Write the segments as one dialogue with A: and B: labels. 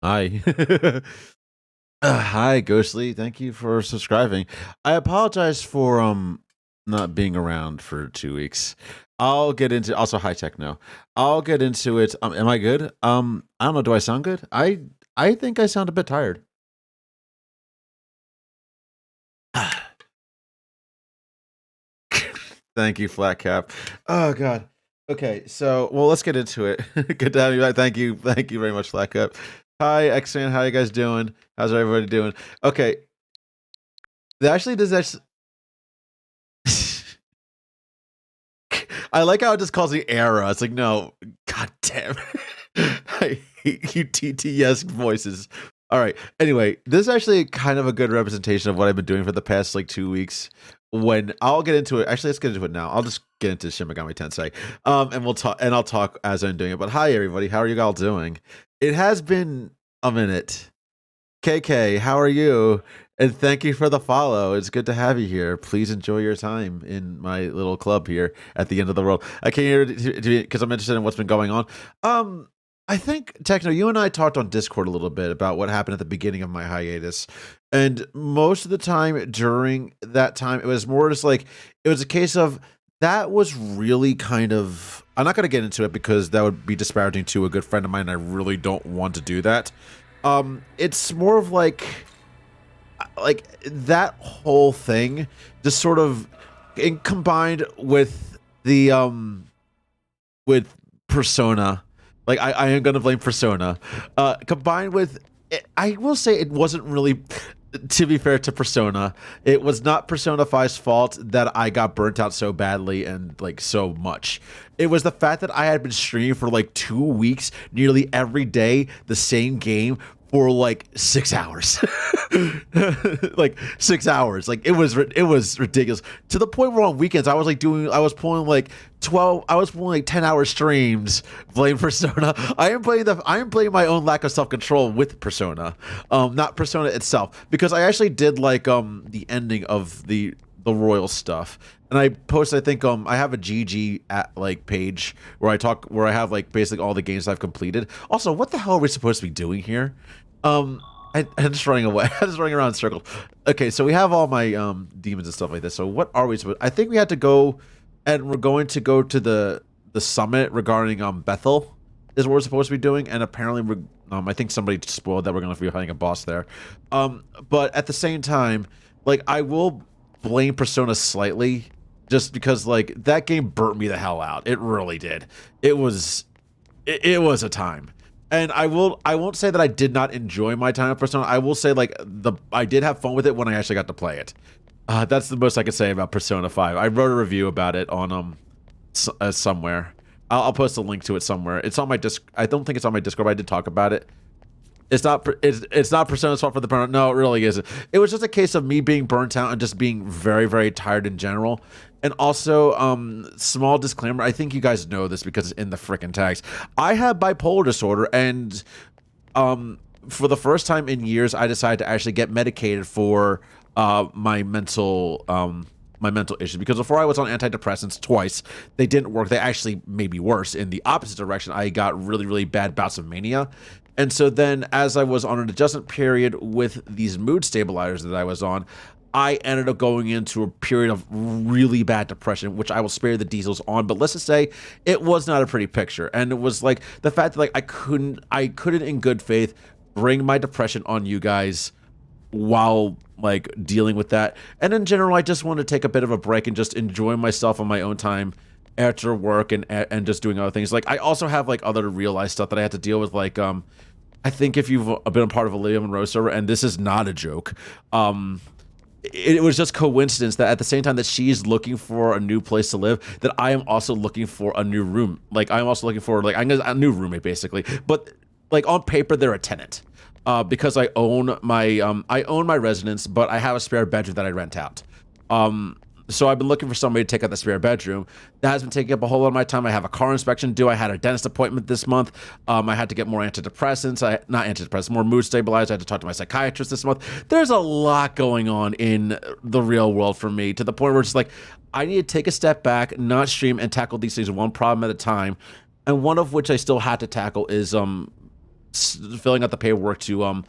A: Hi. Hi, Ghostly. Thank you for subscribing. I apologize for not being around for 2 weeks. I'll get into also high techno. I'll get into it. Am I good? I don't know. Do I sound good? I think I sound a bit tired. Thank you, Flat Cap. Oh God. Okay, so let's get into it. Good to have you back. Thank you very much, Flat Cap. Hi, X-Man. How you guys doing? How's everybody doing? Okay, actually does that. I like how it just calls me Airah. It's like, no, god damn. I hate you TTS voices. All right. Anyway, this is actually kind of a good representation of what I've been doing for the past like 2 weeks. When I'll get into it. Actually, let's get into it now. I'll just get into Shin Megami Tensei. And we'll talk and I'll talk as I'm doing it. But hi everybody, how are you all doing? It has been a minute. KK, how are you? And thank you for the follow. It's good to have you here. Please enjoy your time in my little club here at the end of the world. I came here because I'm interested in what's been going on. I think Techno, you and I talked on Discord a little bit about what happened at the beginning of my hiatus, and most of the time during that time, it was more just like it was a case of that was really kind of. I'm not going to get into it because that would be disparaging to a good friend of mine. And I really don't want to do that. It's more of like that whole thing just sort of combined with the with Persona. Like I am gonna blame Persona. Combined with I will say it wasn't really, to be fair to Persona, it was not Persona 5's fault that I got burnt out so badly and like so much. It was the fact that I had been streaming for like 2 weeks, nearly every day, the same game for like 6 hours. Like 6 hours. Like it was ridiculous. To the point where on weekends I was pulling like 10-hour streams playing Persona. I am playing my own lack of self-control with Persona. Not Persona itself. Because I actually did like the ending of the royal stuff. And I post, I think I have a GG at like page where I have like basically all the games I've completed. Also, what the hell are we supposed to be doing here? I'm just running away. I'm just running around in circles. Okay, so we have all my demons and stuff like this. So what are we supposed? I think we had to go, and we're going to go to the summit regarding Bethel is what we're supposed to be doing. And apparently I think somebody spoiled that we're going to be fighting a boss there. But at the same time, like I will blame Persona slightly. Just because, like, that game burnt me the hell out. It really did. It was a time. And I won't say that I did not enjoy my time with Persona. I will say, like, I did have fun with it when I actually got to play it. That's the most I can say about Persona 5. I wrote a review about it on, somewhere. I'll post a link to it somewhere. It's on my I don't think it's on my Discord, but I did talk about it. It's not Persona's fault for the burnout. No, it really isn't. It was just a case of me being burnt out and just being very, very tired in general. And also, small disclaimer, I think you guys know this because it's in the frickin' tags. I have bipolar disorder, and for the first time in years, I decided to actually get medicated for my mental issues. Because before I was on antidepressants twice, they didn't work. They actually made me worse. In the opposite direction, I got really, really bad bouts of mania. And so then, as I was on an adjustment period with these mood stabilizers that I was on, I ended up going into a period of really bad depression, which I will spare the details on. But let's just say it was not a pretty picture. And it was like the fact that like I couldn't in good faith bring my depression on you guys while like dealing with that. And in general, I just wanted to take a bit of a break and just enjoy myself on my own time after work and just doing other things. Like I also have like other real life stuff that I had to deal with. Like I think if you've been a part of a Olivia Monroe server, and this is not a joke, it was just coincidence that at the same time that she's looking for a new place to live, that I am also looking for a new room. Like I'm also looking for like a new roommate basically. But like on paper, they're a tenant because I own my residence, but I have a spare bedroom that I rent out. So I've been looking for somebody to take out the spare bedroom. That has been taking up a whole lot of my time. I have a car inspection due. I had a dentist appointment this month. I had to get more antidepressants. More mood stabilizers. I had to talk to my psychiatrist this month. There's a lot going on in the real world for me, to the point where it's like, I need to take a step back, not stream, and tackle these things one problem at a time. And one of which I still had to tackle is filling out the paperwork to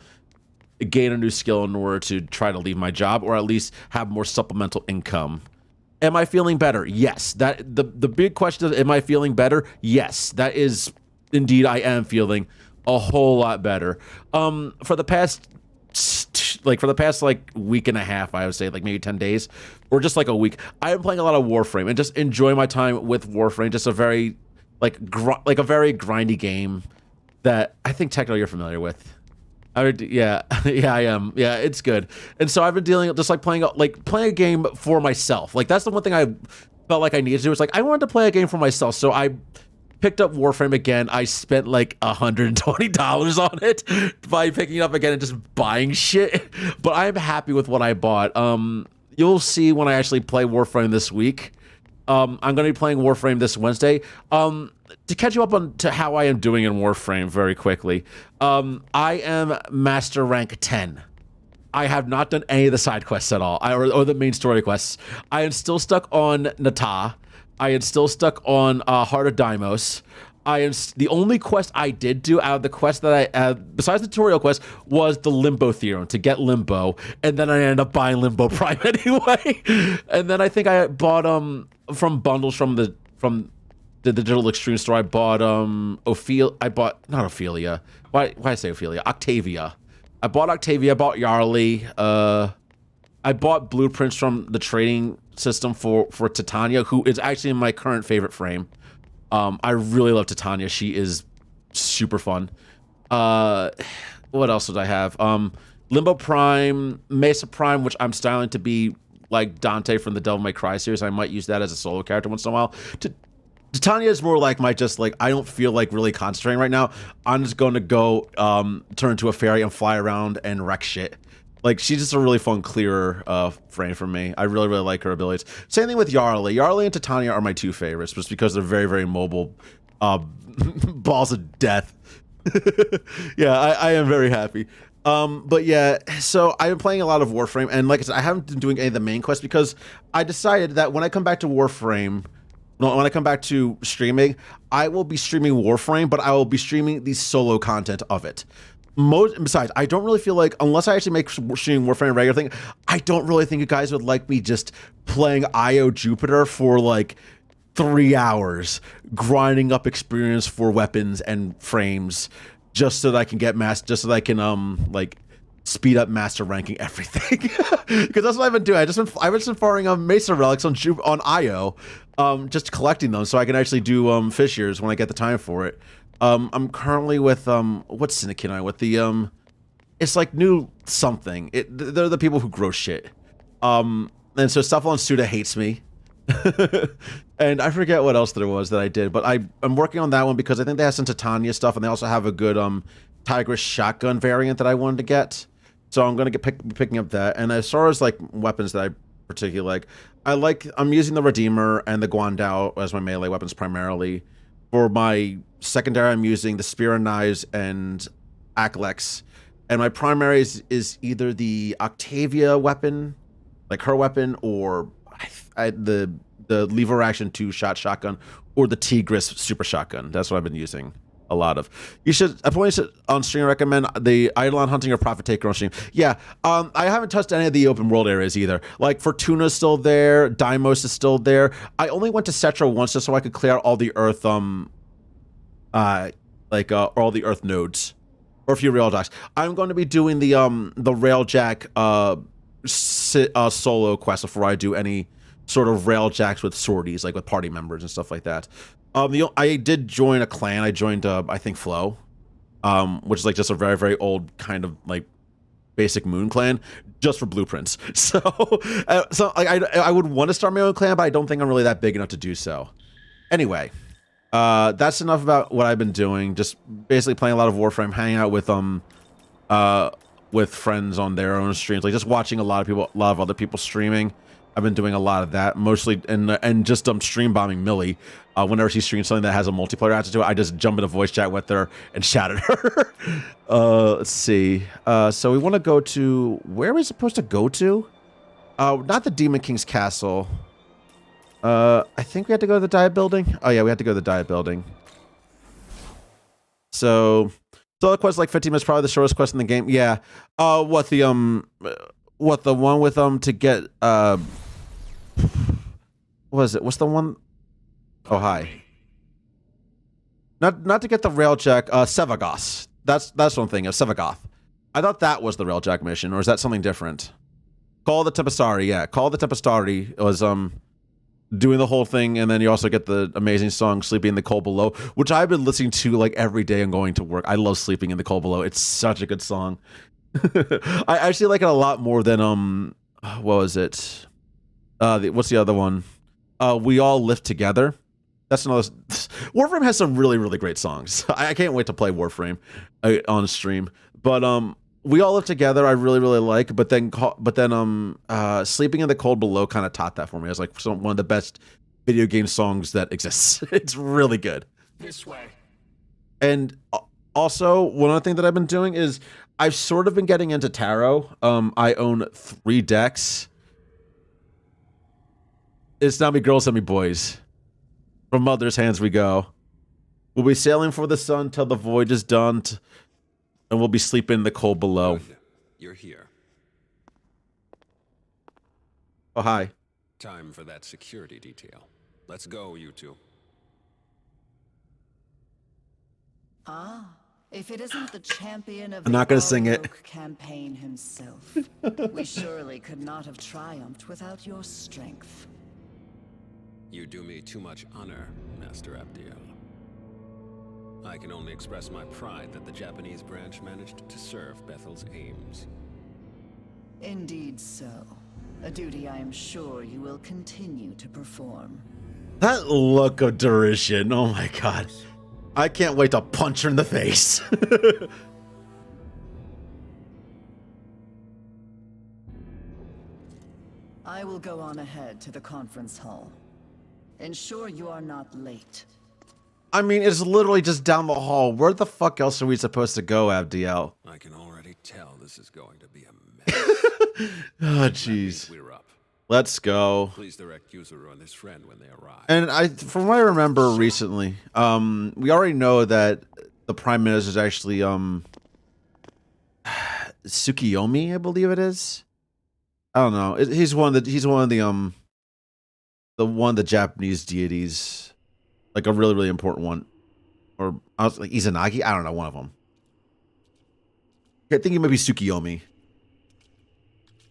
A: gain a new skill in order to try to leave my job or at least have more supplemental income. Am I feeling better? Yes. That the big question is, am I feeling better? Yes. That is indeed, I am feeling a whole lot better. For the past week and a half, I would say, like maybe 10 days or just like a week, I am playing a lot of Warframe and just enjoying my time with Warframe. Just a very a very grindy game that I think Techno you're familiar with. Yeah, yeah, I am. Yeah, it's good. And so I've been dealing just playing a game for myself. Like that's the one thing I felt like I needed to do. It's like I wanted to play a game for myself, so I picked up Warframe again. I spent like $120 on it by picking it up again and just buying shit. But I'm happy with what I bought. You'll see when I actually play Warframe this week. I'm going to be playing Warframe this Wednesday. To catch you up on to how I am doing in Warframe very quickly, I am Master Rank 10. I have not done any of the side quests at all, or the main story quests. I am still stuck on Nata. I am still stuck on Heart of Deimos. The only quest I did do out of the quest that I, besides the tutorial quest, was the Limbo Theorem to get Limbo, and then I ended up buying Limbo Prime anyway. And then I think I bought from bundles from the Digital Extreme store. I bought not Ophelia. Why I say Ophelia? Octavia. I bought Octavia. I bought Yarly. I bought blueprints from the trading system for Titania, who is actually my current favorite frame. I really love Titania. She is super fun. What else did I have? Limbo Prime, Mesa Prime, which I'm styling to be like Dante from the Devil May Cry series. I might use that as a solo character once in a while. Titania is more like I don't feel like really concentrating right now. I'm just going to go turn into a fairy and fly around and wreck shit. Like, she's just a really fun, clearer frame for me. I really, really like her abilities. Same thing with Yarly. Yarly and Titania are my two favorites, just because they're very, very mobile balls of death. Yeah, I am very happy. But yeah, so I've been playing a lot of Warframe, and like I said, I haven't been doing any of the main quests because I decided that when I come back to Warframe, when I come back to streaming, I will be streaming Warframe, but I will be streaming the solo content of it. Besides, I don't really feel like, unless I actually make streaming Warframe a regular thing, I don't really think you guys would like me just playing IO Jupiter for like 3 hours, grinding up experience for weapons and frames, just so that I can get just so that I can like speed up master ranking everything. Because that's what I've been doing. I've just been farming Mesa relics on IO, just collecting them so I can actually do fish years when I get the time for it. I'm currently with what syndicate am I with? The it's like new something. They're the people who grow shit. And so Cephalon Suda hates me. And I forget what else there was that I did, but I'm working on that one because I think they have some Titania stuff, and they also have a good Tigress shotgun variant that I wanted to get. So I'm gonna picking up that. And as far as like weapons that I particularly like, I'm using the Redeemer and the Guandao as my melee weapons primarily. For my secondary, I'm using the Spear and Knives and Aklex. And my primary is either the Octavia weapon, like her weapon, or the lever action 2-shot shotgun, or the Tigris super shotgun. That's what I've been using a lot of. You should, I probably should on stream recommend the Eidolon Hunting or Prophet Taker on stream. Yeah, I haven't touched any of the open world areas either. Like Fortuna's still there, Deimos is still there. I only went to Cetra once just so I could clear out all the Earth, all the Earth nodes, or a few rail jacks. I'm going to be doing the railjack solo quest before I do any sort of railjacks with sorties, like with party members and stuff like that. I did join a clan. I joined, I think, Flow, which is like just a very, very old kind of like basic moon clan, just for blueprints. So, I would want to start my own clan, but I don't think I'm really that big enough to do so. Anyway, that's enough about what I've been doing. Just basically playing a lot of Warframe, hanging out with friends on their own streams, like just watching a lot of other people streaming. I've been doing a lot of that, mostly, and just stream bombing Millie. Whenever she streams something that has a multiplayer aspect to it, I just jump in a voice chat with her and shout at her. Let's see. So we want to go to, where are we supposed to go to? Not the Demon King's castle. I think we had to go to the Diet Building. Oh yeah, we had to go to the Diet Building. So Solo quest like 15 minutes, probably the shortest quest in the game. Yeah. What the one with to get what was it? What's the one? Oh hi. Not to get the railjack, Sevagoth. That's one thing, Sevagoth. I thought that was the railjack mission, or is that something different? Call the Tempestari, yeah. Call the Tempestari was doing the whole thing, and then you also get the amazing song "Sleeping in the Cold Below," which I've been listening to like every day and going to work. I love "Sleeping in the Cold Below." It's such a good song. I actually like it a lot more than what was it? What's the other one? "We All Live Together." That's another. Warframe has some really, really great songs. I can't wait to play Warframe on stream. But "We All Live Together" I really, really like. But then "Sleeping in the Cold Below" kind of taught that for me. It's like one of the best video game songs that exists. It's really good.
B: This way.
A: And also, one other thing that I've been doing is I've sort of been getting into tarot. I own 3 decks. It's not me girls, not me boys. From mother's hands we go. We'll be sailing for the sun till the voyage is done, and we'll be sleeping in the cold below.
B: Good. You're here.
A: Oh, hi.
B: Time for that security detail. Let's go, you two.
C: Ah, if it isn't the champion of
A: I'm not gonna sing it.
C: campaign himself, we surely could not have triumphed without your strength.
B: You do me too much honor, Master Abdiel. I can only express my pride that the Japanese branch managed to serve Bethel's aims.
C: Indeed so. A duty I am sure you will continue to perform.
A: That look of derision, oh my god. I can't wait to punch her in the face.
C: I will go on ahead to the conference hall. Ensure you are not late.
A: I mean, it's literally just down the hall. Where the fuck else are we supposed to go, Abdiel?
B: I can already tell this is going to be a mess.
A: Oh, jeez.
B: We're up.
A: Let's go.
B: Please direct Yuzuru and his friend when they arrive.
A: And from what I remember recently, we already know that the Prime Minister is actually Tsukiyomi, I believe it is. I don't know. He's one of the Japanese deities, like a really, really important one, or I was like Izanagi. I don't know, one of them. I think it might be Tsukiyomi.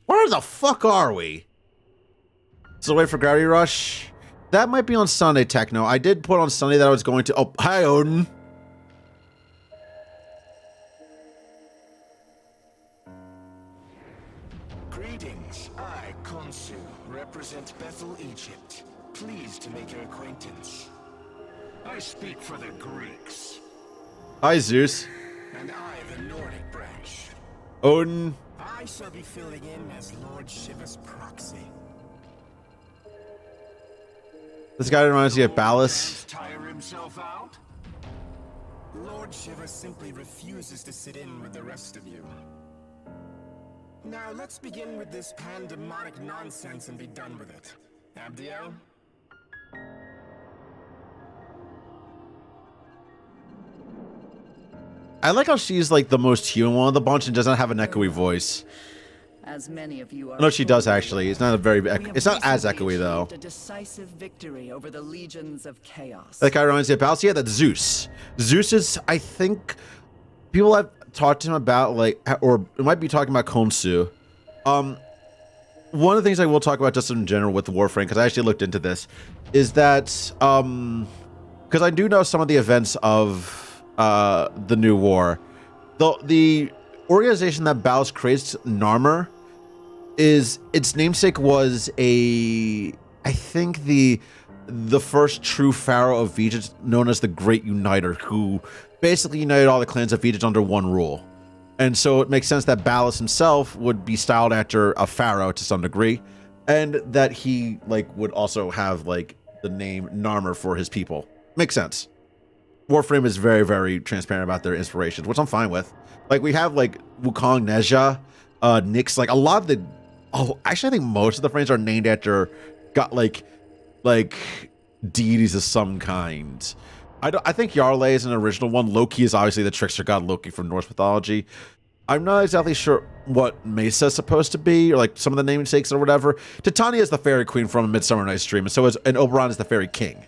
A: Where the fuck are we? So wait for Gravity Rush. That might be on Sunday, Techno. I did put on Sunday that I was going to. Oh, hi, Odin.
D: Greetings. I, Khonsu, represent Bethel, Egypt. Pleased to make your acquaintance. I speak for the Greeks.
A: Hi, Zeus.
D: And I, the Nordic branch.
A: Odin.
D: I shall be filling in as Lord Shiva's proxy.
A: This guy reminds me of Ballas.
D: Tire himself out? Lord Shiva simply refuses to sit in with the rest of you. Now let's begin with this pandemonic nonsense and be done with it. Abdiel?
A: I like how she's like the most human one of the bunch and doesn't have an echoey voice.
C: As many of you are
A: No, she does
C: fully
A: actually.
C: aware,
A: It's not a very.
C: we have
A: It's not as
C: recently
A: echoey though.
C: achieved a decisive victory over the legions of chaos.
A: That guy reminds me of Ballas. Yeah, that's Zeus. Zeus is, I think, people have talked to him about like, or it might be talking about Khonsu. One of the things I will talk about just in general with the Warframe, because I actually looked into this, is that because I do know some of the events of the new war. The organization that Ballas creates, Narmer, is its namesake was I think the first true pharaoh of Egypt, known as the Great Uniter, who basically united all the clans of Egypt under one rule. And so it makes sense that Ballas himself would be styled after a pharaoh to some degree, and that he like would also have like the name Narmer for his people. Makes sense. Warframe is very, very transparent about their inspirations, which I'm fine with. Like we have like Wukong Nezha, Nyx, like a lot of the. Oh, actually, I think most of the frames are named after got like deities of some kind. I think Jarle is an original one. Loki is obviously the trickster god Loki from Norse mythology. I'm not exactly sure what Mesa is supposed to be, or like some of the namesakes or whatever. Titania is the fairy queen from Midsummer Night's Dream, and Oberon is the fairy king.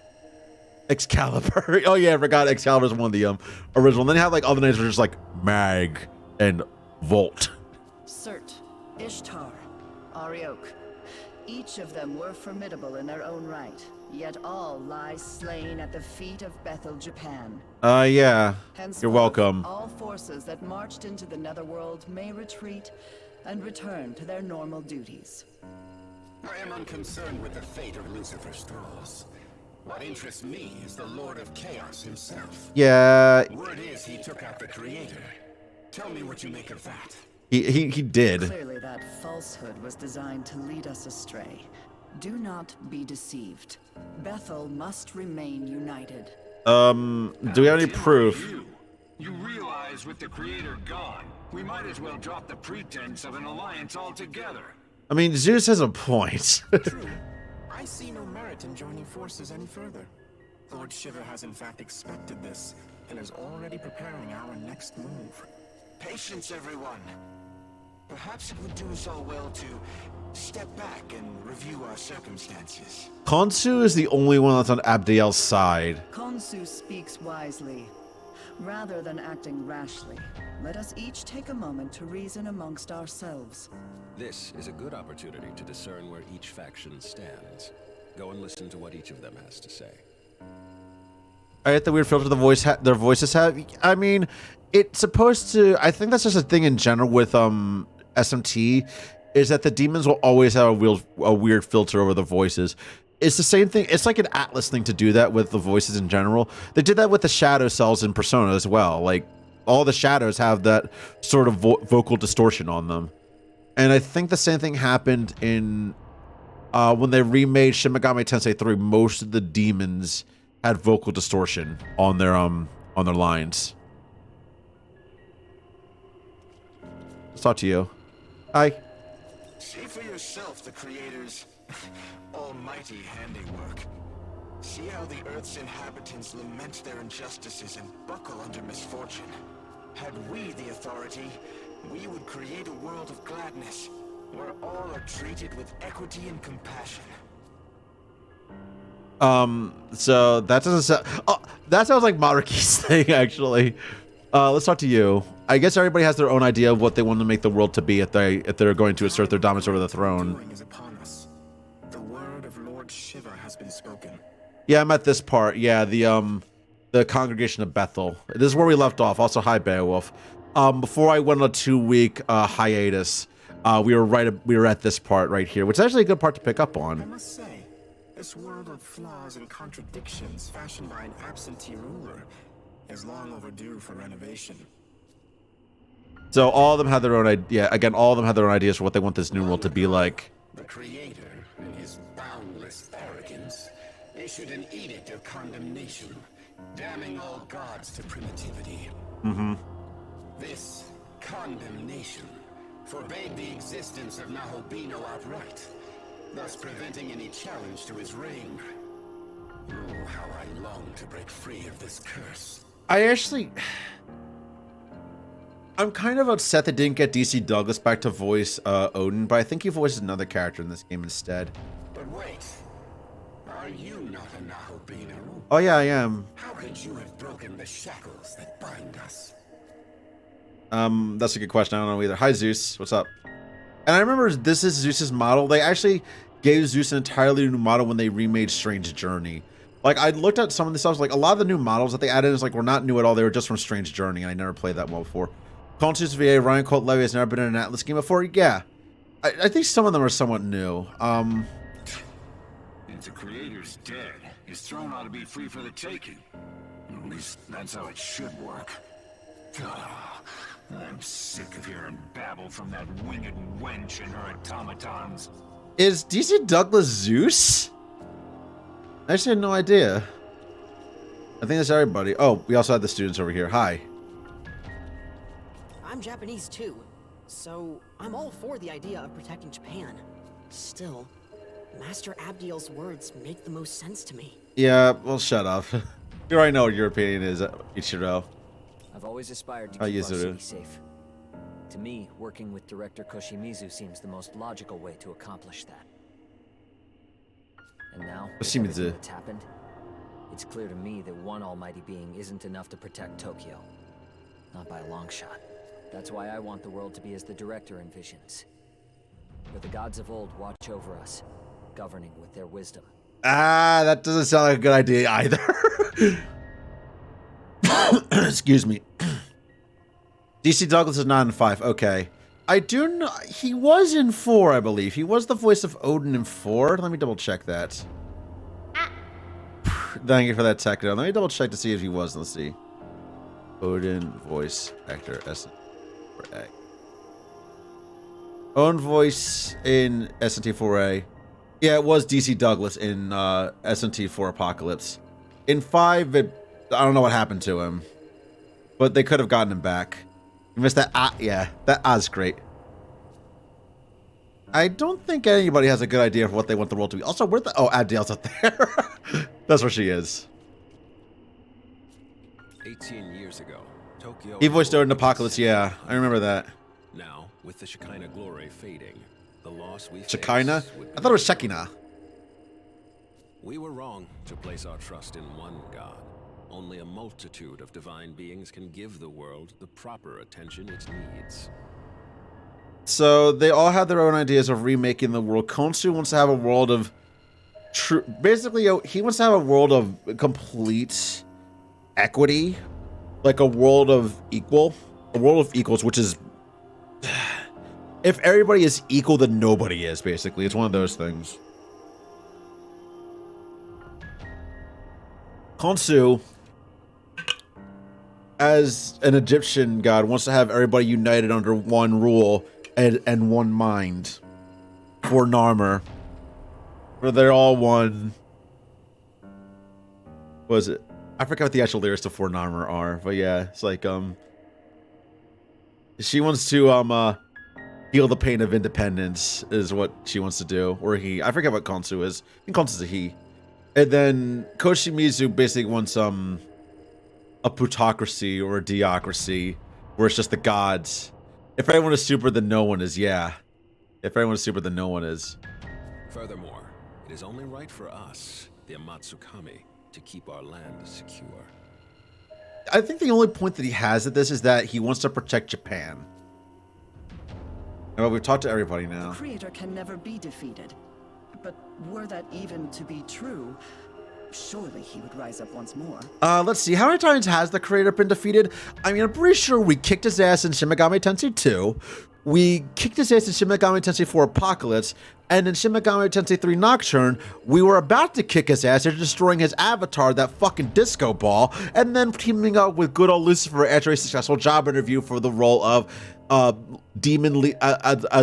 A: Excalibur. Oh yeah, I forgot Excalibur is one of the original. And then you have like other names that are just like Mag and Volt.
C: Surt, Ishtar, Ariok. Each of them were formidable in their own right, yet all lie slain at the feet of Bethel, Japan.
A: Yeah.
C: Henceforth,
A: You're welcome.
C: All forces that marched into the Netherworld may retreat and return to their normal duties.
D: I am unconcerned with the fate of Lucifer's thralls. What interests me is the Lord of Chaos himself.
A: Yeah.
D: Word is he took out the Creator. Tell me what you make of that.
A: He did.
C: Clearly that falsehood was designed to lead us astray. Do not be deceived. Bethel must remain united.
A: Do we have any proof?
E: You realize with the Creator gone, we might as well drop the pretense of an alliance altogether.
A: I mean, Zeus has a point.
D: True. I see no merit in joining forces any further. Lord Shiva has in fact expected this, and is already preparing our next move. Patience, everyone. Perhaps it would do us all well to step back and review our circumstances.
A: Khonsu is the only one that's on Abdiel's side.
C: Khonsu speaks wisely. Rather than acting rashly, let us each take a moment to reason amongst ourselves.
B: This is a good opportunity to discern where each faction stands. Go and listen to what each of them has to say.
A: I get the weird filter their voices have. I mean, it's supposed to. I think that's just a thing in general with SMT, is that the demons will always have a weird filter over the voices. It's the same thing. It's like an Atlas thing to do that with the voices in general. They did that with the shadow cells in Persona as well. Like all the shadows have that sort of vocal distortion on them. And I think the same thing happened in when they remade Shin Megami Tensei 3. Most of the demons had vocal distortion on their lines. Let's talk to you. Hi.
D: See for yourself the Creator's almighty handiwork. See how the Earth's inhabitants lament their injustices and buckle under misfortune. Had we the authority, we would create a world of gladness, where all are treated with equity and compassion.
A: So that doesn't sound. Oh, that sounds like Maruki's thing, actually. Let's talk to you. I guess everybody has their own idea of what they want to make the world to be if they're going to assert their dominance over the throne.
D: Is upon us. The word of Lord Shiva has been spoken.
A: Yeah, I'm at this part. Yeah, the congregation of Bethel. This is where we left off. Also, hi Beowulf. Before I went on a 2-week hiatus, we were at this part right here, which is actually a good part to pick up
D: I
A: on.
D: must say, this world of flaws and contradictions fashioned by an absentee ruler is long overdue for renovation.
A: So all of them had their own idea. Again, all of them had their own ideas for what they want this new world to be like.
D: The Creator, in his boundless arrogance, issued an edict of condemnation, damning all gods to primitivity. This condemnation forbade the existence of Nahobino outright, thus preventing any challenge to his reign. Oh, how I long to break free of this curse.
A: I'm kind of upset they didn't get DC Douglas back to voice Odin, but I think he voices another character in this game instead.
D: But wait, are you not a Nahobino?
A: Oh yeah, I am.
D: How could you have broken the shackles that bind us?
A: That's a good question. I don't know either. Hi Zeus, what's up? And I remember this is Zeus's model. They actually gave Zeus an entirely new model when they remade Strange Journey. Like I looked at some of the stuff, like a lot of the new models that they added is like were not new at all. They were just from Strange Journey, and I never played that one before. Consus VA, Ryan Colt Levy has never been in an Atlas game before. Yeah, I think some of them are somewhat new.
E: If the Creator's dead, his throne ought to be free for the taking. At least that's how it should work. Ah, I'm sick of hearing babble from that winged wench and her automatons.
A: Is DC Douglas Zeus? I actually had no idea. I think that's everybody. Oh, we also had the students over here. Hi.
F: I'm Japanese too, so I'm all for the idea of protecting Japan. Still, Master Abdiel's words make the most sense to me.
A: Yeah, well, shut up. You already know what your opinion is, Ichiro.
G: I've always aspired to keep our
A: Yuzuru.
G: city safe. To me, working with Director Koshimizu seems the most logical way to accomplish that. And now, with
A: Koshimizu.
G: everything that's happened, it's clear to me that one almighty being isn't enough to protect Tokyo. Not by a long shot. That's why I want the world to be as the Director envisions. Where the gods of old watch over us, governing with their wisdom.
A: Ah, that doesn't sound like a good idea either. Excuse me. DC Douglas is not in 5. Okay. I do know he was in 4, I believe. He was the voice of Odin in 4. Let me double check that. Thank you for that tech. Let me double check to see if he was. Let's see. Odin voice actor SNT4A. Own voice in SNT4A. Yeah, it was DC Douglas in SNT4 Apocalypse. In 5, I don't know what happened to him, but they could have gotten him back. You missed that. Yeah, that is great. I don't think anybody has a good idea of what they want the world to be. Also, where the Adele's up there. That's where she is.
B: 18 years ago, Tokyo.
A: He voiced Odin Apocalypse. Yeah, I remember that.
B: Now, with the Shekinah glory fading, the loss we
A: Shekinah?
B: face would
A: I thought it was Shekinah.
B: We were wrong to place our trust in one God. Only a multitude of divine beings can give the world the proper attention it needs.
A: So they all have their own ideas of remaking the world. Konsu wants to have a world of true. Basically, he wants to have a world of complete equity, like a world of equals, which is if everybody is equal, then nobody is. Basically, it's one of those things. Konsu, as an Egyptian god, wants to have everybody united under one rule and one mind. For Narmer. Where they're all one. What is it? I forgot what the actual lyrics to For Narmer are, but yeah, it's like she wants to heal the pain of independence is what she wants to do. Or he. I forget what Konsu is. I think Konsu's a he. And then Koshimizu basically wants a plutocracy or a deocracy where it's just the gods. If everyone is super, then no one is. Yeah. If everyone is super, then no one is.
B: Furthermore, it is only right for us, the Amatsukami, to keep our land secure.
A: I think the only point that he has at this is that he wants to protect Japan. Well, we've talked to everybody now.
C: The Creator can never be defeated. But were that even to be true, surely he would rise up once more.
A: Let's see. How many times has the Creator been defeated? I mean, I'm pretty sure we kicked his ass in Shin Megami Tensei 2. We kicked his ass in Shin Megami Tensei 4 Apocalypse. And in Shin Megami Tensei 3 Nocturne, we were about to kick his ass after destroying his avatar, that fucking disco ball, and then teaming up with good old Lucifer after a successful job interview for the role of as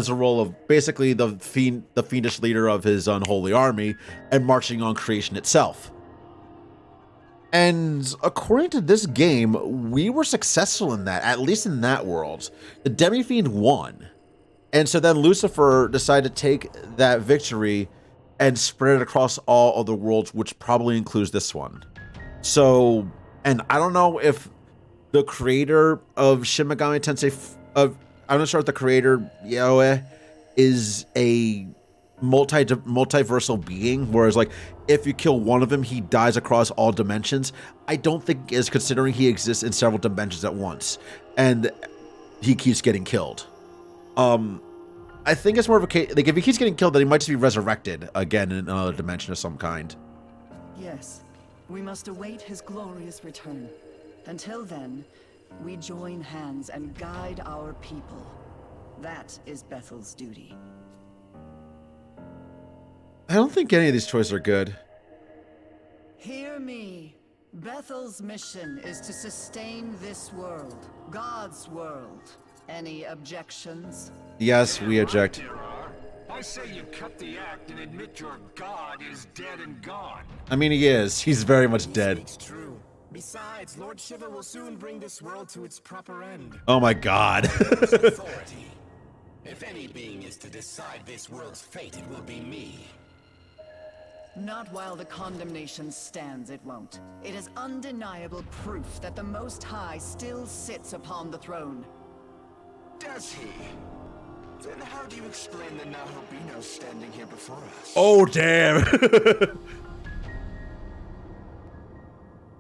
A: a role of basically the fiendish leader of his unholy army and marching on creation itself. And according to this game, we were successful in that, at least in that world. The Demi-Fiend won. And so then Lucifer decided to take that victory and spread it across all other worlds, which probably includes this one. So, and I don't know if the creator of Shin Megami Tensei, I'm not sure if the creator, Airah, is a multiversal being, whereas like if you kill one of them, he dies across all dimensions. I don't think is considering he exists in several dimensions at once, and he keeps getting killed. I think it's more of a case, like if he keeps getting killed, then he might just be resurrected again in another dimension of some kind.
C: Yes, we must await his glorious return. Until then, we join hands and guide our people. That is Bethel's duty.
A: I don't think any of these choices are good.
C: Hear me. Bethel's mission is to sustain this world, God's world. Any objections?
A: Yes, we object.
E: I say you cut the act and admit your god is dead and gone.
A: I mean, he is. He's very much dead.
D: It's true. Besides, Lord Shiva will soon bring this world to its proper end.
A: Oh my god.
H: Authority. If any being is to decide this world's fate, it will be me.
C: Not while the condemnation stands, it won't. It is undeniable proof that the Most High still sits upon the throne.
D: Does he? Then how do you explain the Nahobino standing here before us?
A: Oh, damn.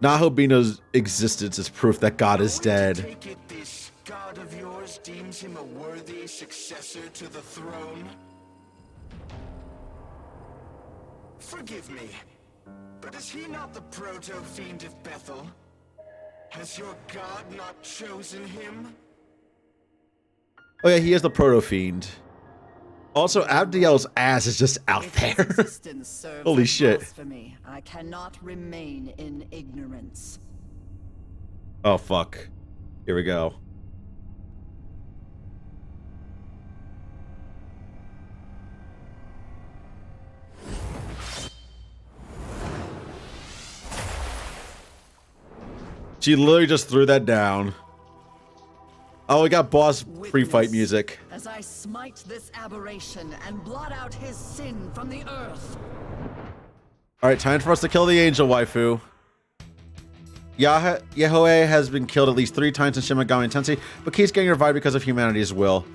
A: Nahobino's existence is proof that God is dead.
D: Take it this god of yours deems him a worthy successor to the throne? Forgive me, but is he not the proto-fiend of Bethel? Has your god not chosen him?
A: Oh yeah, he is the proto-fiend. Also, Abdiel's ass is just out
C: If
A: there.
C: his existence serves
A: Holy
C: as
A: shit.
C: blasphemy, I cannot remain in ignorance.
A: Oh, fuck. Here we go. She literally just threw that down. Oh, we got boss pre-fight music.
C: As I smite this aberration and blot out his sin from the earth.
A: Alright, time for us to kill the angel waifu. Yahweh has been killed at least 3 times in Shin Megami and Tensei, but keeps getting revived because of humanity's will.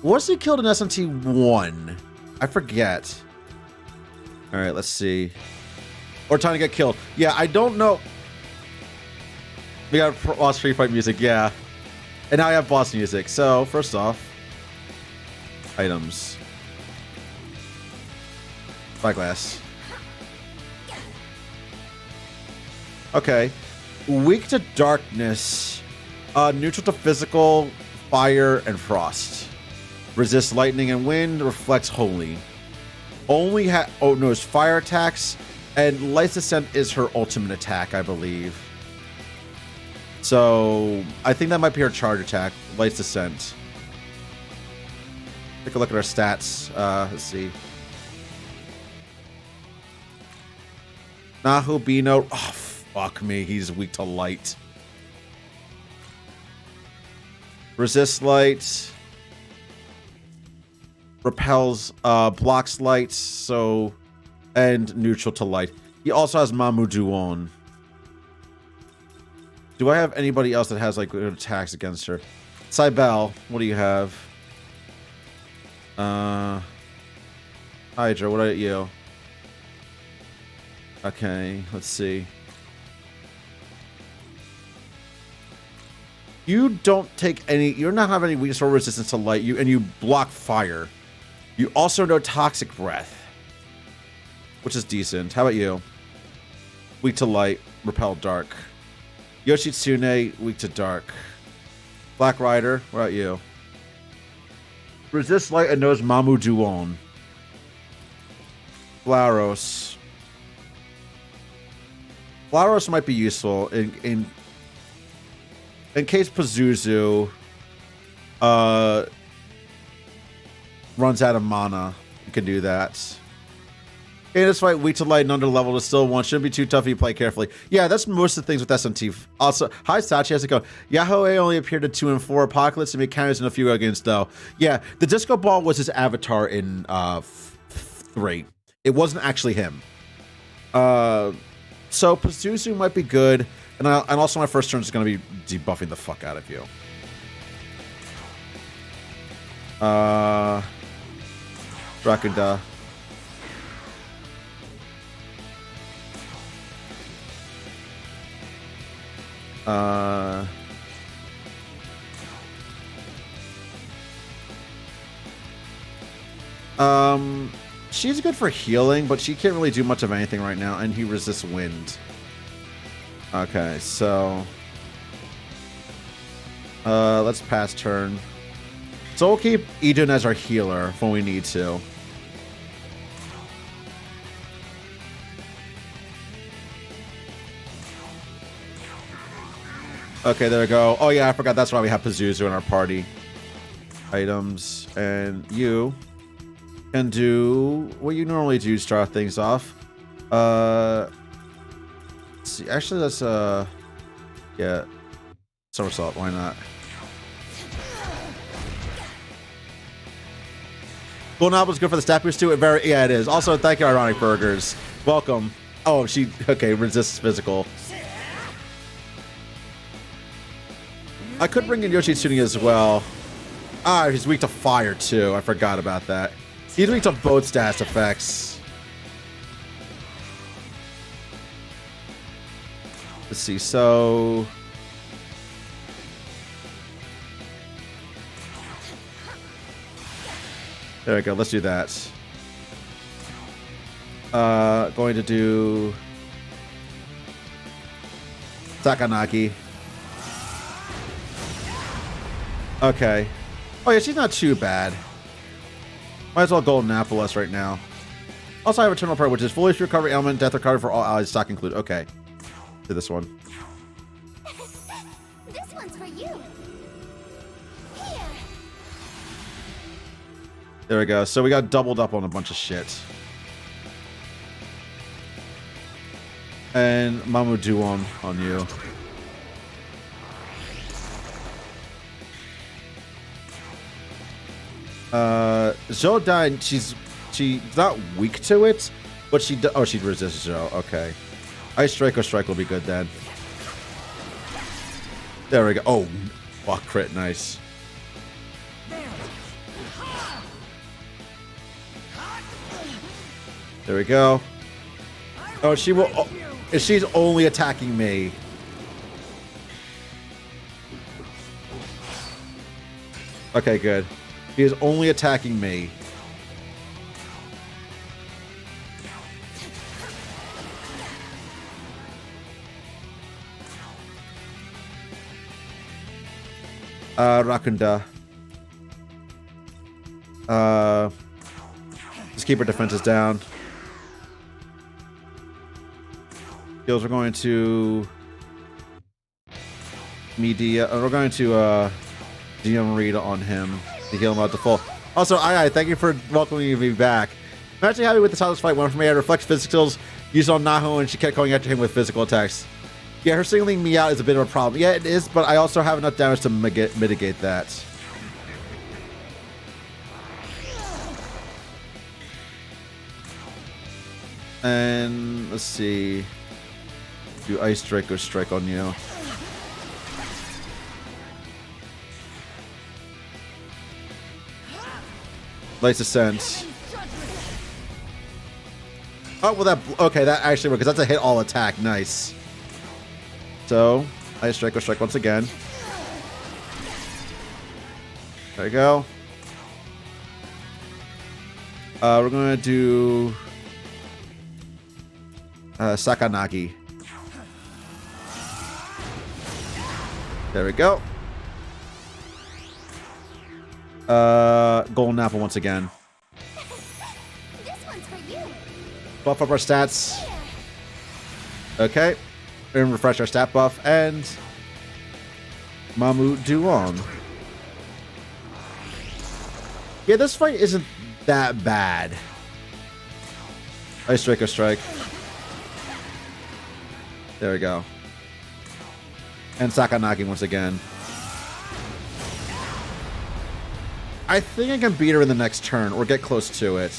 A: Was he killed in SMT 1? I forget. Alright, let's see. Or time to get killed. Yeah, I don't know. We got boss free fight music, yeah. And now I have boss music. So, first off, items. Spyglass. Okay. Weak to darkness. Neutral to physical, fire, and frost. Resists lightning and wind. Reflects holy. Only knows fire attacks. And Light's Descent is her ultimate attack, I believe. So, I think that might be her charge attack. Light's Descent. Take a look at her stats. Let's see. Nahobino. Oh, fuck me. He's weak to light. Resists light. Repels, blocks light. So, and neutral to light. He also has Mamuduon. Do I have anybody else that has like attacks against her? Cybele, what do you have? Hydra, what about you? Okay, let's see. You don't take any. You're not have any weakness or resistance to light. You block fire. You also know toxic breath, which is decent. How about you? Weak to light, repel dark. Yoshitsune, weak to dark. Black Rider, what about you? Resist light and knows Mamuduon. Blaros. Blaros might be useful in case Pazuzu runs out of mana. You can do that. In this fight, weak to light and under level is still one. Shouldn't be too tough if you play carefully. Yeah, that's most of the things with SMT. Also, hi Sachi, how's it going? Yahweh only appeared in 2 and 4. Apocalypse and made cameos in a few against though. Yeah, the disco ball was his avatar in 3. It wasn't actually him. So Pazuzu might be good, and also my first turn is going to be debuffing the fuck out of you. Rakunda. She's good for healing, but she can't really do much of anything right now, and he resists wind. Okay, so let's pass turn. So we'll keep Eden as our healer when we need to. Okay, there we go. Oh yeah, I forgot that's why we have Pazuzu in our party. Items, and you can do what you normally do, start things off. Let's see, actually that's yeah, somersault, why not? Golden Apple's good for the stat boost too. Yeah, it is. Also, thank you, Ironic Burgers. Welcome. Oh, okay, resists physical. I could bring in Yoshi Tuning as well. Ah, he's weak to fire too. I forgot about that. He's weak to both stats effects. Let's see, so... There we go, let's do that. Going to do... Sakanagi. Okay. Oh yeah, she's not too bad. Might as well Golden Apple us right now. Also, I have Eternal Prayer, which is foolish recovery element, death recovery for all allies, stock include. Okay. To this one.
H: This one's for you. Here.
A: There we go. So we got doubled up on a bunch of shit. And Mamu Duon on you. Zhou died. She's not weak to it, but she'd resist Zhou. Okay. Ice Strike or Strike will be good then. There we go. Oh, fuck, crit, nice. There we go. Oh, she will. Oh, she's only attacking me. Okay, good. He is only attacking me. Rakunda. Just keep her defenses down. Skills, we're going to Media. We're going to DM Rita on him to heal him out to full. Also, thank you for welcoming me back. I'm actually happy with the Silas fight. One for me, I reflect physical skills used on Naho, and she kept going after him with physical attacks. Yeah, her singling me out is a bit of a problem. Yeah, it is, but I also have enough damage to mitigate that. And let's see. Do Ice Strike or Strike on you. Lights Ascent. Oh, well, that actually worked, because that's a hit all attack. Nice. So, Ice Strike or Strike once again. There you go. We're going to do Sakanagi. There we go. Golden Apple once again.
H: This one's for you.
A: Buff up our stats. Okay. And refresh our stat buff. And Mamu Duong. Yeah, this fight isn't that bad. Ice Strike or Strike. There we go. And Sakanagi once again. I think I can beat her in the next turn, or get close to it.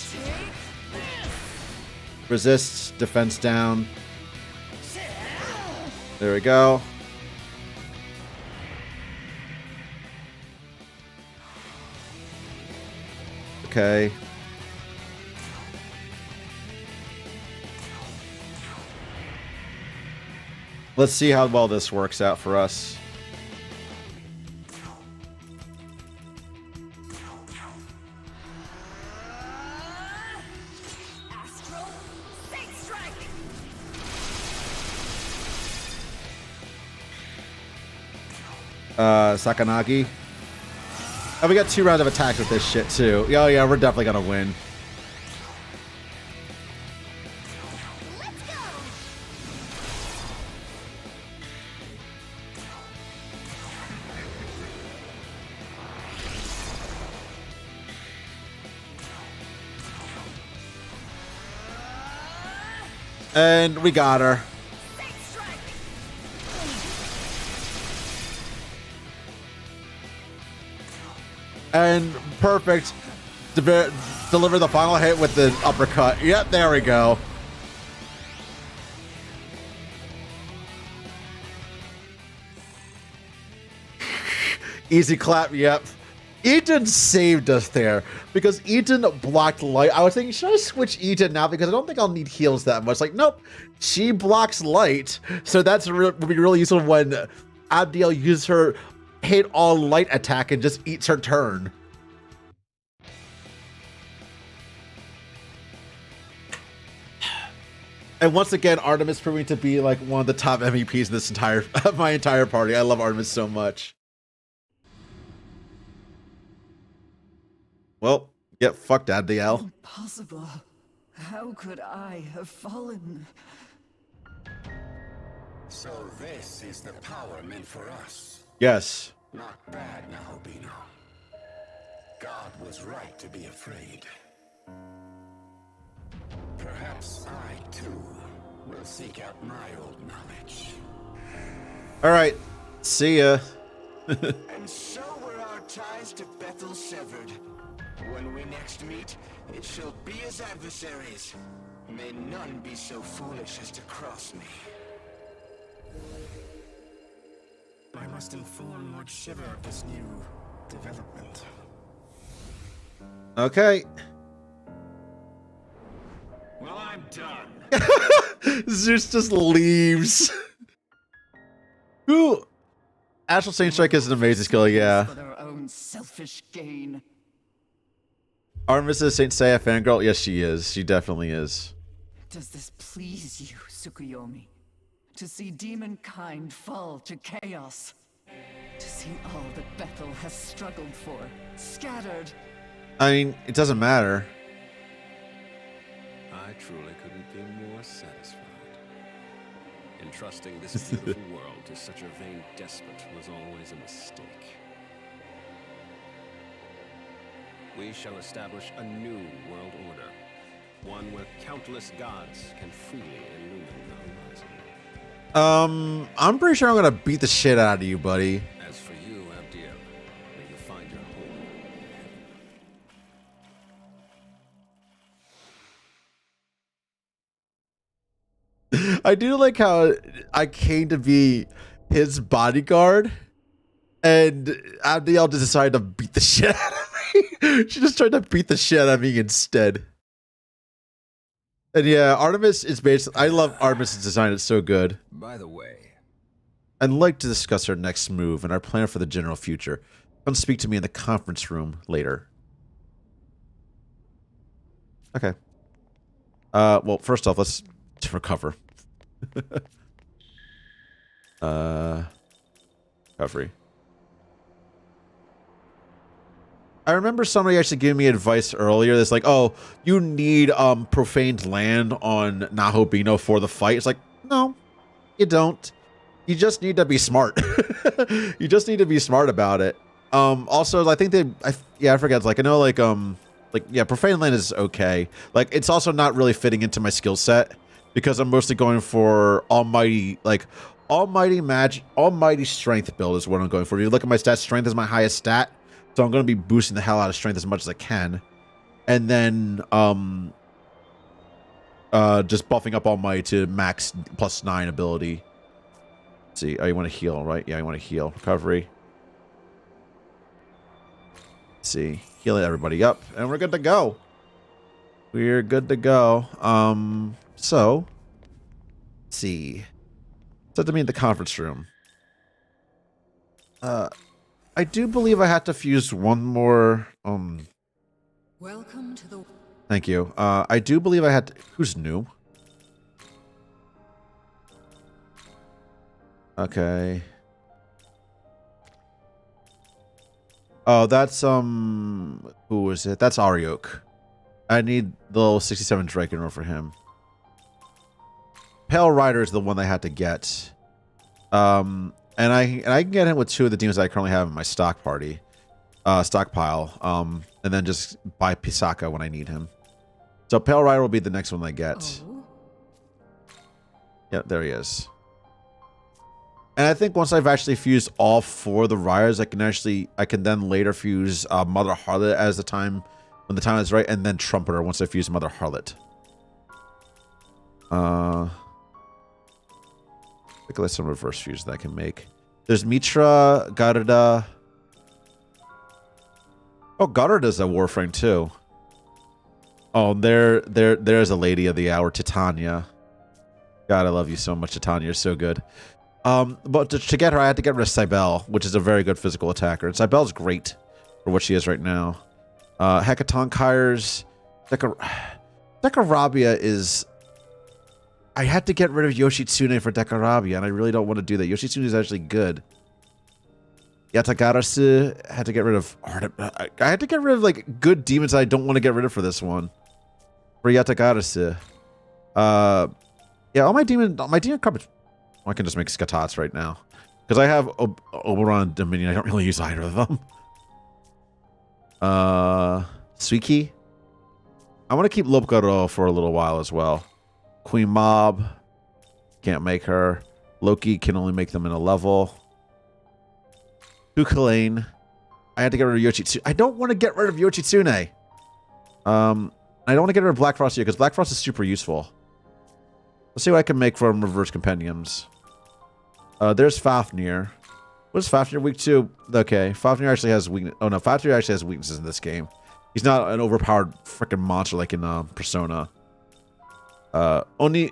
A: Resist, defense down. There we go. Okay. Let's see how well this works out for us. Sakanagi. Oh, we got 2 rounds of attacks with this shit too. Oh yeah, we're definitely gonna win.
H: Let's go.
A: And we got her. And perfect. deliver the final hit with the uppercut. Yep, there we go. Easy clap, yep. Eaton saved us there because Eaton blocked light. I was thinking, should I switch Eaton now? Because I don't think I'll need heals that much. Like, nope, she blocks light. So that's would be really useful when Abdiel uses her hate all light attack and just eats her turn. And once again, Artemis proving to be like one of the top MVPs in this entire my entire party. I love Artemis so much. Well, get fucked, Abdiel.
C: Impossible. How could I have fallen?
D: So this is the power meant for us.
A: Yes.
D: Not bad, Nahobino. God was right to be afraid. Perhaps I, too, will seek out my old knowledge.
A: All right. See ya.
D: And so were our ties to Bethel severed. When we next meet, it shall be as adversaries. May none be so foolish as to cross me. I must inform Lord Shiver of this new development.
A: Okay.
E: Well, I'm done.
A: Zeus just leaves. Ooh. Astral Saint Strike is an amazing skill, yeah.
C: For their own selfish gain.
A: Artemis is Saint Seiya fangirl? Yes, she is. She definitely is.
C: Does this please you, Tsukuyomi? To see demonkind fall to chaos? To see all that Bethel has struggled for, scattered?
A: I mean, it doesn't matter.
B: I truly couldn't be more satisfied. Entrusting this beautiful world to such a vain despot was always a mistake. We shall establish a new world order, one where countless gods can freely illumine the horizon.
A: I'm pretty sure I'm gonna beat the shit out of you, buddy.
B: As for you, Abdiel, may you find your home in heaven.
A: I do like how I came to be his bodyguard, and Abdiel just decided to beat the shit out of me. She just tried to beat the shit out of me instead. And yeah, Artemis is basically, I love Artemis' design, it's so good.
B: By the way,
A: I'd like to discuss our next move and our plan for the general future. Come speak to me in the conference room later. Okay. Well, first off, let's recover. Recovery. I remember somebody actually giving me advice earlier that's like, oh, you need profaned land on Nahobino for the fight. It's like, no, you don't. You just need to be smart. You just need to be smart about it. Also, I think I forget. It's like, I know, yeah, profane land is okay. Like, it's also not really fitting into my skill set because I'm mostly going for almighty strength build is what I'm going for. If you look at my stats, strength is my highest stat. So I'm going to be boosting the hell out of strength as much as I can. And then just buffing up Almighty to max +9 ability. Let's see. Oh, you want to heal, right? Yeah, you want to heal. Recovery. Let's see. Healing everybody up. And we're good to go. We're good to go. So, let's see. Set to me in the conference room. I do believe I had to fuse one more.
F: Welcome to the.
A: Thank you. I do believe I had to, who's new? Okay. Oh, that's who is it? That's Ariok. I need the little 67 Drake in order for him. Pale Rider is the one I had to get. And I can get him with 2 of the demons I currently have in my stockpile. And then just buy Pisaka when I need him. So Pale Rider will be the next one I get.
F: Oh.
A: Yeah, there he is. And I think once I've actually fused all 4 of the Riders, I can then later fuse Mother Harlot as the time when the time is right, and then Trumpeter once I fuse Mother Harlot. I think there's some reverse fusions that I can make. There's Mitra, Garuda. Oh, Garuda's a Warframe too. Oh, there's a lady of the hour, Titania. God, I love you so much, Titania. You're so good. But to get her, I had to get rid of Cybele, which is a very good physical attacker. And Cybele's great for what she is right now. Hekatonkai's Dekarabia is... I had to get rid of Yoshitsune for Dekarabia, and I really don't want to do that. Yoshitsune is actually good. Yatagarasu, had to get rid of... I had to get rid of, like, good demons that I don't want to get rid of for this one. For Yatagarasu. Yeah, all my demon cards... I can just make Skatats right now. Because I have Oberon Dominion. I don't really use either of them. Suiki. I want to keep Lopgaro for a little while as well. Queen Mob. Can't make her. Loki can only make them in a level. Ukulane. I had to get rid of Yoshitsune. I don't want to get rid of Yoshitsune. I don't want to get rid of Black Frost here because Black Frost is super useful. Let's see what I can make from reverse compendiums. There's Fafnir. What is Fafnir weak to? Okay, Fafnir actually has weakness. Oh no, Fafnir actually has weaknesses in this game. He's not an overpowered freaking monster like in Persona. Oni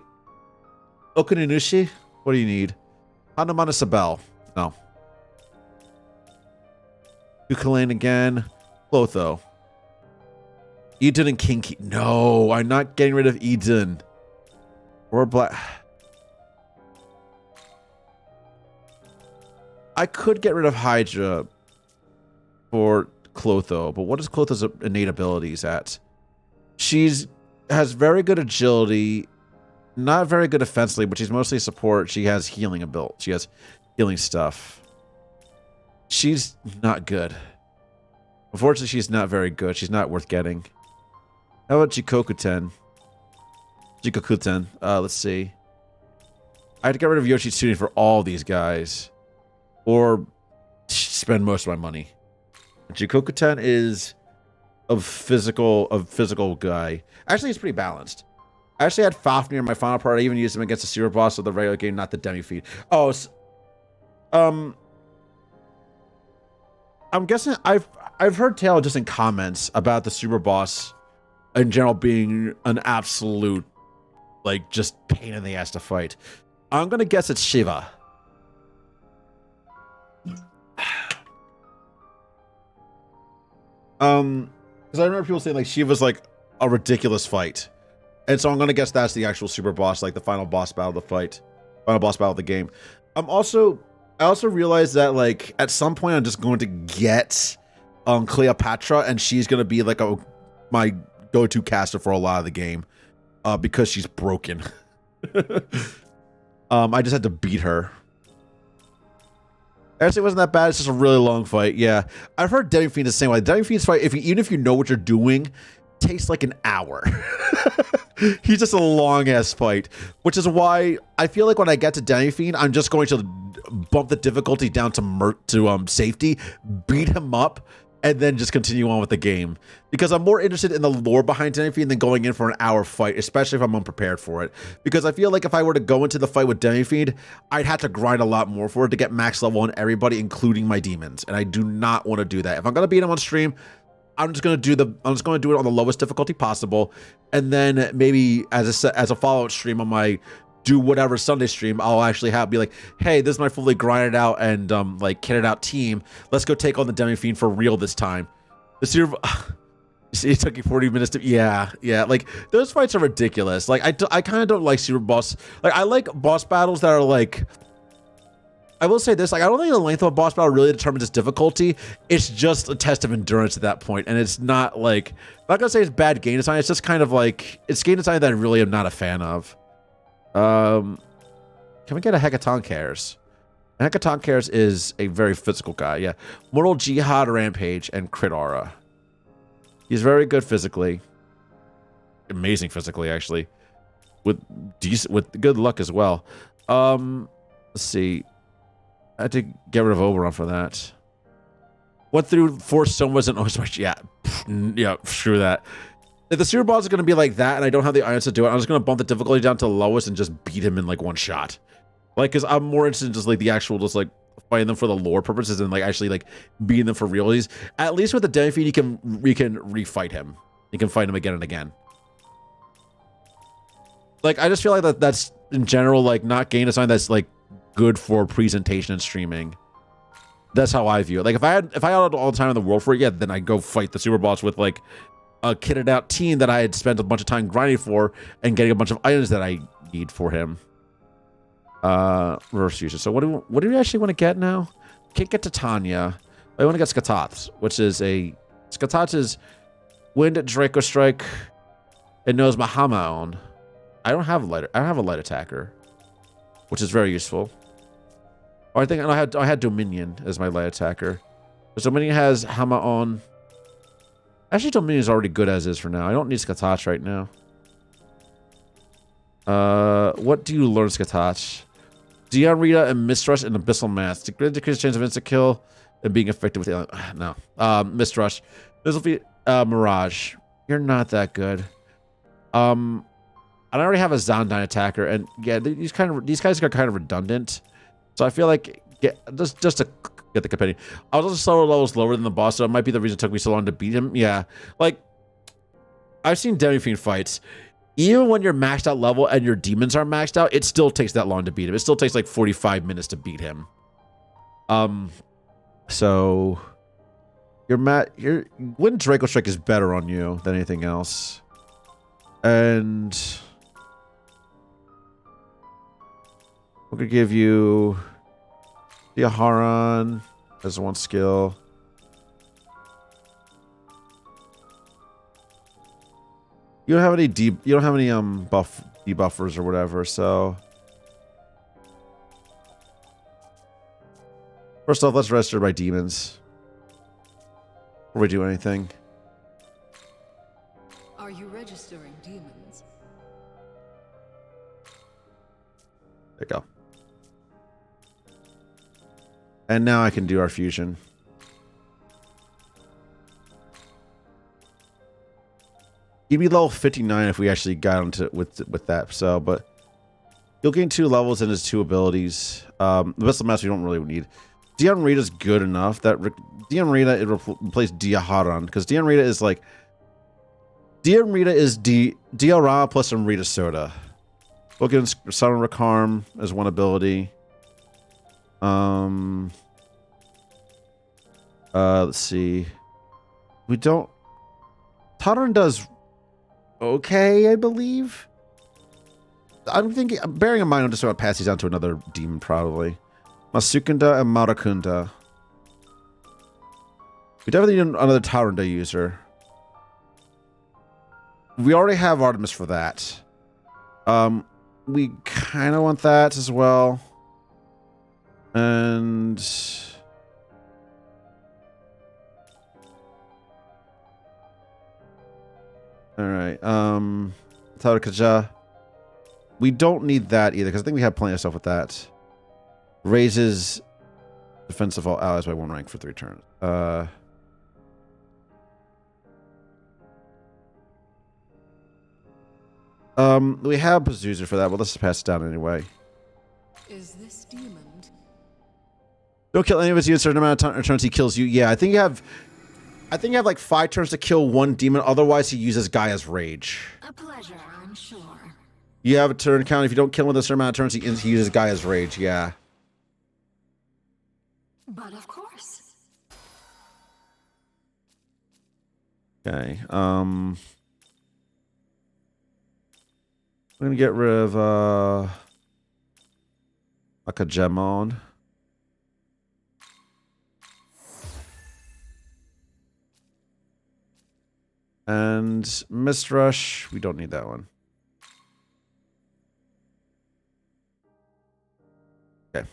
A: Okuninushi? What do you need? Hanamana Sabel. No. Ukulane again. Clotho. Eden and Kinky. No, I'm not getting rid of Eden. Or Black. I could get rid of Hydra for Clotho, but what is Clotho's innate abilities at? She's has very good agility, not very good offensively, but she's mostly support. She has healing ability. She has healing stuff. She's not good. Unfortunately, she's not very good. She's not worth getting. How about Jikokuten? Jikokuten. Let's see. I had to get rid of Yoshitsune for all these guys. Or spend most of my money. Jikokuten is a physical guy. Actually, he's pretty balanced. I actually had Fafnir in my final part. I even used him against the super boss of the regular game, not the demi feed. Oh, I'm guessing I've heard tale just in comments about the super boss in general being an absolute like just pain in the ass to fight. I'm gonna guess it's Shiva. Because I remember people saying like Shiva's like a ridiculous fight, and so I'm gonna guess that's the actual super boss, like the final boss battle of the fight, final boss battle of the game. I also realized that like at some point I'm just going to get Cleopatra, and she's gonna be like my go-to caster for a lot of the game, because she's broken. I just had to beat her. Actually, it wasn't that bad. It's just a really long fight. Yeah, I've heard Demi Fiend the same way. Demi Fiend's fight, even if you know what you're doing, takes like an hour. He's just a long ass fight, which is why I feel like when I get to Demi Fiend, I'm just going to bump the difficulty down to safety, beat him up, and then just continue on with the game. Because I'm more interested in the lore behind Demi Fiend than going in for an hour fight, especially if I'm unprepared for it. Because I feel like if I were to go into the fight with Demi Fiend, I'd have to grind a lot more for it to get max level on everybody, including my demons. And I do not want to do that. If I'm gonna beat him on stream, I'm just gonna do it on the lowest difficulty possible, and then maybe as a follow-up stream on my do whatever Sunday stream, I'll actually be like, hey, this is my fully grinded out and like kitted out team. Let's go take on the Demi Fiend for real this time. The super, it took you 40 minutes to, yeah. Like those fights are ridiculous. Like I kind of don't like super boss. Like I like boss battles that are like. I will say this, like I don't think the length of a boss battle really determines its difficulty. It's just a test of endurance at that point, and it's not like, I'm not gonna say it's bad game design. It's just kind of like it's game design that I really am not a fan of. Can we get a Hekatonkai's? Hekatonkai's is a very physical guy, yeah. Mortal Jihad, Rampage, and Crit Aura. He's very good physically. Amazing physically, actually. With good luck as well. Let's see. I had to get rid of Oberon for that. Went through 4 somas and yeah, yeah, screw that. If the super boss is going to be like that and I don't have the irons to do it, I'm just going to bump the difficulty down to the lowest and just beat him in like one shot. Like, because I'm more interested in just like the actual, just like fighting them for the lore purposes and like actually like beating them for realities. At least with the Demi-Fiend, you can refight him. You can fight him again and again. Like, I just feel like that's in general like not game design that's like good for presentation and streaming. That's how I view it. Like if I had all the time in the world for it, yeah, then I'd go fight the super boss with like a kitted out team that I had spent a bunch of time grinding for and getting a bunch of items that I need for him. Reverse fusion. So what do we actually want to get now? Can't get Titania. I want to get Skatoths, which is Skatoths is Wind, Draco Strike. It knows Mahamaon. I don't have a light. I don't have a light attacker, which is very useful. Oh, I think I had Dominion as my light attacker. So Dominion has Hamaon. Actually, Dominion is already good as is for now. I don't need Skatoths right now. What do you learn, Skatoths? Dion Rita and Mistrush and Abyssal Mass. Decrease chance of insta kill and being effective with no. Mistrush. This will be Mirage. You're not that good. I already have a Zondyne attacker, and yeah, these guys are kind of redundant. So I feel like just to get the companion. I was also several levels lower than the boss, so it might be the reason it took me so long to beat him. Yeah, like I've seen Demi-Fiend fights. Even when you're maxed out level and your demons are maxed out, it still takes that long to beat him. It still takes like 45 minutes to beat him. So your Wind Draco Strike is better on you than anything else. And we're gonna give you the Aharon as one skill. You don't have any debuffers or whatever, so first off, let's register my demons before we do anything.
I: Are you registering demons?
A: There you go. And now I can do our fusion. He'd be level 59 if we actually got into with that. So, but you'll gain 2 levels in his 2 abilities. The Vessel Master you don't really need. Dion Rita's good enough that Dion Rita it replace Diaharon because Dion Rita is like Dion Rita is Diarra plus some Rita Soda. We'll get Sudden Recarm as one ability. Let's see. We don't. Todderin does okay, I believe. I'm thinking, bearing in mind, I'm just about to pass these on to another demon, probably. Masukunda and Marakunda. We definitely need another Tyrande user. We already have Artemis for that. We kind of want that as well. And all right. Tarakaja. We don't need that either because I think we have plenty of stuff with that. Raises defense of all allies by 1 rank for 3 turns. We have Pazuzu for that, but let's just pass it down anyway.
I: Is this demon?
A: Don't kill any of his units a certain amount of turns he kills you. Yeah, I think you have like 5 turns to kill 1 demon. Otherwise, he uses Gaia's Rage.
H: A pleasure, I'm sure.
A: You have a turn count. If you don't kill him with a certain amount of turns, he uses Gaia's Rage. Yeah.
H: But of course.
A: Okay. I'm gonna get rid of Akagemon. And Mistrush, we don't need that one. Okay.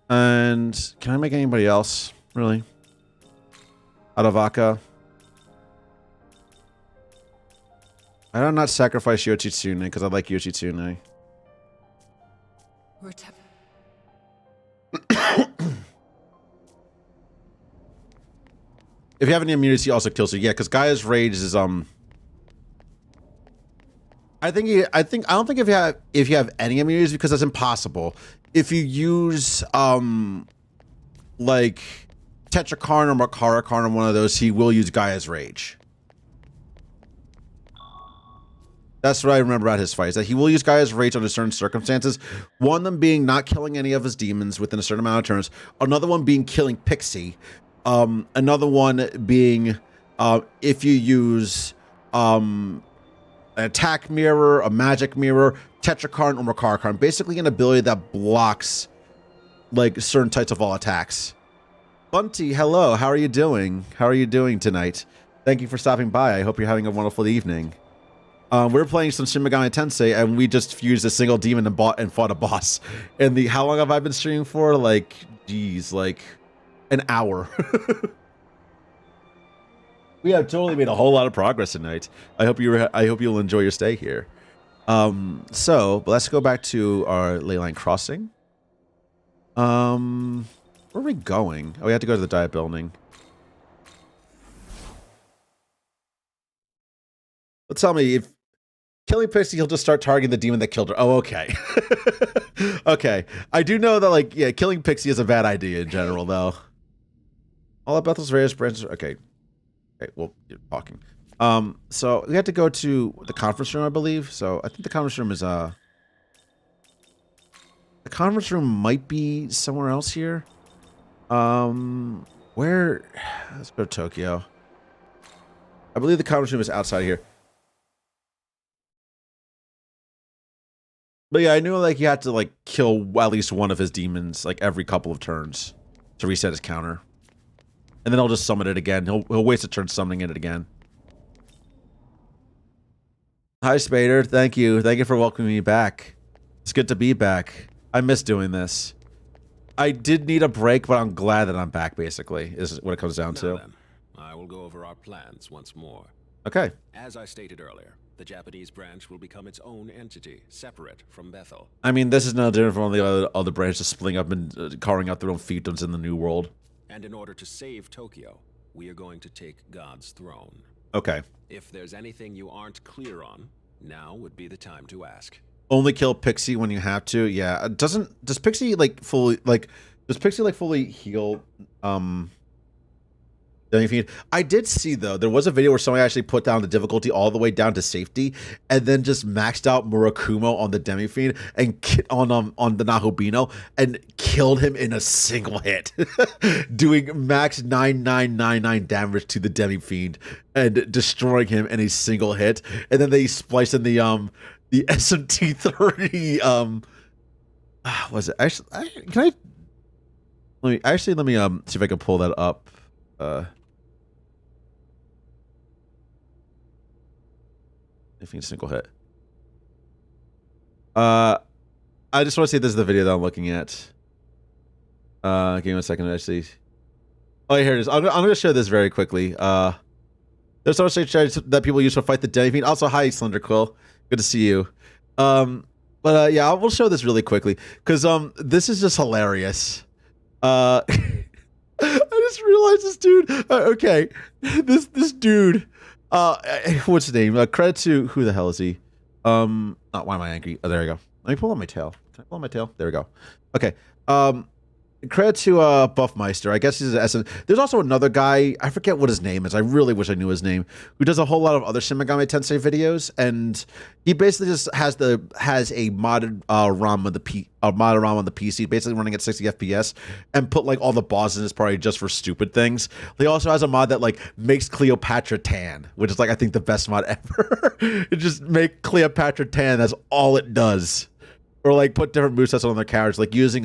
A: And can I make anybody else, really? Adavaka. I don't not sacrifice Yoshitsune because I like Yoshitsune. If you have any immunities, he also kills you. Yeah, because Gaia's Rage is I don't think if you have any immunities, because that's impossible. If you use like Tetrakarn or Makarakarn or one of those, he will use Gaia's Rage. That's what I remember about his fights, that he will use Gaia's Rage under certain circumstances. One of them being not killing any of his demons within a certain amount of turns. Another one being killing Pixie. Another one being if you use an attack mirror, a magic mirror, Tetrakarn, or Makarakarn. Basically an ability that blocks like certain types of all attacks. Bunty, hello. How are you doing? How are you doing tonight? Thank you for stopping by. I hope you're having a wonderful evening. We're playing some Shin Megami Tensei, and we just fused a single demon and fought a boss. And how long have I been streaming for? Like, geez, like an hour. We have totally made a whole lot of progress tonight. I hope you'll enjoy your stay here. So let's go back to our Leyline Crossing. Where are we going? Oh, we have to go to the Diet Building. But tell me, if killing Pixie, he'll just start targeting the demon that killed her. Oh, okay. Okay. I do know that, like, yeah, killing Pixie is a bad idea in general, though. All of Bethel's various branches. Okay. Okay, well, you're talking. So we had to go to the conference room, I believe. So I think the conference room is the conference room might be somewhere else here. Where? Let's go to Tokyo. I believe the conference room is outside here. But yeah, I knew like you had to like kill at least one of his demons like every couple of turns to reset his counter. And then he'll just summon it again. He'll waste a turn summoning it again. Hi, Spader. Thank you. Thank you for welcoming me back. It's good to be back. I miss doing this. I did need a break, but I'm glad that I'm back, basically, is what it comes down to.
B: Then, I will go over our plans once more.
A: Okay.
B: As I stated earlier, the Japanese branch will become its own entity, separate from Bethel.
A: I mean, this is no different from the other branches splitting up and carving out their own fiefdoms in the New World.
B: And in order to save Tokyo, we are going to take God's throne.
A: Okay.
B: If there's anything you aren't clear on, now would be the time to ask.
A: Only kill Pixie when you have to. Yeah. Does Pixie like fully heal Demi-Fiend? I did see though, there was a video where somebody actually put down the difficulty all the way down to safety and then just maxed out Murakumo on the Demi-Fiend and on the Nahobino and killed him in a single hit. Doing max 9999 damage to the Demi-Fiend and destroying him in a single hit. And then they spliced in the SMT-30 was it actually let me see if I can pull that up. If you single hit. I just want to say this is the video that I'm looking at. Give me a second, actually. Oh, here it is. I'm going to show this very quickly. There's also strategies that people use to fight the Demi-Fiend. Also, hi, Slender Quill. Good to see you. Yeah, we'll show this really quickly because this is just hilarious. I just realized this dude. Okay, this dude. What's his name? Credit to who the hell is he? Why am I angry? Oh, there we go. Let me pull on my tail. Can I pull on my tail? There we go. Okay. Credit to Buffmeister. I guess he's an SM. There's also another guy. I forget what his name is. I really wish I knew his name. Who does a whole lot of other Shin Megami Tensei videos, and he basically just has a modded ROM on the PC, basically running at 60 FPS, and put like all the bosses in his party just for stupid things. He also has a mod that like makes Cleopatra tan, which is like I think the best mod ever. It just make Cleopatra tan. That's all it does, or like put different movesets on their characters, like using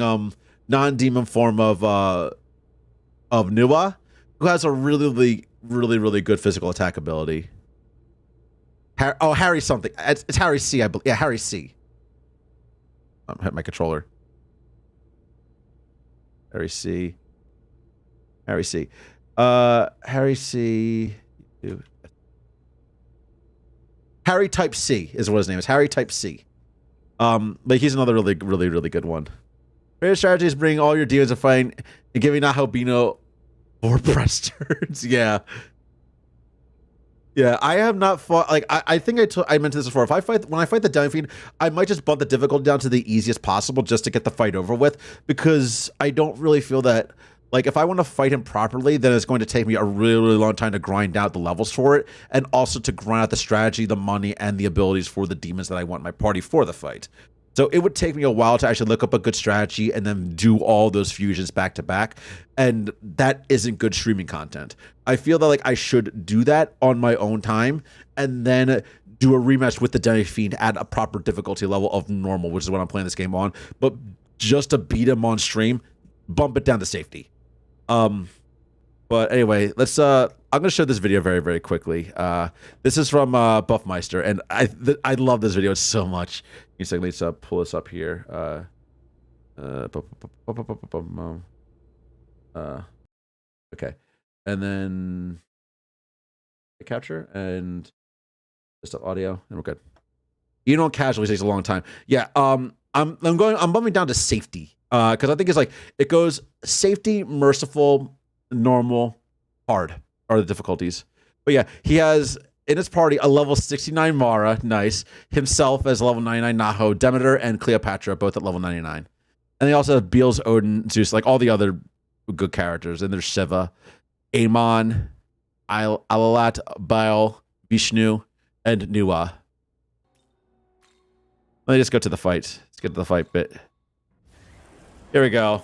A: non-demon form of Nuwa, who has a really good physical attack ability. Harry something. It's Harry C, I believe. Yeah, Harry C. Hit my controller. Harry C. Harry C. Harry C. Harry Type C is what his name is. Harry Type C. But he's another really good one. Various strategies bring all your demons to fight and giving Nahobino 4 press turns. Yeah. Yeah, I have not fought, like, I think I mentioned this before. When I fight the Demi Fiend, I might just bump the difficulty down to the easiest possible just to get the fight over with, because I don't really feel that, like, if I want to fight him properly, then it's going to take me a really, really long time to grind out the levels for it, and also to grind out the strategy, the money, and the abilities for the demons that I want in my party for the fight. So it would take me a while to actually look up a good strategy and then do all those fusions back to back. And that isn't good streaming content. I feel that, like, I should do that on my own time and then do a rematch with the Demi Fiend at a proper difficulty level of normal, which is what I'm playing this game on. But just to beat him on stream, bump it down to safety. But anyway, let's I'm gonna show this video very, very quickly. This is from Buffmeister, and I love this video so much. Let's pull this up here. Okay, and then capture and just audio, and we're good. You know, casually takes a long time. Yeah, I'm bumping down to safety because I think it's like it goes safety, merciful, normal, hard are the difficulties. But yeah, he has in his party a level 69 Mara, nice. Himself as level 99 Naho, Demeter, and Cleopatra, both at level 99. And they also have Beelze, Odin, Zeus, like all the other good characters. And there's Shiva, Amon, Alalat, Baal, Vishnu, and Nuwa. Let me just go to the fight. Let's get to the fight bit. Here we go.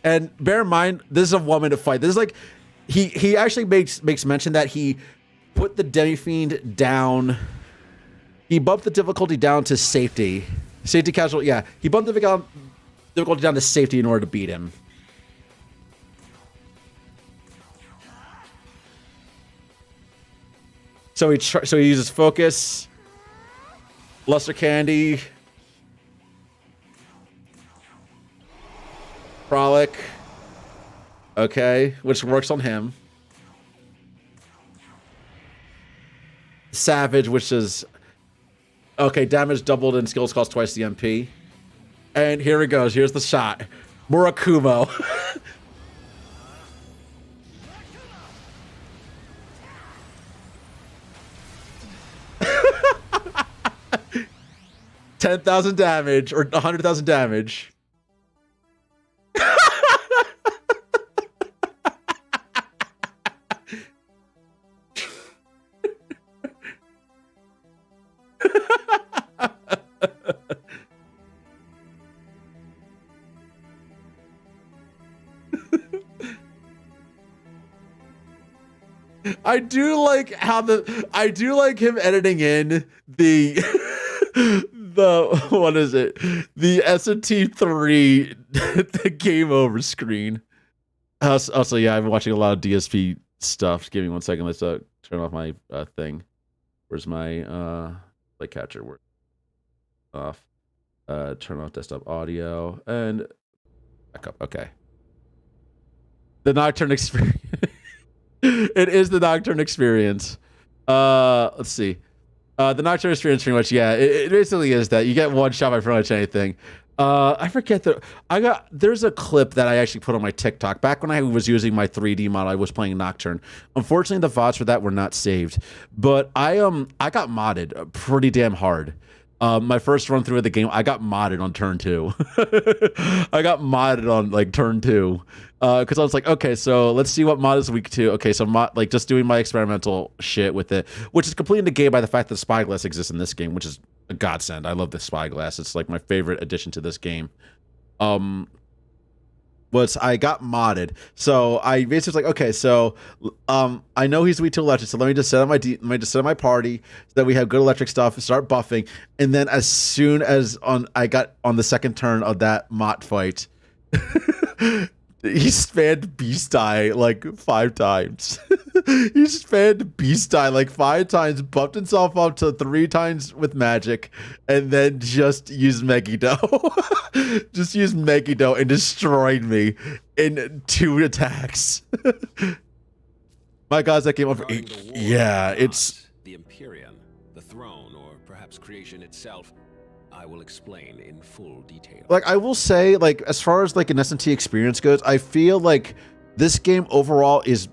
A: And bear in mind, this is a 1 minute fight. This is like, he actually makes mention that he put the Demi-Fiend down. He bumped the difficulty down to safety. Safety casual, yeah. He bumped the difficulty down to safety in order to beat him. So he uses focus, luster candy, frolic, okay, which works on him. Savage, which is okay, damage doubled and skills cost twice the MP. And here it goes. Here's the shot. Murakumo. 10,000 damage or 100,000 damage. I do like him editing in the what is it? The SNT3 the game over screen. Also, yeah, I've been watching a lot of DSP stuff. Give me 1 second. Let's turn off my thing. Where's my play catcher? Where off. Turn off desktop audio and back up. Okay. The Nocturne experience. It is the Nocturne experience. Let's see. The Nocturne experience pretty much, yeah. It basically is that you get one shot by pretty much anything. I forget there's a clip that I actually put on my TikTok. Back when I was using my 3D model, I was playing Nocturne. Unfortunately, the VODs for that were not saved. But I got modded pretty damn hard. My first run through of the game, I got modded on turn 2. I got modded on like turn 2. Because I was like, okay, so let's see what mod is weak to. Okay, so like just doing my experimental shit with it, which is completely negated by the fact that Spyglass exists in this game, which is a godsend. I love the Spyglass. It's like my favorite addition to this game. Was I got modded, so I basically was like, okay, so I know he's weak to electric, so let me just set up my party so that we have good electric stuff, start buffing, and then as soon as I got on the second turn of that Mott fight, he spammed Beast Eye like 5 times. He spammed Beast Eye like 5 times, bumped himself up to 3 times with magic, and then just used Megiddo. Just used Megiddo and destroyed me in 2 attacks. My God, that came over. Yeah, it's
B: the Empyrean, the throne, or perhaps perhaps creation itself, I will explain in full detail.
A: Like, I will say, like, as far as like an S&T experience goes, I feel like this game overall is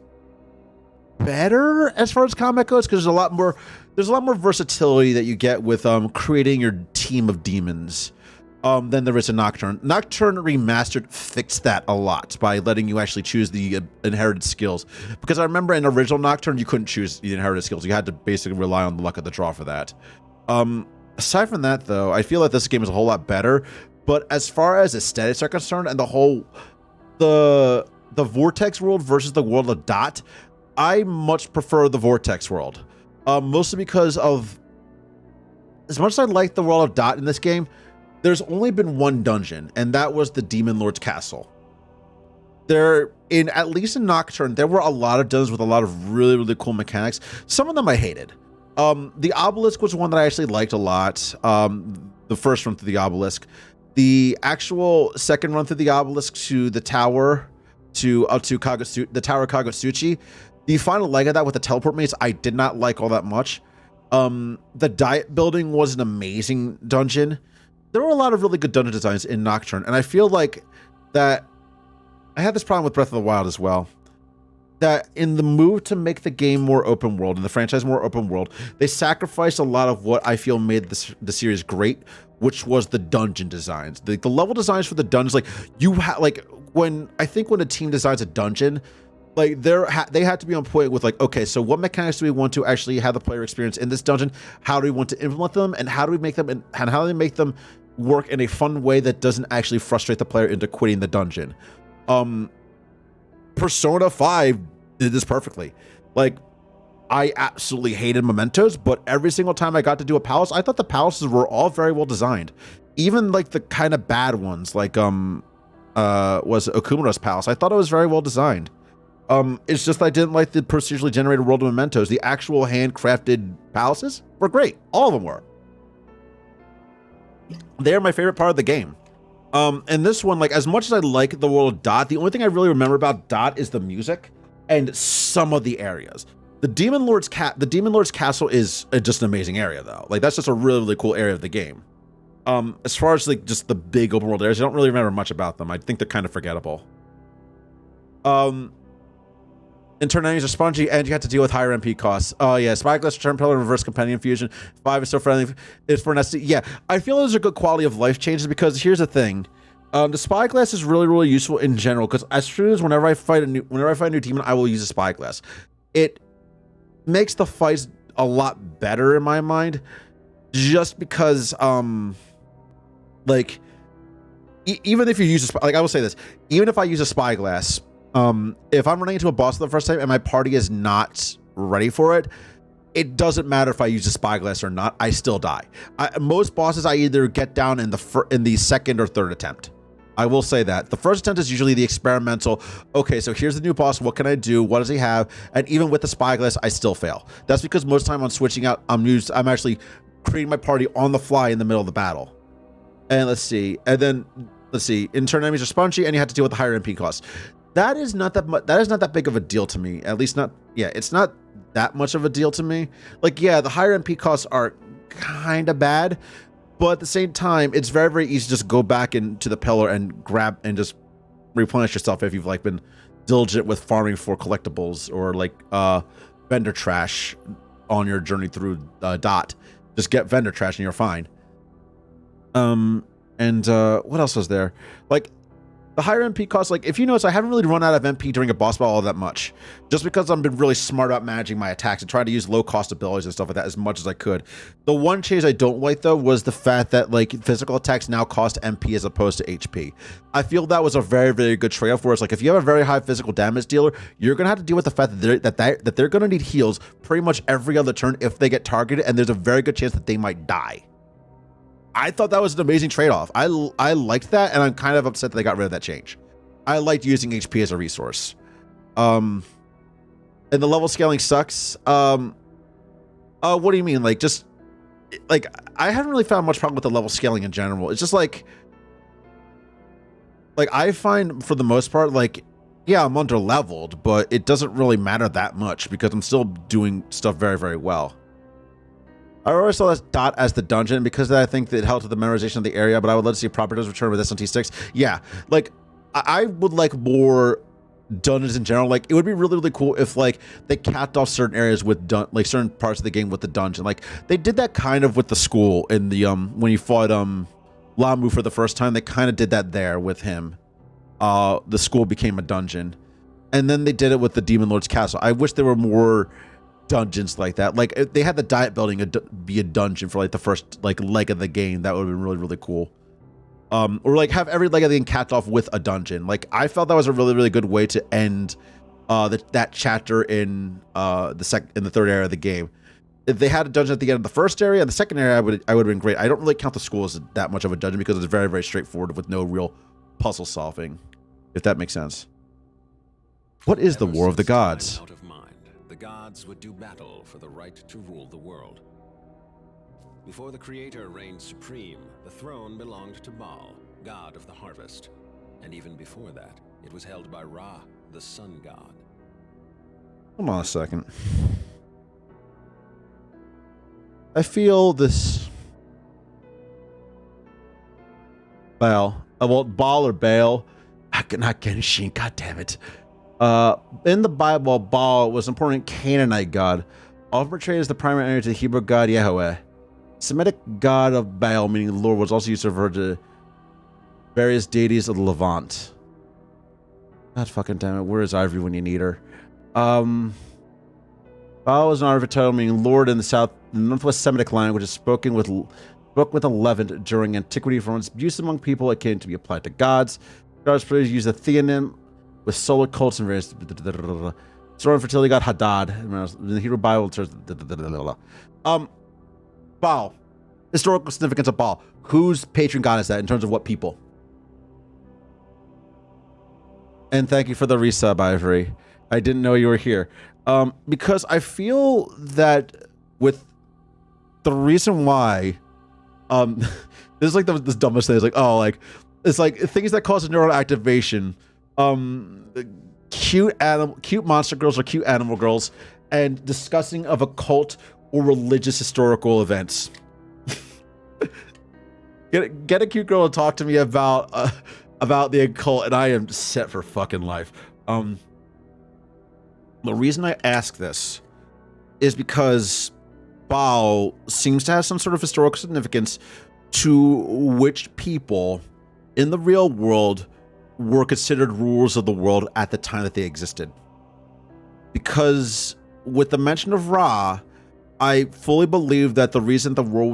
A: better as far as combat goes, because there's a lot more versatility that you get with creating your team of demons than there is in Nocturne. Nocturne Remastered fixed that a lot by letting you actually choose the inherited skills, because I remember in original Nocturne you couldn't choose the inherited skills. You had to basically rely on the luck of the draw for that. Aside from that, though, I feel like this game is a whole lot better. But as far as aesthetics are concerned, and the Vortex world versus the world of Dot, I much prefer the Vortex world. Mostly because of, as much as I like the world of Dot in this game, there's only been one dungeon, and that was the Demon Lord's Castle. At least in Nocturne, there were a lot of dungeons with a lot of really, really cool mechanics. Some of them I hated. The Obelisk was one that I actually liked a lot. The first run through the Obelisk. The actual second run through the Obelisk to the tower, to the Tower of Kagutsuchi, the final leg of that with the teleport maze, I did not like all that much. The Diet Building was an amazing dungeon. There were a lot of really good dungeon designs in Nocturne, and I feel like that I had this problem with Breath of the Wild as well. That in the move to make the game more open world and the franchise more open world, they sacrificed a lot of what I feel made the series great, which was the dungeon designs. The level designs for the dungeons, when a team designs a dungeon, like they had to be on point with like, okay, so what mechanics do we want to actually have the player experience in this dungeon? How do we want to implement them, and how do we make them, and how do they make them work in a fun way that doesn't actually frustrate the player into quitting the dungeon? Persona 5 did this perfectly. Like, I absolutely hated mementos, but every single time I got to do a palace, I thought the palaces were all very well designed. Even like the kind of bad ones, like was Okumura's palace, I thought it was very well designed. It's just I didn't like the procedurally generated world of mementos. The actual handcrafted palaces were great. All of them were. They're my favorite part of the game. And this one, like, as much as I like the world of Dot, the only thing I really remember about Dot is the music and some of the areas. The Demon Lord's Castle is just an amazing area, though. Like, that's just a really, really cool area of the game. As far as like just the big open world areas, I don't really remember much about them. I think they're kind of forgettable. Internal enemies are spongy, and you have to deal with higher MP costs. Oh yeah, Spyglass, Return Pillar, Reverse Companion Fusion. 5 is so friendly. It's for an SD. Yeah, I feel those are good quality of life changes, because here's the thing. The Spyglass is really, really useful in general, because as true as whenever I fight a new demon, I will use a Spyglass. It makes the fights a lot better in my mind, just because like even if you use I will say this, even if I use a Spyglass, if I'm running into a boss for the first time and my party is not ready for it, it doesn't matter if I use a Spyglass or not, I still die. Most bosses I either get down in the second or third attempt. I will say that. The first attempt is usually the experimental, okay, so here's the new boss, what can I do, what does he have? And even with the Spyglass, I still fail. That's because most of the time on switching out, I'm actually creating my party on the fly in the middle of the battle. And let's see, internal enemies are spongy, and you have to deal with the higher MP costs. That is not that big of a deal to me. At least not, yeah, it's not that much of a deal to me. Like, yeah, the higher MP costs are kind of bad, but at the same time, it's very, very easy to just go back into the pillar and grab and just replenish yourself if you've like been diligent with farming for collectibles or like vendor trash on your journey through Dot. Just get vendor trash and you're fine. What else was there? Like, the higher MP costs, like, if you notice, I haven't really run out of MP during a boss battle all that much, just because I've been really smart about managing my attacks and trying to use low-cost abilities and stuff like that as much as I could. The one change I don't like, though, was the fact that, like, physical attacks now cost MP as opposed to HP. I feel that was a very, very good trade-off, where it's like, if you have a very high physical damage dealer, you're going to have to deal with the fact that they're going to need heals pretty much every other turn if they get targeted, and there's a very good chance that they might die. I thought that was an amazing trade-off. I liked that, and I'm kind of upset that they got rid of that change. I liked using HP as a resource. And the level scaling sucks. What do you mean? Like, just like, I haven't really found much problem with the level scaling in general. It's just like I find for the most part, like, yeah, I'm under leveled, but it doesn't really matter that much because I'm still doing stuff very, very well. I always saw this dot as the dungeon because I think that it helped with the memorization of the area, but I would love to see properties return with SNT6. Yeah, like I would like more dungeons in general. Like it would be really, really cool if like they capped off certain areas with like certain parts of the game with the dungeon. Like they did that kind of with the school in the when you fought Lamu for the first time. They kind of did that there with him. The school became a dungeon, and then they did it with the Demon Lord's Castle. I wish there were more dungeons like that. Like if they had the diet building be a dungeon for like the first like leg of the game, that would have been really, really cool. Or like have every leg of the game capped off with a dungeon. Like I felt that was a really, really good way to end that chapter in the third area of the game. If they had a dungeon at the end of the first area and the second area, I would have been great. I don't really count the school as that much of a dungeon because it's very, very straightforward with no real puzzle solving, if that makes sense. What is the War of the Gods?
B: Out of mind, the gods would do battle for the right to rule the world. Before the Creator reigned supreme, the throne belonged to Baal, god of the harvest. And even before that, it was held by Ra, the sun god.
A: Hold on a second. I feel this Baal. Baal or Baal. Not Genshin, god damn it. In the Bible, Baal was an important Canaanite god, often portrayed as the primary entity to the Hebrew god Yahweh. Semitic god of Baal, meaning the Lord, was also used to refer to various deities of the Levant. God fucking damn it, where is Ivory when you need her? Baal was an Arabic title meaning Lord in the Northwest Semitic language, is spoken with a Levant during antiquity for its use among people. It came to be applied to gods. Gods use a theonym with solar cults and various story fertility god Hadad. In the Hebrew Bible, it says Baal. Historical significance of Baal. Whose patron god is that in terms of what people? And thank you for the resub, Ivory. I didn't know you were here. Because I feel that with the reason why, this is like this dumbest thing. It's like, oh, like, it's like things that cause neural activation. Cute monster girls or cute animal girls, and discussing of occult or religious historical events. Get a cute girl to talk to me about the occult, and I am set for fucking life. The reason I ask this is because Baal seems to have some sort of historical significance to which people in the real world were considered rulers of the world at the time that they existed. Because with the mention of Ra, I fully believe that the reason the world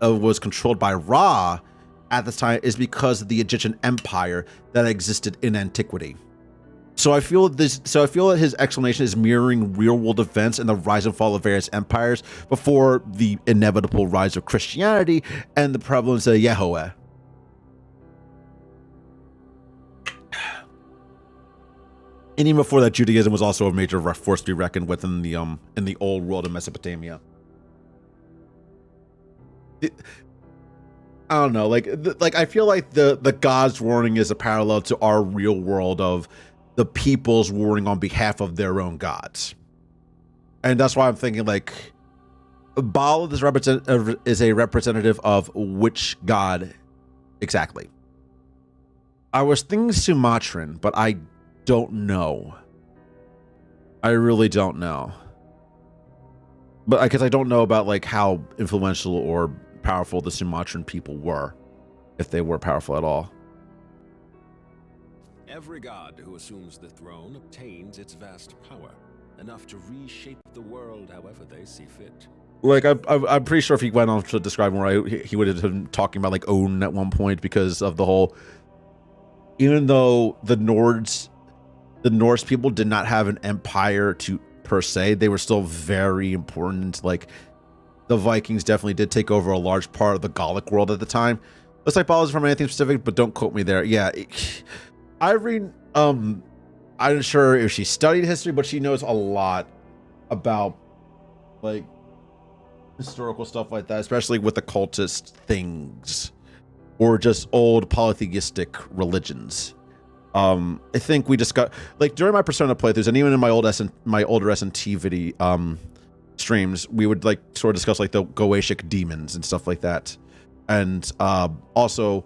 A: was controlled by Ra at the time is because of the Egyptian empire that existed in antiquity. So I feel that his explanation is mirroring real-world events and the rise and fall of various empires before the inevitable rise of Christianity and the prevalence of Yahweh. And even before that, Judaism was also a major force to be reckoned with in the old world of Mesopotamia. I don't know, like I feel like the gods warning is a parallel to our real world of the people's warring on behalf of their own gods. And that's why I'm thinking like Baal is a representative of which god exactly. I was thinking Sumatran, but I don't know. I really don't know. But because I don't know about like how influential or powerful the Sumatran people were, if they were powerful at all.
B: Every god who assumes the throne obtains its vast power, enough to reshape the world however they see fit.
A: Like I'm pretty sure if he went on to describe more, he would have been talking about like Odin at one point because of the whole. Even though the Norse people did not have an empire per se, they were still very important. Like the Vikings definitely did take over a large part of the Gallic world at the time. Looks like Baal is from anything specific, but don't quote me there. Yeah, Irene. I'm not sure if she studied history, but she knows a lot about like historical stuff like that, especially with occultist things or just old polytheistic religions. I think we discussed like during my Persona playthroughs and even in my older SNT video streams, we would like sort of discuss like the Goetic demons and stuff like that, and also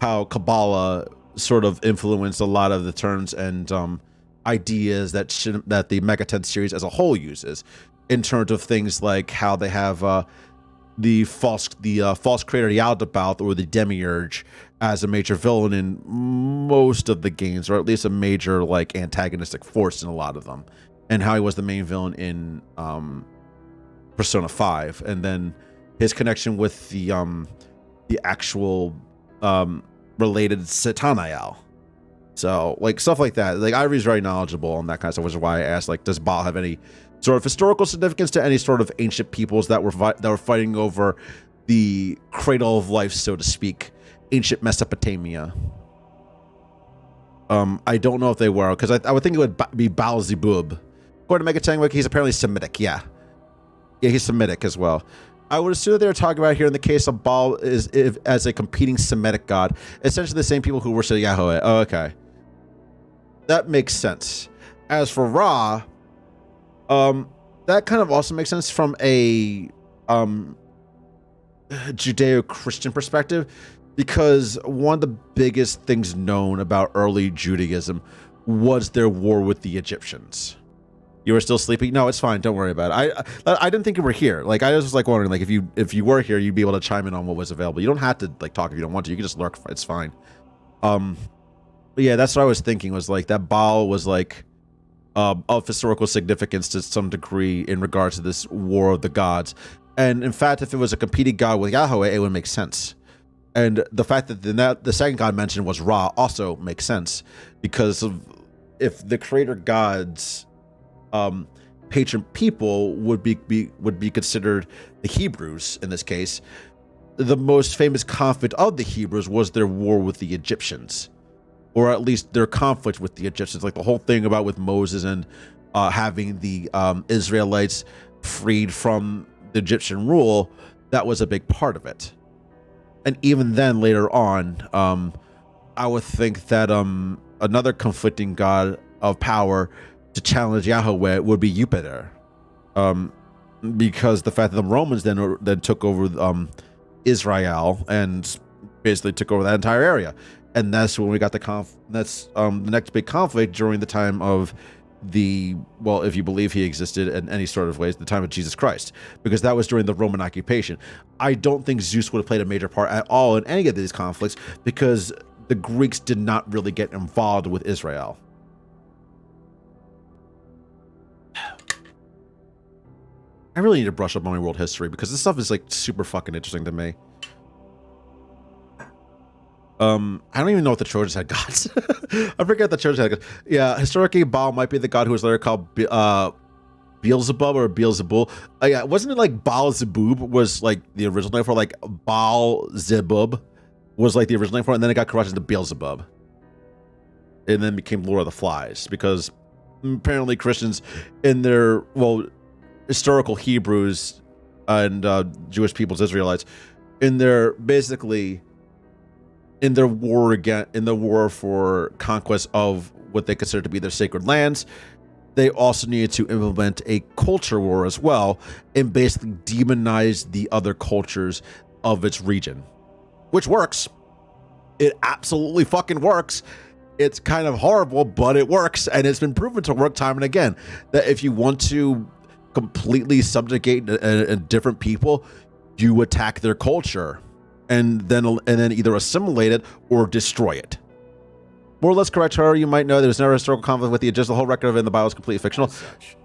A: how Kabbalah sort of influenced a lot of the terms and ideas that the Megatenth series as a whole uses, in terms of things like how they have the false creator Yaldabaoth, or the Demiurge, as a major villain in most of the games, or at least a major like antagonistic force in a lot of them, and how he was the main villain in Persona 5, and then his connection with the actual related Satanael. So like stuff like that. Like Ivory's very knowledgeable on that kind of stuff, which is why I asked, like, does Baal have any sort of historical significance to any sort of ancient peoples that were fighting over the cradle of life, so to speak, ancient Mesopotamia? I don't know if they were, because I would think it would be Baal Zebub. According to Megatenk Wiki, he's apparently Semitic. Yeah, he's Semitic as well. I would assume that they were talking about here in the case of Baal as a competing Semitic god, essentially the same people who worship Yahweh. Oh, okay, that makes sense. As for Ra, that kind of also makes sense from a Judeo-Christian perspective, because one of the biggest things known about early Judaism was their war with the Egyptians. You were still sleeping? No, it's fine. Don't worry about it. I didn't think you were here. Like, I was just like wondering, like, if you were here, you'd be able to chime in on what was available. You don't have to like talk if you don't want to. You can just lurk. It's fine. But yeah, that's what I was thinking, was like that Baal was like of historical significance to some degree in regards to this war of the gods. And in fact, if it was a competing god with Yahweh, it would make sense. And the fact that the second god mentioned was Ra also makes sense, because of if the creator gods patron people would be considered the Hebrews in this case, the most famous conflict of the Hebrews was their war with the Egyptians, or at least their conflict with the Egyptians. Like the whole thing about with Moses and having the Israelites freed from the Egyptian rule, that was a big part of it. And even then, later on, I would think that another conflicting god of power to challenge Yahweh would be Jupiter, because the fact that the Romans then took over Israel and basically took over that entire area, and that's when we got the next big conflict during the time of if you believe he existed in any sort of ways, the time of Jesus Christ, because that was during the Roman occupation. I don't think Zeus would have played a major part at all in any of these conflicts, because the Greeks did not really get involved with Israel. I really need to brush up on my world history, because this stuff is like super fucking interesting to me. I don't even know if the Trojans had gods. I forget the Trojans had gods. Yeah, historically, Baal might be the god who was later called Beelzebub or Beelzebul. Yeah, wasn't it like Baal Zebub was like the original name for, like Baal Zebub was like the original name for it, and then it got corrupted into Beelzebub, and then became Lord of the Flies, because apparently Christians in their historical Hebrews and Jewish peoples, Israelites, in their war for conquest of what they consider to be their sacred lands, they also needed to implement a culture war as well, and basically demonize the other cultures of its region, which works. It absolutely fucking works. It's kind of horrible, but it works, and it's been proven to work time and again, that if you want to completely subjugate a different people, you attack their culture and then either assimilate it or destroy it. More or less correct, however, you might know there was never a historical conflict with the Egyptians. The whole record of it in the Bible is completely fictional.
B: As such,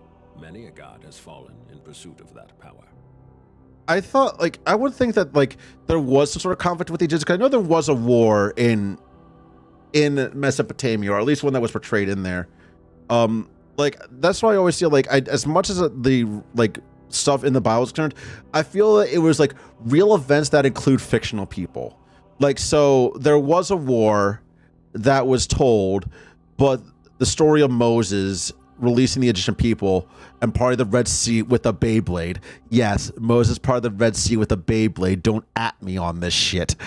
B: many a god has fallen in pursuit of that power.
A: I thought, like, I would think that, like, there was some sort of conflict with the Egyptians, because I know there was a war in Mesopotamia, or at least one that was portrayed in there. Like, that's why I always feel like, as much as the, like, stuff in the Bible is concerned, I feel that it was, like, real events that include fictional people. Like, so there was a war that was told, but the story of Moses releasing the Egyptian people and part of the Red Sea with a Beyblade. Yes, Moses part of the Red Sea with a Beyblade. Don't at me on this shit.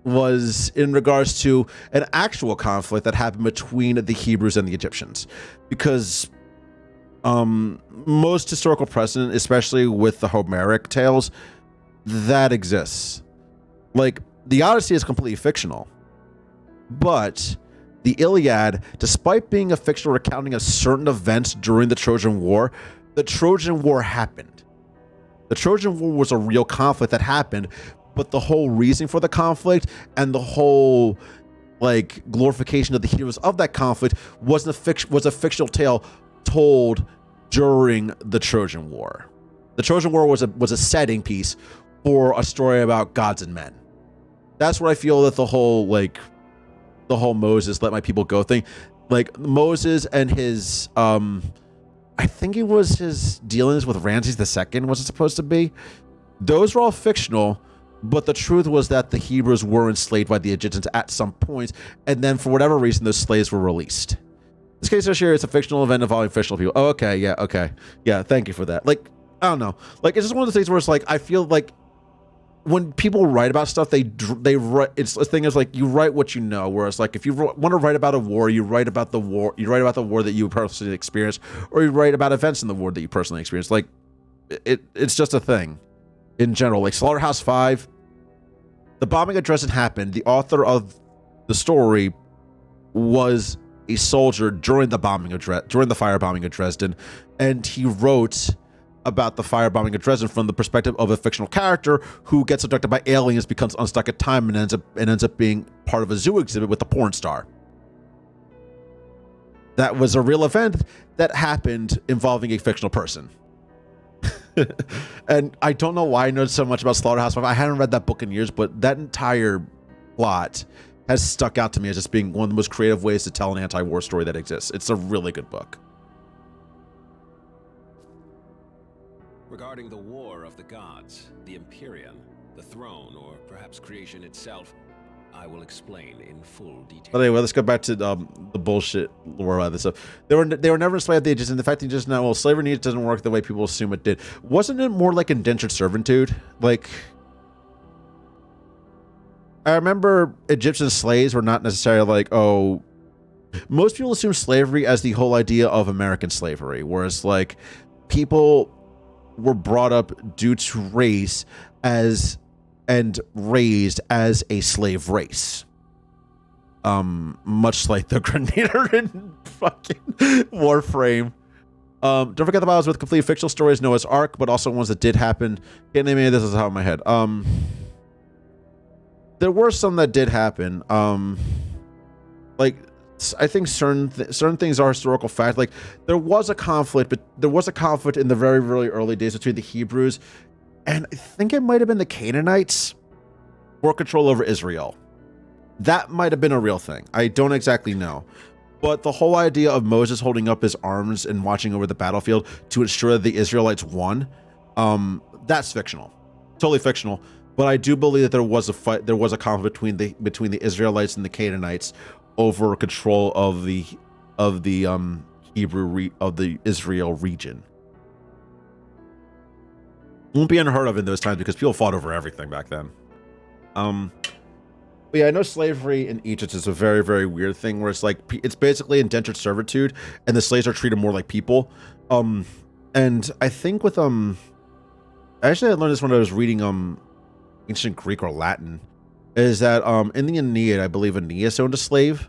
A: Was in regards to an actual conflict that happened between the Hebrews and the Egyptians, because most historical precedent, especially with the Homeric tales, that exists. Like, the Odyssey is completely fictional, but the Iliad, despite being a fictional recounting of certain events during the Trojan War, the Trojan War happened. The Trojan War was a real conflict that happened, but the whole reason for the conflict and the whole like glorification of the heroes of that conflict was a fictional tale told during the Trojan War. The Trojan War was a setting piece for a story about gods and men. That's where I feel that the whole Moses let my people go thing, like Moses and his I think it was his dealings with Ramses II, was it supposed to be? Those were all fictional, but the truth was that the Hebrews were enslaved by the Egyptians at some point, and then for whatever reason, those slaves were released. This case here is a fictional event involving fictional people. Oh, okay, yeah, thank you for that. Like, I don't know, like it's just one of those things where it's like I feel like when people write about stuff, they write. It's the thing is like you write what you know. Whereas like if you want to write about a war, you write about the war. You write about the war that you personally experienced, or you write about events in the war that you personally experienced. Like it's just a thing in general. Like Slaughterhouse-5, the bombing at Dresden happened. The author of the story was a soldier during the firebombing of Dresden, and he wrote about the firebombing of Dresden from the perspective of a fictional character who gets abducted by aliens, becomes unstuck at time, and ends up being part of a zoo exhibit with a porn star. That was a real event that happened involving a fictional person. And I don't know why I know so much about Slaughterhouse-5. I haven't read that book in years, but that entire plot has stuck out to me as just being one of the most creative ways to tell an anti-war story that exists. It's a really good book.
B: Regarding the War of the Gods, the Empyrean, the throne, or perhaps creation itself, I will explain in full detail.
A: But anyway, let's go back to the bullshit lore about this stuff. They were never enslaved the Egyptians, and the fact that you just know, well, slavery doesn't work the way people assume it did. Wasn't it more like indentured servitude? Like, I remember Egyptian slaves were not necessarily like, oh, most people assume slavery as the whole idea of American slavery, whereas like people were brought up due to race and raised as a slave race. Much like the Grenadier in fucking Warframe. Don't forget the Bibles with complete fictional stories, Noah's Ark, but also ones that did happen. Can't name any of this off the top of my head. There were some that did happen. Like, I think certain things are historical fact. Like there was a conflict, but there was a conflict in the very, very early days between the Hebrews, and I think it might have been the Canaanites for control over Israel. That might have been a real thing. I don't exactly know, but the whole idea of Moses holding up his arms and watching over the battlefield to ensure that the Israelites won, that's fictional, totally fictional. But I do believe that there was a fight. There was a conflict between the Israelites and the Canaanites over control of the Israel region. Won't be unheard of in those times because people fought over everything back then. But yeah, I know slavery in Egypt is a very, very weird thing where it's like it's basically indentured servitude, and the slaves are treated more like people. And I think with actually I learned this when I was reading ancient Greek or Latin. Is that in the Aeneid, I believe Aeneas owned a slave.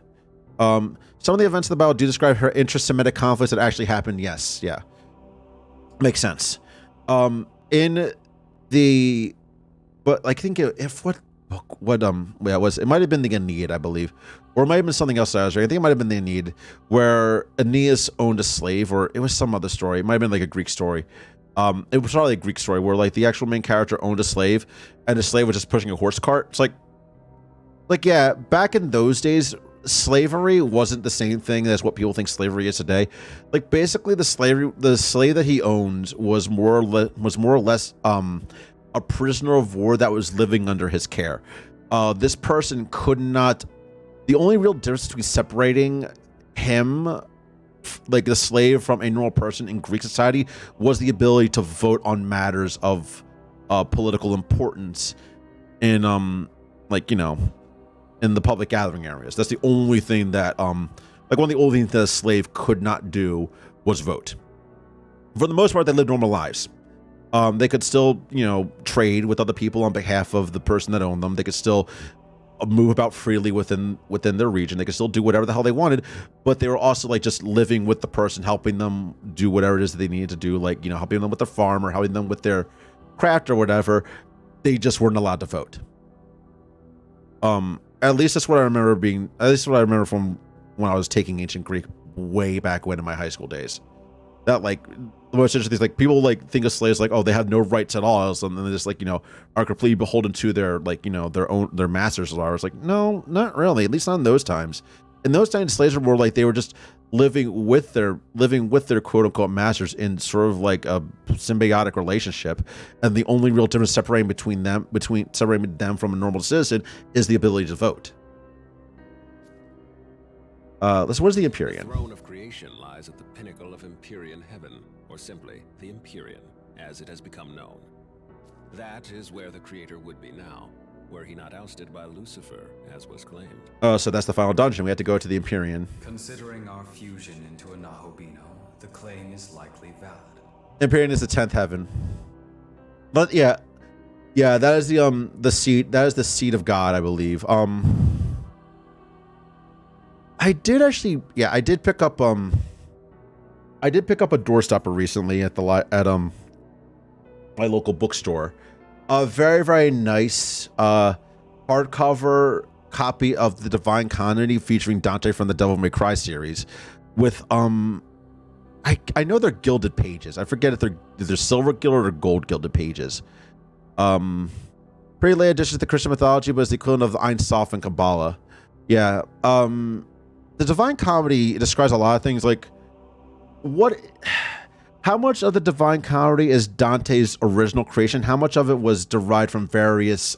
A: Some of the events of the Bible do describe her intra-Semitic conflicts that actually happened. Yes, yeah, makes sense. But I think it might have been the Aeneid, I believe, or it might have been something else. I think it might have been the Aeneid, where Aeneas owned a slave, or it was some other story. It might have been like a Greek story. It was probably a Greek story where like the actual main character owned a slave, and the slave was just pushing a horse cart. It's like yeah, back in those days, slavery wasn't the same thing as what people think slavery is today. Like basically, the slave that he owned was more or less a prisoner of war that was living under his care. This person could not. The only real difference between separating him, like the slave, from a normal person in Greek society was the ability to vote on matters of political importance in in the public gathering areas. That's the only thing that like one of the only things that a slave could not do was vote. for the most part, they lived normal lives. They could still, trade with other people on behalf of the person that owned them. They could still move about freely within their region. They could still do whatever the hell they wanted, but they were also like just living with the person, helping them do whatever it is that they needed to do, like, helping them with their farm or helping them with their craft or whatever. They just weren't allowed to vote. At least that's what I remember from when I was taking ancient Greek way back when in my high school days. That, like, the most interesting thing, like, people like think of slaves like, oh, they have no rights at all, and then they just like, are completely beholden to their, like, their masters. I was like, no, not really, at least not in those times. In those times, slaves were more like they were just living with their quote unquote masters in sort of like a symbiotic relationship, and the only real difference separating them from a normal citizen is the ability to vote. What is the Empyrean?
B: The throne of creation lies at the pinnacle of Empyrean heaven, or simply the Empyrean, as it has become known. That is where the creator would be now, were he not ousted by Lucifer, as was claimed.
A: Oh, so that's the final dungeon. We had to go to the Empyrean.
J: Considering our fusion into a Nahobino, the claim is likely valid.
A: Empyrean is the 10th heaven. But yeah, that is the seat. That is the seat of God, I believe. I did pick up a doorstopper recently at my local bookstore. A very, very nice hardcover copy of the Divine Comedy featuring Dante from the Devil May Cry series with I know they're gilded pages. I forget if they're silver gilded or gold gilded pages. Pretty late addition to the Christian mythology, but it's the equivalent of the Ein Sof and Kabbalah. Yeah. The Divine Comedy describes a lot of things, like how much of the Divine Comedy is Dante's original creation? How much of it was derived from various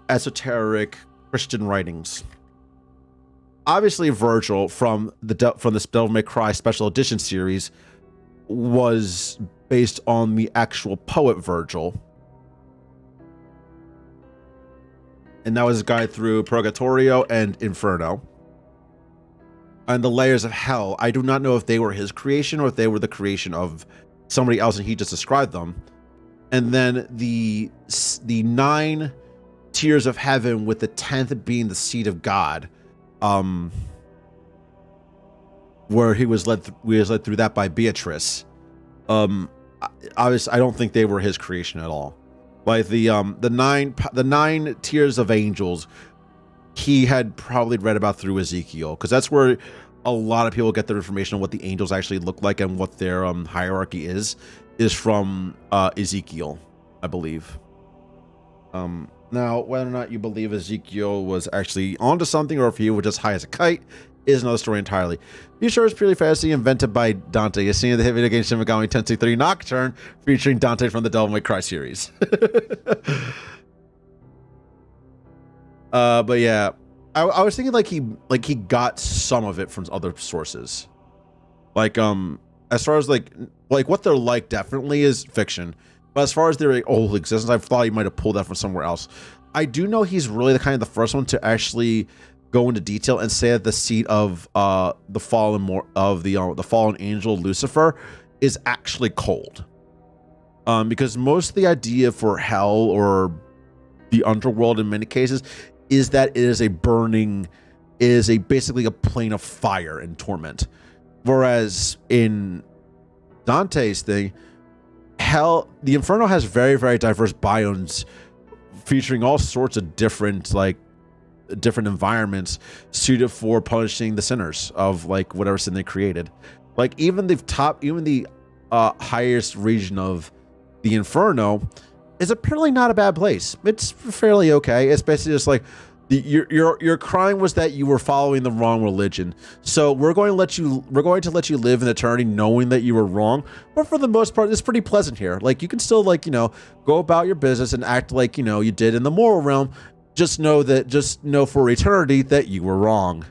A: esoteric Christian writings? Obviously, Virgil from the Devil May Cry Special Edition series was based on the actual poet Virgil. And that was a guide through Purgatorio and Inferno. And the layers of hell, I do not know if they were his creation or if they were the creation of somebody else and he just described them. And then the 9 tiers of heaven, with the 10th being the seat of God, where he was led through that by Beatrice. Obviously, I don't think they were his creation at all. Like the 9 tiers of angels, he had probably read about through Ezekiel, because that's where a lot of people get their information on what the angels actually look like and what their hierarchy is from Ezekiel, I believe. Now, whether or not you believe Ezekiel was actually onto something or if he was just high as a kite is another story entirely. Be sure it's purely fantasy invented by Dante. You're seeing the hit video game Shin Megami Tensei 3 Nocturne featuring Dante from the Devil May Cry series. But yeah, I was thinking he got some of it from other sources. Like as far as like what they're like definitely is fiction. But as far as their whole existence, I thought he might have pulled that from somewhere else. I do know he's really the first one to actually go into detail and say that the seat of the fallen angel Lucifer is actually cold. Because most of the idea for hell or the underworld in many cases is that it is basically a plane of fire and torment. Whereas in Dante's thing, hell, the Inferno has very, very diverse biomes featuring all sorts of different environments suited for punishing the sinners of whatever sin they created. Even the highest region of the Inferno is apparently not a bad place. It's fairly okay. It's basically just your crime was that you were following the wrong religion. So we're going to let you live in eternity knowing that you were wrong. But for the most part, it's pretty pleasant here. You can still go about your business and act like you did in the moral realm. Just know for eternity that you were wrong.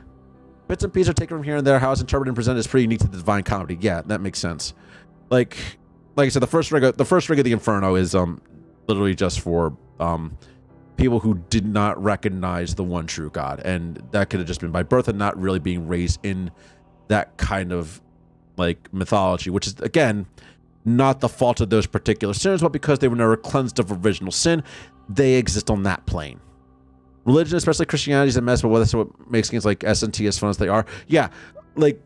A: Bits and pieces are taken from here and there. How it's interpreted and presented is pretty unique to the Divine Comedy. Yeah, that makes sense. Like I said, the first ring of the Inferno is literally just for people who did not recognize the one true God, and that could have just been by birth and not really being raised in that kind of like mythology, which is again not the fault of those particular sinners, but because they were never cleansed of original sin, they exist on that plane. Religion, especially Christianity, is a mess, but that's what makes things like S&T as fun as they are. Yeah, like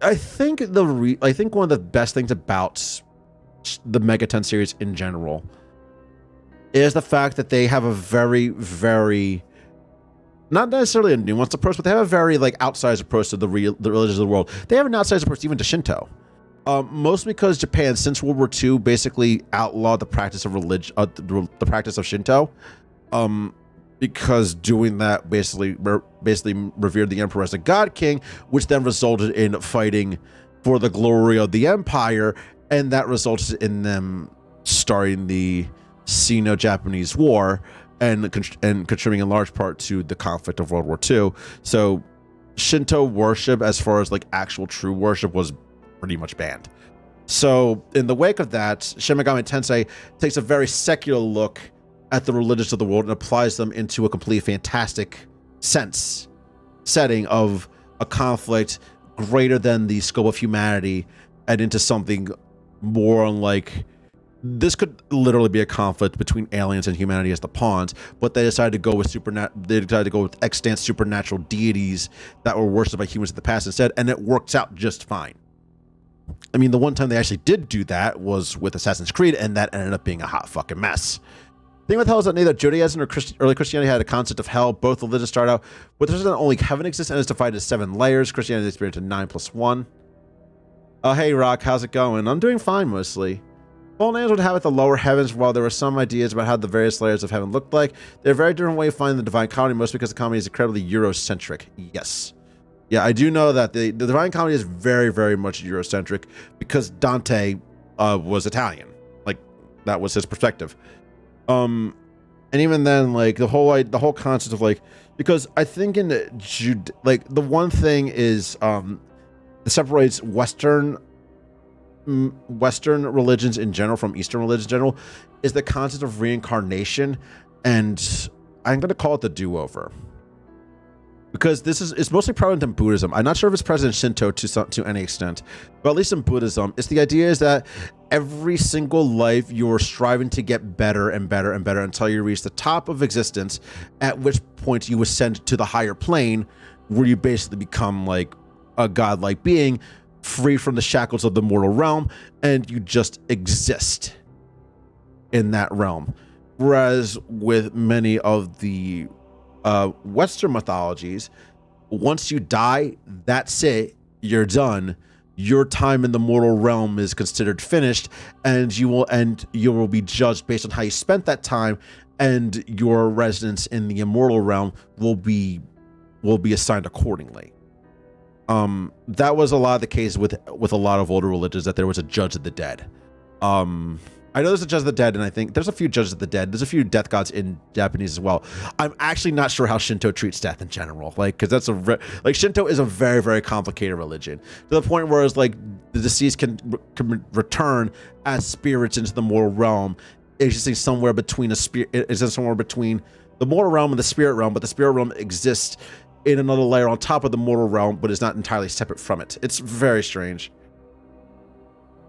A: I think one of the best things about the Mega 10 series in general is the fact that they have a very, very, not necessarily a nuanced approach, but they have a very like outsized approach to the religions of the world. They have an outsized approach even to Shinto. Mostly because Japan, since World War II, basically outlawed the practice of religion, the practice of Shinto. Because doing that basically revered the emperor as a god king, which then resulted in fighting for the glory of the empire, and that resulted in them starting the Sino-Japanese War and contributing in large part to the conflict of World War II. So Shinto worship, as far as like actual true worship, was pretty much banned. So in the wake of that, Shin Megami Tensei takes a very secular look at the religions of the world and applies them into a completely fantastic setting of a conflict greater than the scope of humanity, and into something more like this could literally be a conflict between aliens and humanity as the pawns, but they decided to go with extant supernatural deities that were worshipped by humans in the past instead, and it works out just fine. I mean, the one time they actually did do that was with Assassin's Creed, and that ended up being a hot fucking mess. The thing with hell is that neither Judaism or early Christianity had a concept of hell. Both religions start out with that only heaven exists and is divided into 7 layers. Christianity is divided into 9+1. Hey Rock, how's it going? I'm doing fine mostly. Fallen angels would inhabit the lower heavens. While there were some ideas about how the various layers of heaven looked like, they're a very different way of finding the divine comedy, mostly because the comedy is incredibly Eurocentric. Yes. Yeah, I do know that the divine comedy is very, very much Eurocentric because Dante was Italian. Like, that was his perspective. And even then, like the whole concept of like, because I think in the one thing is that separates Western religions in general from Eastern religions in general is the concept of reincarnation, and I'm going to call it the do-over. Because it's mostly prevalent in Buddhism. I'm not sure if it's present in Shinto to any extent, but at least in Buddhism, it's the idea is that every single life you're striving to get better and better and better until you reach the top of existence, at which point you ascend to the higher plane, where you basically become like a godlike being, free from the shackles of the mortal realm, and you just exist in that realm. Whereas with many of the Western mythologies, once you die, that's it, you're done. Your time in the mortal realm is considered finished, and you will be judged based on how you spent that time, and your residence in the immortal realm will be assigned accordingly. That was a lot of the case with a lot of older religions, that there was a judge of the dead. I know there's a Judge of the Dead, and I think there's a few Judges of the Dead. There's a few death gods in Japanese as well. I'm actually not sure how Shinto treats death in general, like, because that's Shinto is a very, very complicated religion to the point where it's like the deceased can return as spirits into the mortal realm, existing somewhere between between the mortal realm and the spirit realm, but the spirit realm exists in another layer on top of the mortal realm, but is not entirely separate from it. It's very strange.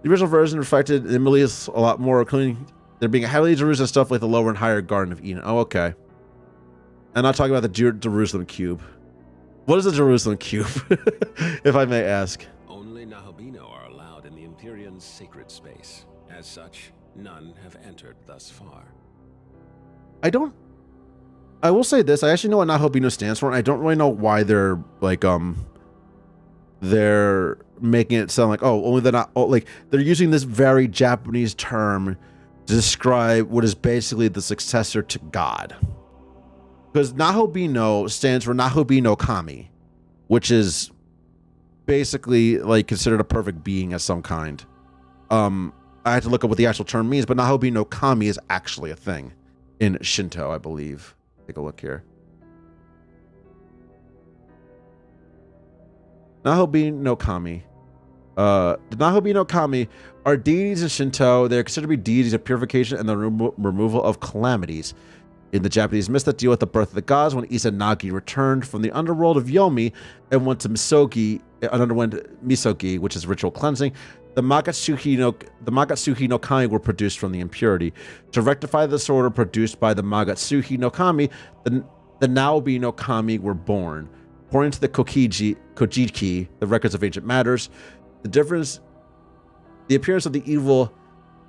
A: The original version reflected Emily's a lot more, including there being a heavily Jerusalem stuff like the lower and higher Garden of Eden. Oh, okay. I'm not talking about the Jerusalem Cube. What is the Jerusalem Cube, if I may ask?
B: Only Nahobino are allowed in the Empyrean's sacred space. As such, none have entered thus far.
A: I will say this, I actually know what Nahobino stands for, and I don't really know why they're like, they're making it sound like, oh, only they're not, oh, like they're using this very Japanese term to describe what is basically the successor to God. Because Nahobino stands for Nahobi no Kami, which is basically like considered a perfect being of some kind. I had to look up what the actual term means, but Nahobi no Kami is actually a thing in Shinto, I believe. Take a look here. Nahobi no Kami. The Nahobi no Kami are deities in Shinto. They are considered to be deities of purification and the removal of calamities. In the Japanese myths that deal with the birth of the gods, when Izanagi returned from the underworld of Yomi and went to Misogi underwent misogi, which is ritual cleansing. The Magatsuhi no Kami were produced from the impurity. To rectify the disorder produced by the Magatsuhi no Kami, the Naobi no Kami were born. According to the Kojiki, the records of ancient matters, the appearance of the evil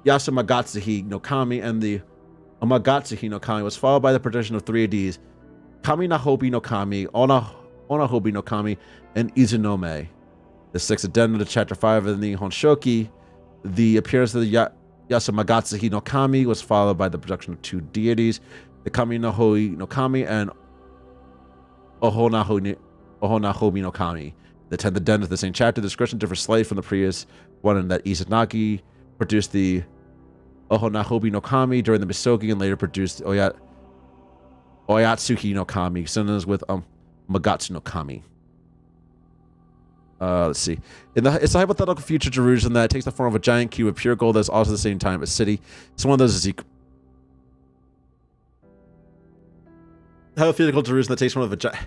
A: Yasumagatsuhi no Kami and the Omagatsuhi no Kami was followed by the production of 3 ADs, Kami Nahobi no Kami, Onahobi no Kami, and Izunome. The 6th addendum to Chapter 5 of the Honshoki, the appearance of the Yasumagatsuhi no Kami was followed by the production of 2 deities, the Kami Nahobi no Kami and Ohonahobi no Kami. The 10th addendum to the same chapter, the description differs slightly from the previous one in that Izanagi produced the Ohonahobi no Kami during the Misogi and later produced Oyatsuki no Kami, synonymous with Magatsu no Kami. Let's see. It's a hypothetical future Jerusalem that takes the form of a giant cube of pure gold that's also at the same time a city. It's one of those hypothetical Jerusalem that takes form of a giant.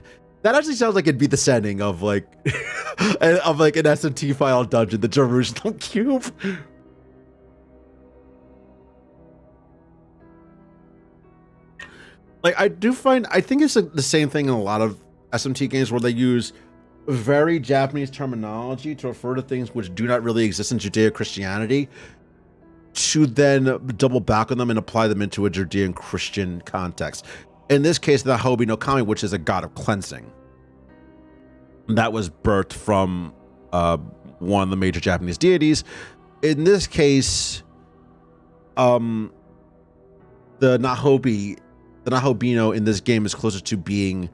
A: That actually sounds like it'd be the setting of like an SMT file dungeon, the Jerusalem cube. Like I think it's the same thing in a lot of SMT games where they use very Japanese terminology to refer to things which do not really exist in Judeo-Christianity, to then double back on them and apply them into a Judean Christian context. In this case, the Nahobi no Kami, which is a god of cleansing. That was birthed from one of the major Japanese deities. In this case, the Nahobino in this game is closer to being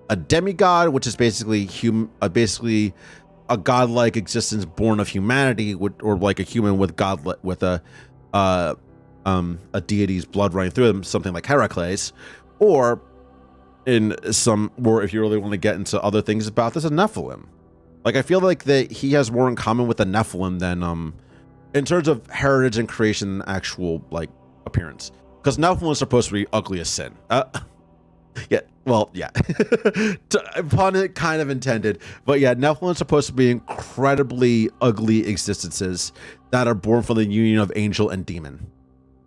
A: a demigod, which is basically a godlike existence born of humanity, or like a human with a deity's blood running through them, something like Heracles, or if you really want to get into other things about this, a Nephilim. Like I feel like that he has more in common with the Nephilim than in terms of heritage and creation, and actual like appearance, because Nephilim is supposed to be ugly as sin. Yeah, well, yeah. Pun it kind of intended. But yeah, Nephilim is supposed to be incredibly ugly existences that are born from the union of angel and demon.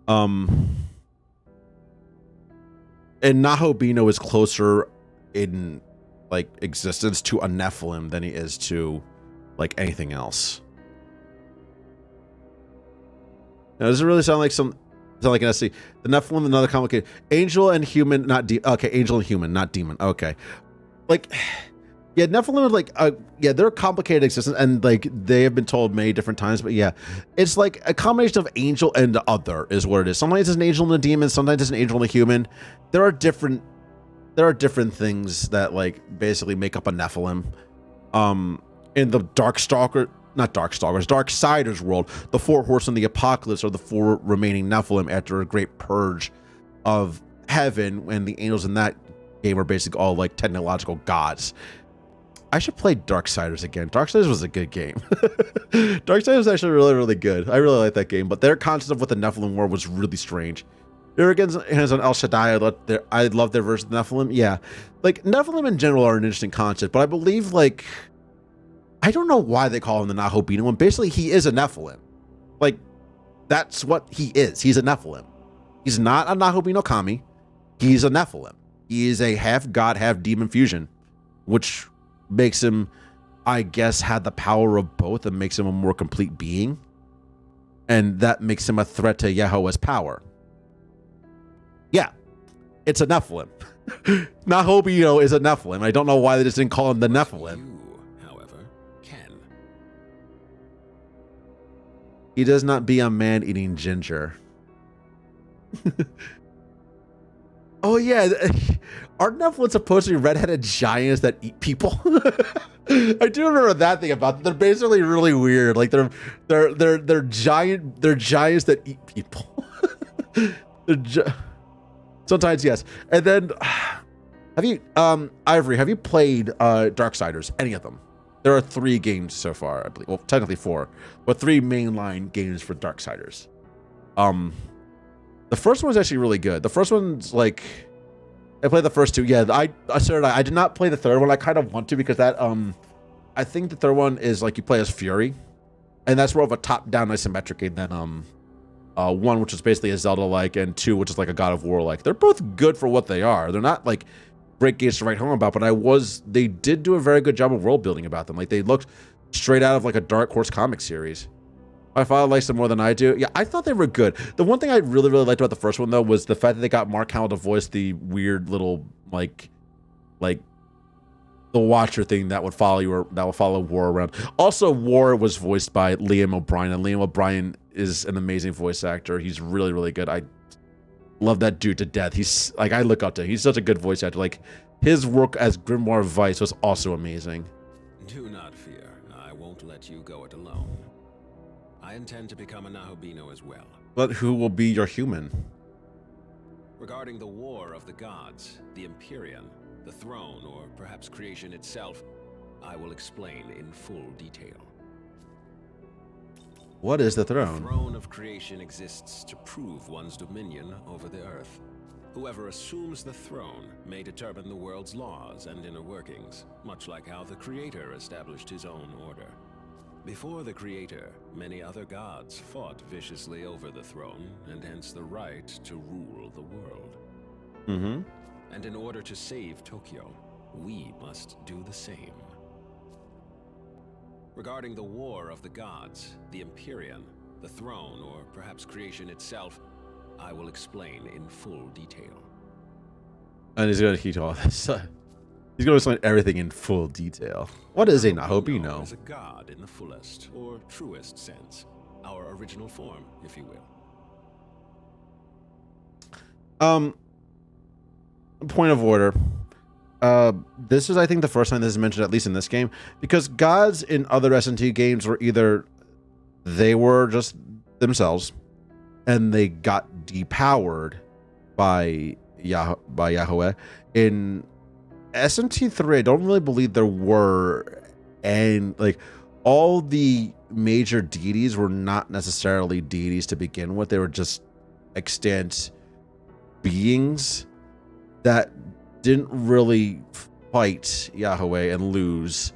A: And Nahobino is closer in like existence to a Nephilim than he is to like anything else. Now, does it really sound like an SC? The Nephilim, another complicated angel and human, not okay, angel and human, not demon. Okay, like yeah, Nephilim are like yeah, they're a complicated existence, and like they have been told many different times. But yeah, it's like a combination of angel and other is what it is. Sometimes it's an angel and a demon. Sometimes it's an angel and a human. There are different things that like basically make up a Nephilim. In the Darksiders world, the 4 horsemen of the apocalypse are the 4 remaining Nephilim after a great purge of heaven, when the angels in that game are basically all like technological gods. I should play Darksiders again. Darksiders was a good game. Darksiders was actually really, really good. I really like that game, but their concept of what the Nephilim were was really strange. Arrogance hands on El Shaddai. I love their version of Nephilim. Yeah, like Nephilim in general are an interesting concept, but I believe like I don't know why they call him the Nahobino one. Basically, he is a Nephilim. Like, that's what he is. He's a Nephilim. He's not a Nahobino Kami. He's a Nephilim. He is a half god, half demon fusion, which makes him, I guess, have the power of both and makes him a more complete being. And that makes him a threat to Yahweh's power. Yeah, it's a Nephilim. Nahobino is a Nephilim. I don't know why they just didn't call him the Nephilim. He does not be a man eating ginger. Oh yeah, aren't Nephilim supposed to be redheaded giants that eat people? I do remember that thing about them. They're basically really weird. Like they're giants that eat people. Sometimes yes. And then have you Ivory, have you played Darksiders? Any of them? There are 3 games so far, I believe. Well, technically 4, but 3 mainline games for Darksiders. The first one's actually really good. The first one's like, I played the first 2. Yeah, I did not play the third one. I kind of want to, because that I think the third one is like you play as Fury, and that's more of a top-down isometric game than one, which is basically a Zelda-like, and two, which is like a God of War-like. They're both good for what they are. They're not like great games to write home about, but they did do a very good job of world building about them. Like they looked straight out of like a Dark Horse comic series. My father likes them more than I do. Yeah, I thought they were good. The one thing I really, really liked about the first one though was the fact that they got Mark Hamill to voice the weird little like the Watcher thing that would follow you, or that would follow War around. Also, War was voiced by Liam O'Brien, and Liam O'Brien is an amazing voice actor. He's really, really good. I love that dude to death. He's like, I look up to him. He's such a good voice actor. Like his work as Grimoire Vice was also amazing.
B: Do not fear. I won't let you go it alone. I intend to become a Nahobino as well.
A: But who will be your human?
B: Regarding the War of the Gods, the Empyrean, the throne, or perhaps creation itself, I will explain in full detail.
A: What is the
B: The
A: throne?
B: throne of creation exists to prove one's dominion over the earth. Whoever assumes the throne may determine the world's laws and inner workings, much like how the Creator established his own order. Before the Creator, many other gods fought viciously over the throne, and hence the right to rule the world.
A: Mm-hmm.
B: And in order to save Tokyo, we must do the same. Regarding the War of the Gods, the Empyrean, the throne, or perhaps creation itself, I will explain in full detail.
A: And he's gonna heat all this. He's gonna explain everything in full detail. What is a Nahobino?
B: Is a god in the fullest, or truest sense. Our original form, if you will.
A: Point of order. This is, I think, the first time this is mentioned, at least in this game, because gods in other S&T games were either they were just themselves, and they got depowered by Yahweh. In S&T 3, I don't really believe there were, and like all the major deities were not necessarily deities to begin with. They were just extant beings that didn't really fight Yahweh and lose.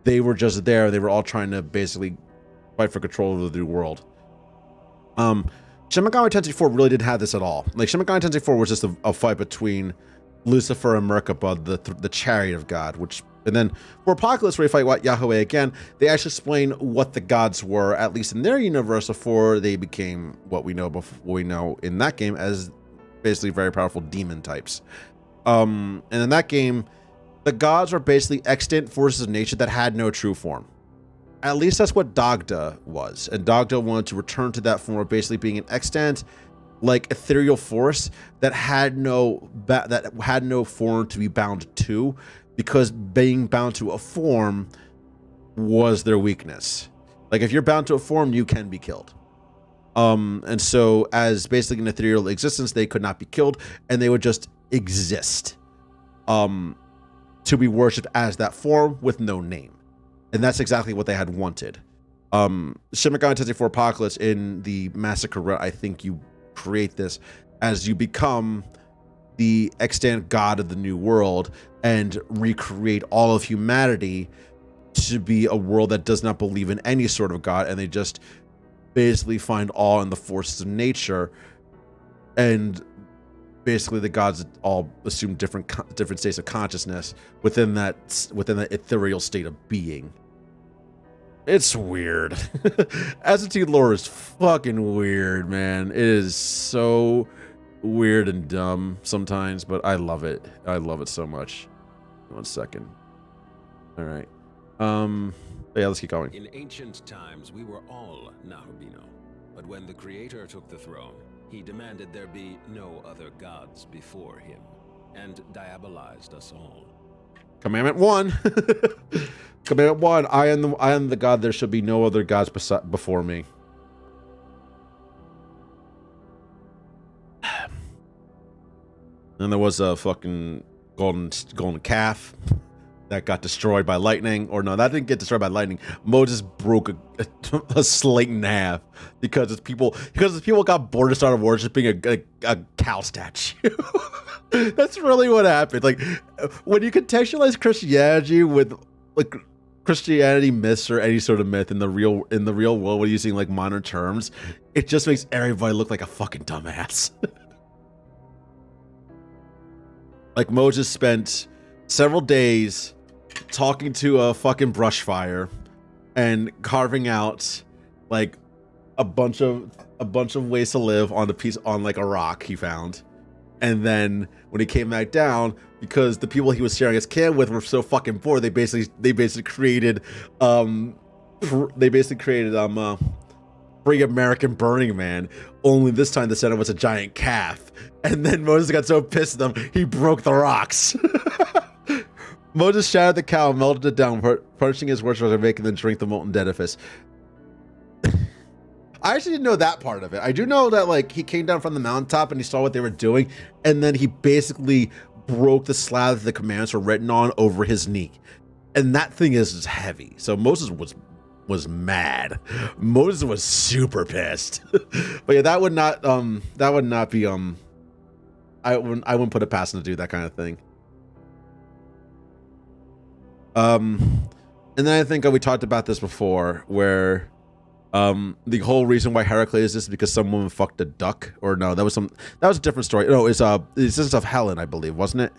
A: They were just there. They were all trying to basically fight for control of the new world. Shin Megami Tensei 4 really didn't have this at all. Like Shin Megami Tensei 4 was just a fight between Lucifer and Merkaba, the chariot of God, and then for Apocalypse, where you fight Yahweh again, they actually explain what the gods were, at least in their universe, before they became what we know in that game as basically very powerful demon types. And in that game, the gods were basically extant forces of nature that had no true form. At least that's what Dagda was. And Dagda wanted to return to that form of basically being an extant, like ethereal force that had no form to be bound to, because being bound to a form was their weakness. Like if you're bound to a form, you can be killed. And so as basically an ethereal existence, they could not be killed, and they would just exist to be worshipped as that form with no name. And that's exactly what they had wanted. Shin Megami Tensei 4 Apocalypse, in the Massacre, I think you create this as you become the extant god of the new world and recreate all of humanity to be a world that does not believe in any sort of god, and they just basically find awe in the forces of nature, and basically the gods all assume different states of consciousness within that ethereal state of being. It's weird. S&T lore is fucking weird, man. It is so weird and dumb sometimes, but I love it. I love it so much. 1 second. All right. Yeah, let's keep going.
B: In ancient times, we were all Nahobino, but when the Creator took the throne, he demanded there be no other gods before him, and diabolized us all.
A: Commandment 1. Commandment 1. I am the God. There should be no other gods before me. And there was a fucking golden calf that got destroyed by lightning. Or no, that didn't get destroyed by lightning. Moses broke a slate in half because people got bored and started worshiping a cow statue. That's really what happened. Like when you contextualize Christianity with like Christianity myths or any sort of myth in the real world, when using like modern terms, it just makes everybody look like a fucking dumbass. Like Moses spent several days talking to a fucking brush fire and carving out like a bunch of ways to live on like a rock he found. And then when he came back down, because the people he was sharing his camp with were so fucking bored, they basically created Free American Burning Man. Only this time the center was a giant calf. And then Moses got so pissed at them, he broke the rocks. Moses shattered the cow and melted it down, punishing his worshippers and making them drink the molten edifice. I actually didn't know that part of it. I do know that like he came down from the mountaintop and he saw what they were doing, and then he basically broke the slab that the commands were written on over his knee, and that thing is heavy. So Moses was mad. Moses was super pissed. But yeah, that would not be I wouldn't put it past him to do that kind of thing. And then I think we talked about this before, where the whole reason why Heracles is because some woman fucked a duck, or no, that was a different story. No, it's this of Helen, I believe, wasn't it?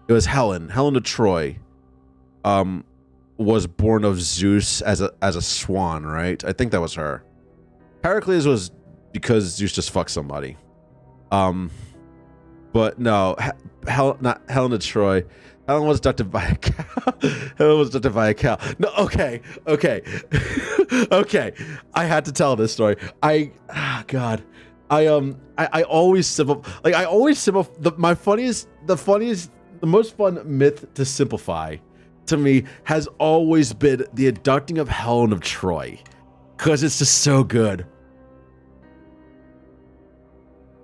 A: It was Helen of Troy. Was born of Zeus as a swan, right? I think that was her. Heracles was because Zeus just fucked somebody. But no, not Helen of Troy. Helen was abducted by a cow. Helen was abducted by a cow. No, okay. Okay. I had to tell this story. I always simplify. Like I always simplify. The most fun myth to simplify to me has always been the abducting of Helen of Troy, because it's just so good.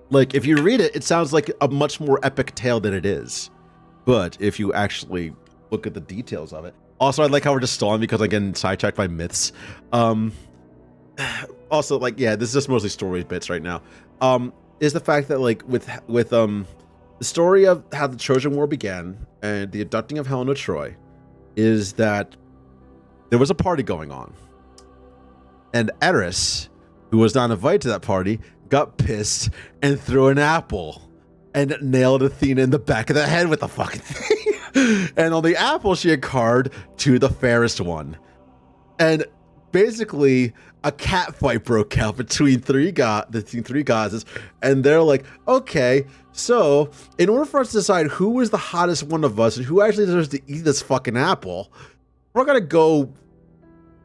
A: Like if you read it, it sounds like a much more epic tale than it is. But if you actually look at the details of it, also I like how we're just stalling because I'm getting sidetracked by myths. Also, like, yeah, this is just mostly story bits right now. Is the fact that like with the story of how the Trojan War began and the abducting of Helen of Troy is that there was a party going on, and Airah, who was not invited to that party, got pissed and threw an apple and nailed Athena in the back of the head with the fucking thing. And on the apple, she had carved to the fairest one. And basically, a cat fight broke out between three goddesses. And they're like, okay, so in order for us to decide who was the hottest one of us and who actually deserves to eat this fucking apple, we're going to go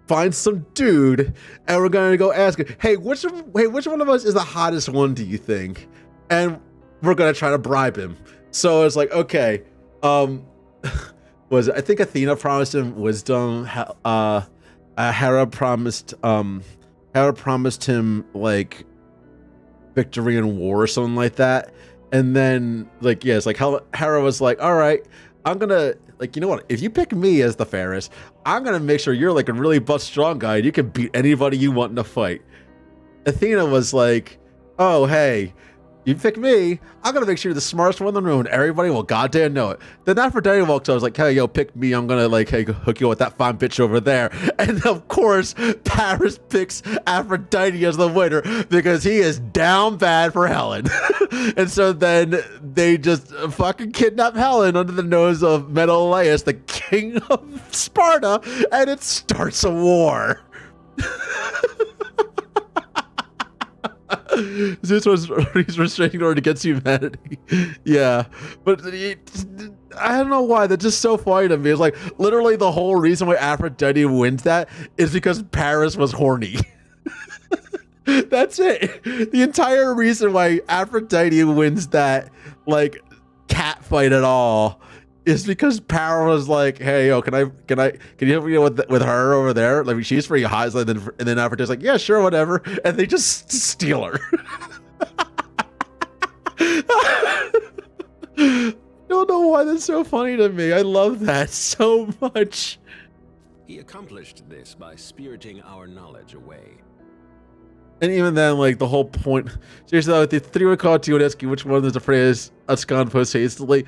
A: find some dude and we're going to go ask him, hey, which one of us is the hottest one, do you think? And we're gonna try to bribe him. So it's like, okay, I think Athena promised him wisdom. Hera promised him like victory in war or something like that. And then like, yeah, it's like Hera was like, all right, I'm gonna, like, you know what? If you pick me as the fairest, I'm gonna make sure you're like a really buff strong guy and you can beat anybody you want in a fight. Athena was like, oh, hey, you pick me, I'm gonna make sure you're the smartest one in the room and everybody will goddamn know it. Then Aphrodite walks up, I was like, hey, yo, pick me, I'm gonna like, hey, hook you with that fine bitch over there. And of course, Paris picks Aphrodite as the winner because he is down bad for Helen. And so then they just fucking kidnap Helen under the nose of Menelaus, the king of Sparta, and it starts a war. Zeus was restraining order against humanity. Yeah, but I don't know why. That's just so funny to me. It's like literally the whole reason why Aphrodite wins that is because Paris was horny. That's it. The entire reason why Aphrodite wins that like cat fight at all is because Paris was like, hey, yo, can you help me with her over there? Like she's pretty hot. And then Aphrodite's like, yeah, sure, whatever. And they just steal her. Don't know why that's so funny to me. I love that so much.
B: He accomplished this by spiriting our knowledge away.
A: And even then, like the whole point, seriously, if the three were called to you and ask you which one is the phrase abscond post hastily,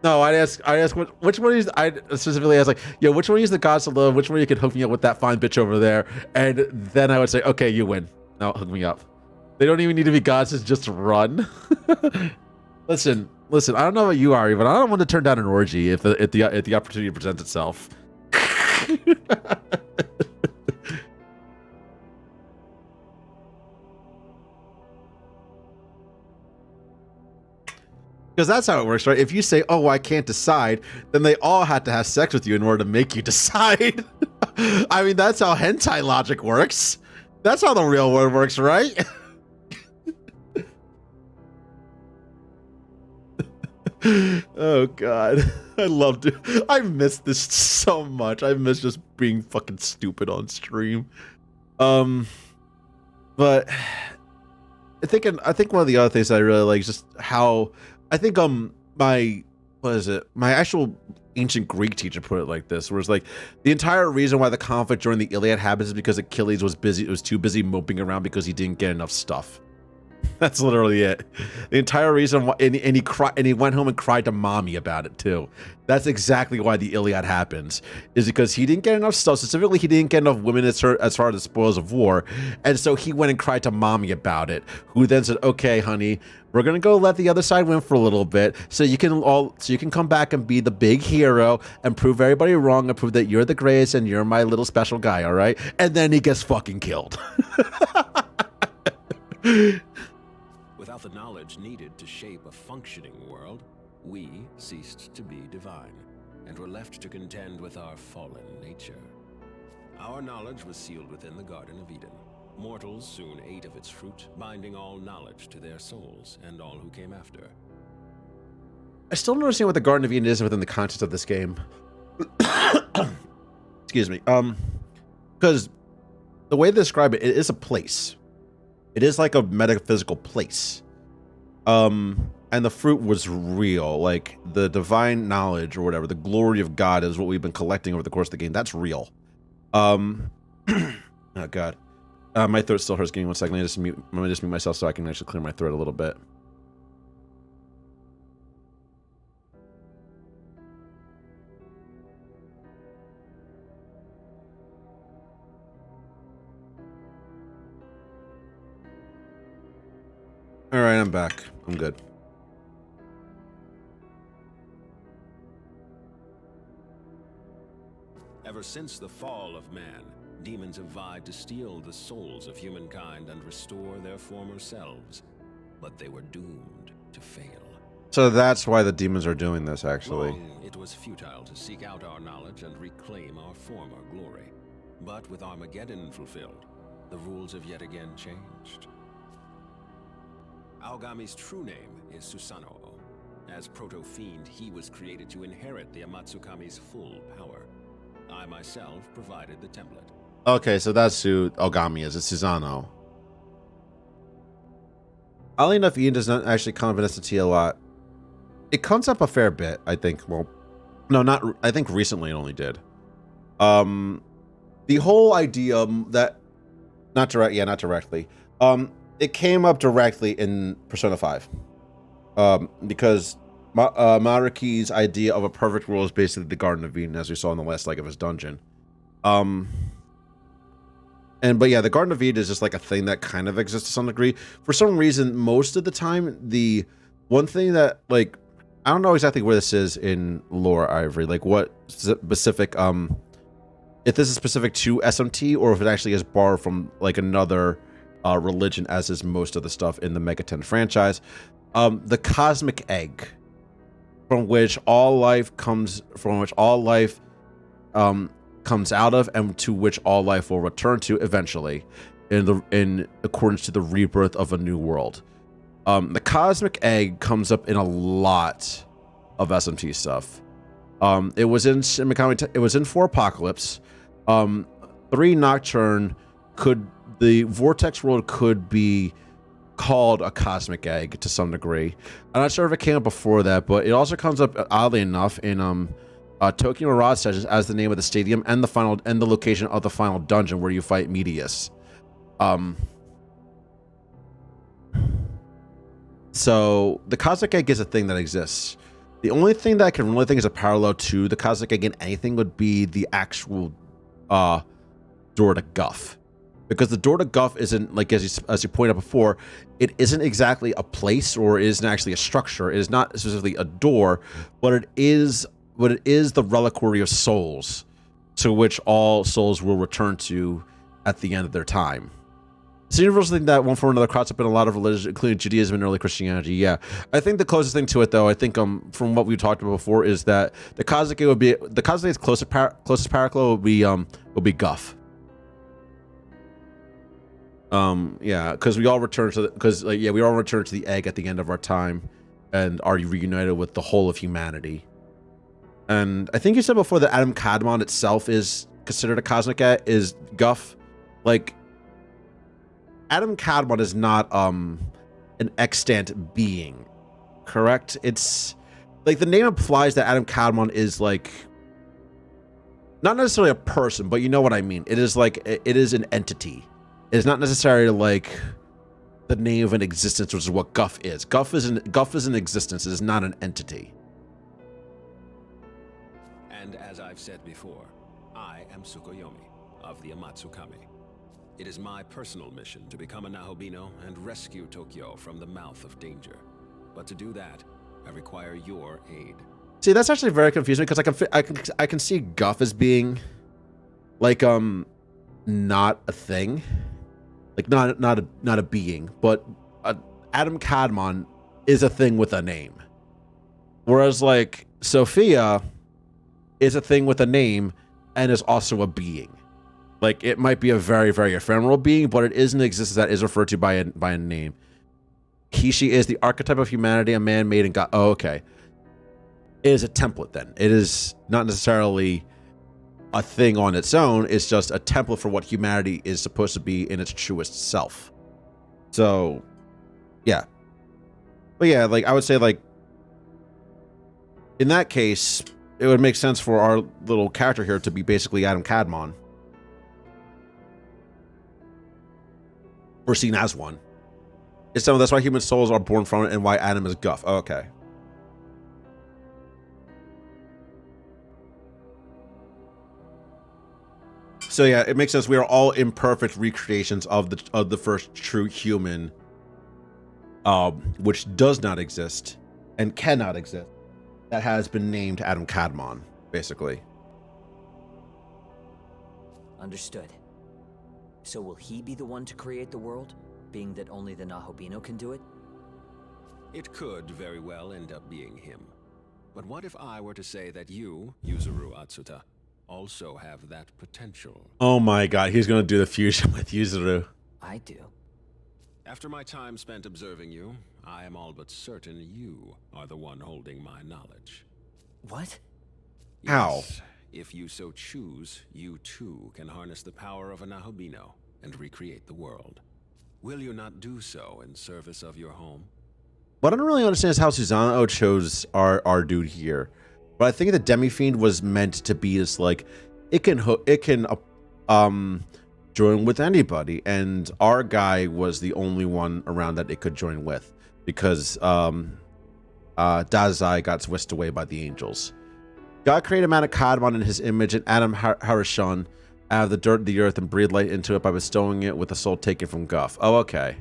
A: No, I ask which one is I specifically ask like, yo, which one is the gods of love? Which one you could hook me up with that fine bitch over there? And then I would say, okay, you win. Now hook me up. They don't even need to be gods, it's just run. Listen, I don't know about you, Ari, but I don't want to turn down an orgy if the opportunity presents itself. Because that's how it works, right? If you say, oh, I can't decide, then they all had to have sex with you in order to make you decide. I mean, that's how hentai logic works. That's how the real world works, right? Oh, God. I miss this so much. I miss just being fucking stupid on stream. But I think one of the other things I really like is just how I think my actual ancient Greek teacher put it like this, where it's like the entire reason why the conflict during the Iliad happens is because Achilles was too busy moping around because he didn't get enough stuff. That's literally it. The entire reason why, and he went home and cried to mommy about it too. That's exactly why the Iliad happens, is because he didn't get enough stuff. Specifically, he didn't get enough women as far as the spoils of war, and so he went and cried to mommy about it. Who then said, "Okay, honey, we're gonna go let the other side win for a little bit, so you can come back and be the big hero and prove everybody wrong and prove that you're the greatest and you're my little special guy, all right?" And then he gets fucking killed.
B: Without the knowledge needed to shape a functioning world, we ceased to be divine, and were left to contend with our fallen nature. Our knowledge was sealed within the Garden of Eden. Mortals soon ate of its fruit, binding all knowledge to their souls and all who came after.
A: I still don't understand what the Garden of Eden is within the context of this game. Excuse me. Because the way they describe it, it is a place. It is like a metaphysical place. And the fruit was real. Like the divine knowledge or whatever, the glory of God is what we've been collecting over the course of the game. That's real. Oh God. My throat still hurts. Give me 1 second. Let me just mute myself so I can actually clear my throat a little bit. All right, I'm back. I'm good.
B: Ever since the fall of man, demons have vied to steal the souls of humankind and restore their former selves. But they were doomed to fail.
A: So that's why the demons are doing this, actually.
B: Long, it was futile to seek out our knowledge and reclaim our former glory. But with Armageddon fulfilled, the rules have yet again changed. Aogami's true name is Susanoo. As proto-fiend, he was created to inherit the Amatsukami's full power. I myself provided the template.
A: Okay, so that's who Aogami is. It's Susanoo. Oddly enough, Ian does not actually come up in SNT a lot. It comes up a fair bit, I think. Well, no, not. I think recently it only did. The whole idea that, not directly. It came up directly in Persona 5, because Maruki's idea of a perfect world is basically the Garden of Eden, as we saw in the last leg of his dungeon. But yeah, the Garden of Eden is just like a thing that kind of exists to some degree. For some reason, most of the time, the one thing that, like, I don't know exactly where this is in lore, Ivory, like what specific, if this is specific to SMT or if it actually is borrowed from like another religion, as is most of the stuff in the Mega 10 franchise. The cosmic egg, from which all life comes out of, and to which all life will return to eventually, in accordance to the rebirth of a new world. The cosmic egg comes up in a lot of SMT stuff. It was in Shin Megami. It was in 4 Apocalypse. 3 Nocturne the Vortex world could be called a cosmic egg to some degree. I'm not sure if it came up before that, but it also comes up, oddly enough, in Tokyo Mirage Sessions as the name of the stadium and the location of the final dungeon where you fight Medius. So the cosmic egg is a thing that exists. The only thing that I can really think is a parallel to the Cosmic Egg in anything would be the actual door to Guff. Because the door to Guff isn't, like, as you pointed out before, it isn't exactly a place or it isn't actually a structure. It is not specifically a door, but it is the reliquary of souls to which all souls will return to at the end of their time. It's a universal thing that one form or another crops up in a lot of religions, including Judaism and early Christianity. Yeah, I think the closest thing to it, though, I think from what we talked about before, is that the Cosmic Egg would be the Cosmic Egg's closest parallel would be Guff. Yeah, because we all return to the egg at the end of our time, and are reunited with the whole of humanity. And I think you said before that Adam Kadmon itself is considered a cosmic egg, is Guff. Like, Adam Kadmon is not an extant being, correct? It's like the name implies that Adam Kadmon is like not necessarily a person, but you know what I mean. It is like it is an entity. It is not necessarily like the name of an existence, which is what Guff is. Guff is an existence. It is not an entity.
B: And as I've said before, I am Tsukuyomi of the Amatsukami. It is my personal mission to become a Nahobino and rescue Tokyo from the mouth of danger. But to do that, I require your aid.
A: See, that's actually very confusing because I can see Guff as being like not a thing. Like not a being, but Adam Kadmon is a thing with a name. Whereas like Sophia is a thing with a name and is also a being. Like it might be a very, very ephemeral being, but it is an existence that is referred to by a name. She is the archetype of humanity, a man made in God. Oh, okay. It is a template then. It is not necessarily a thing on its own. It's just a template for what humanity is supposed to be in its truest self. So, yeah. But yeah, like I would say, like in that case, it would make sense for our little character here to be basically Adam Kadmon, or seen as one. So that's why human souls are born from it, and why Adam is Guff. Oh, okay. So yeah, it makes sense. We are all imperfect recreations of the first true human, which does not exist and cannot exist. That has been named Adam Kadmon, basically.
G: Understood. So will he be the one to create the world, being that only the Nahobino can do it?
B: It could very well end up being him. But what if I were to say that you, Yuzuru Atsuta, also have that potential?
A: Oh my god, he's gonna do the fusion with Yuzuru.
G: I do.
B: After my time spent observing you, I am all but certain you are the one holding my knowledge.
G: What?
A: How?
B: Yes, if you so choose, you too can harness the power of a Nahobino and recreate the world. Will you not do so in service of your home?
A: What I don't really understand is how Susanoo chose our dude here. But I think the Demi-Fiend was meant to be as like, it can join with anybody, and our guy was the only one around that it could join with, because Dazai got whisked away by the angels. God created man Kadmon in his image, and Adam Harishon out of the dirt of the earth and breathed light into it by bestowing it with a soul taken from Guff. Oh, okay.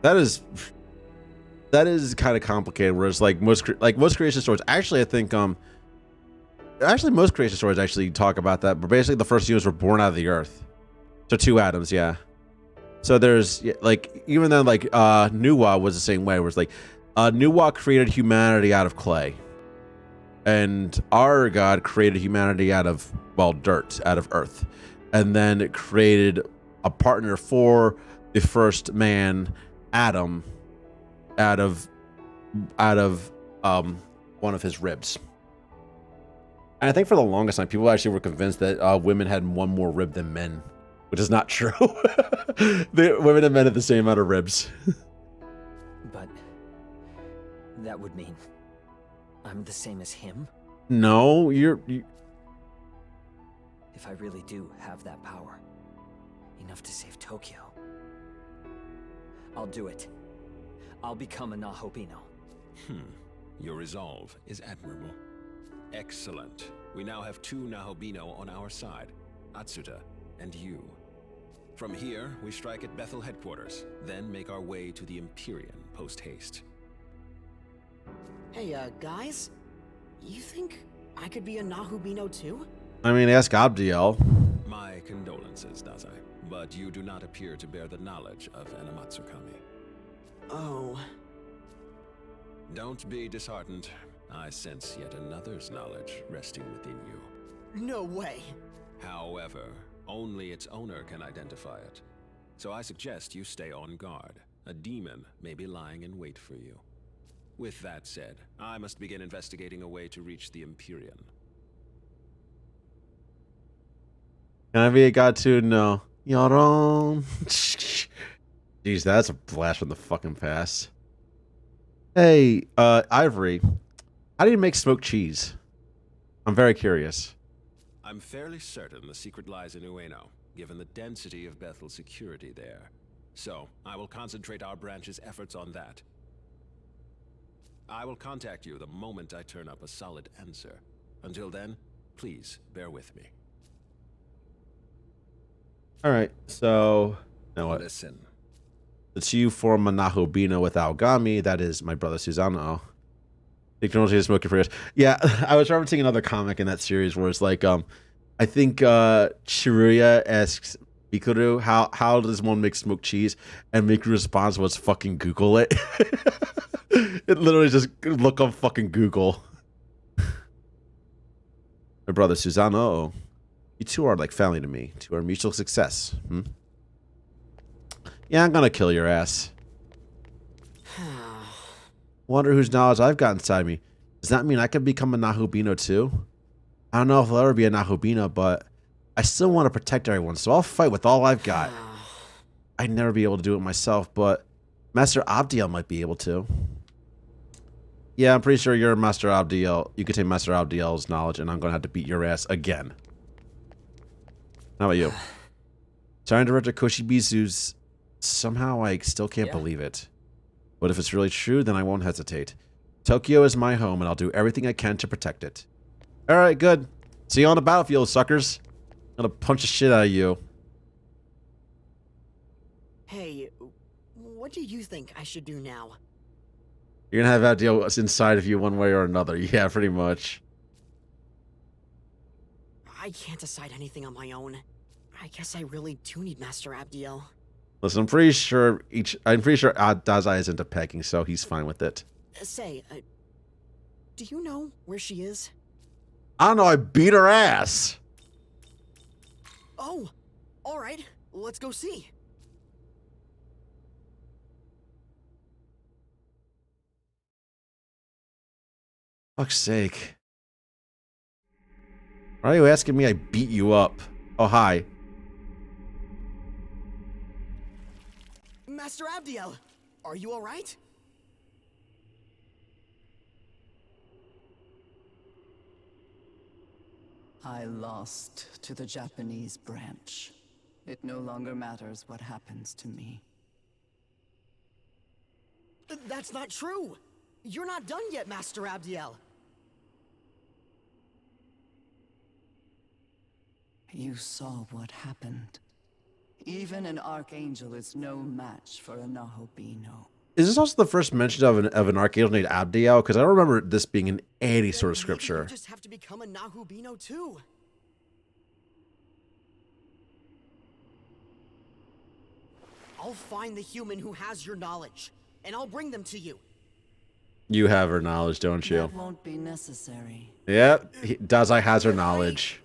A: That is kind of complicated. Whereas like most creation stories, actually, I think most creation stories actually talk about that. But basically, the first humans were born out of the earth. So 2 atoms, yeah. So there's like, even then, like Nuwa was the same way. Where it's like Nuwa created humanity out of clay, and our God created humanity out of, well, dirt, out of earth, and then it created a partner for the first man, Adam, out of one of his ribs. And I think for the longest time, people actually were convinced that women had one more rib than men, which is not true. Women and men have the same amount of ribs.
G: But that would mean I'm the same as him?
A: No, you...
G: If I really do have that power, enough to save Tokyo, I'll do it. I'll become a Nahobino.
B: Your resolve is admirable. Excellent. We now have 2 Nahobino on our side, Atsuta and you. From here, we strike at Bethel headquarters, then make our way to the Empyrean post-haste.
F: Hey, guys? You think I could be a Nahubino too?
A: I mean, ask Abdiel.
B: My condolences, Dazai, but you do not appear to bear the knowledge of Anamatsukami.
F: Oh.
B: Don't be disheartened. I sense yet another's knowledge resting within you.
F: No way.
B: However, only its owner can identify it. So I suggest you stay on guard. A demon may be lying in wait for you. With that said, I must begin investigating a way to reach the Empyrean.
A: Can I be a god too? No. Yaron. Jeez, that's a blast from the fucking past. Hey, Ivory, how do you make smoked cheese? I'm very curious.
B: I'm fairly certain the secret lies in Ueno, given the density of Bethel's security there. So, I will concentrate our branch's efforts on that. I will contact you the moment I turn up a solid answer. Until then, please bear with me.
A: All right, so now what?
B: Listen.
A: It's you form a Nahobino with Aogami. That is my brother Susanoo. Technology is smoking for years. Yeah, I was referencing another comic in that series where it's like, I think Shiruya asks Mikuru, how does one make smoked cheese? And Mikuru responds, "Was fucking Google it." It literally just look on fucking Google. My brother Susanoo. You two are like family to me. To our mutual success. Yeah, I'm gonna kill your ass. Wonder whose knowledge I've got inside me. Does that mean I could become a Nahobino too? I don't know if I'll ever be a Nahobino, but I still want to protect everyone, so I'll fight with all I've got. I'd never be able to do it myself, but Master Abdiel might be able to. Yeah, I'm pretty sure you're Master Abdiel. You could take Master Abdiel's knowledge, and I'm gonna have to beat your ass again. How about you? Trying to Director Koshibizu's... Somehow I still can't believe it. But if it's really true, then I won't hesitate. Tokyo is my home, and I'll do everything I can to protect it. Alright, good. See you on the battlefield, suckers. I'm gonna punch the shit out of you.
F: Hey, what do you think I should do now?
A: You're gonna have Abdiel inside of you one way or another. Yeah, pretty much.
F: I can't decide anything on my own. I guess I really do need Master Abdiel.
A: Listen, I'm pretty sure Dazai is into pegging, so he's fine with it.
F: Say, do you know where she is?
A: I don't know, I beat her ass.
F: Oh, alright, let's go see.
A: Fuck's sake. Why are you asking me? I beat you up. Oh, hi.
F: Master Abdiel, are you alright?
C: I lost to the Japanese branch. It no longer matters what happens to me.
F: That's not true! You're not done yet, Master Abdiel!
C: You saw what happened. Even an Archangel is no match for a Nahobino.
A: Is this also the first mention of an Archangel named Abdiel? Because I don't remember this being in any sort of scripture.
F: You just have to become a Nahobino too. I'll find the human who has your knowledge, and I'll bring them to you.
A: You have her knowledge, don't you?
C: That won't be necessary.
A: Yep, Dazai has her knowledge.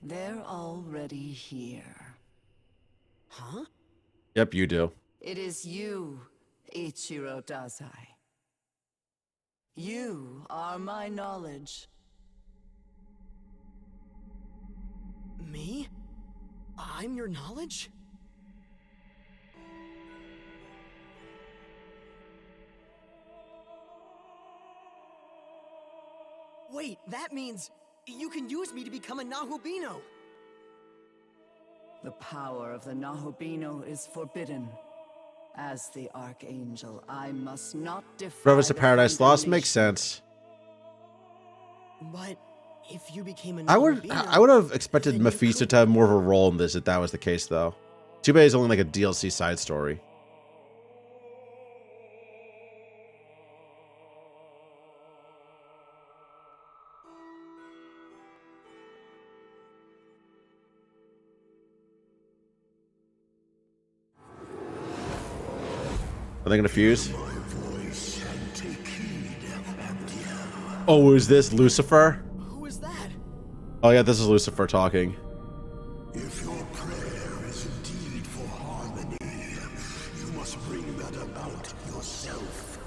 C: They're already here.
F: Huh?
A: Yep, you do.
C: It is you, Ichiro Dazai. You are my knowledge.
F: Me? I'm your knowledge? Wait, that means you can use me to become a Nahobino!
C: The power of the Nahobino is forbidden. As the Archangel, I must not defy
A: Brothers to
C: the
A: Paradise Lost makes
C: Confirmation.
A: sense.
F: But if you became a
A: I would have expected
F: then you
A: Mephisto
F: could-
A: to have more of a role in this if that was the case, though. Too bad it's only like a DLC side story. Are they gonna fuse? Oh, is this Lucifer?
F: Who is that?
A: Oh yeah, this is Lucifer talking.
D: If your prayer is indeed for harmony, you must bring that about yourself.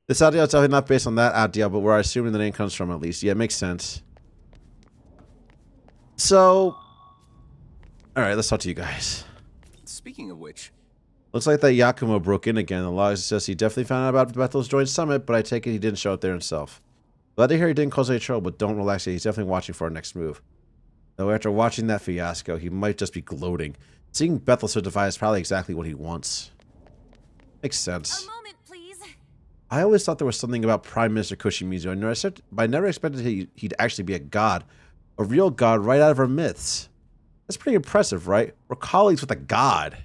A: This audio is definitely not based on that audio, but where I assume the name comes from at least. Yeah, it makes sense. So, alright, let's talk to you guys.
J: Speaking of which,
A: Looks like that Yakumo broke in again. The log says he definitely found out about Bethel's joint summit, but I take it he didn't show up there himself. Glad to hear he didn't cause any trouble, but don't relax yet. He's definitely watching for our next move. Though after watching that fiasco, he might just be gloating. Seeing Bethel so defiant is probably exactly what he wants. Makes sense.
H: A moment, please.
A: I always thought there was something about Prime Minister Koshimizu, but I never expected he'd actually be a god. A real god right out of our myths. That's pretty impressive, right? We're colleagues with a god.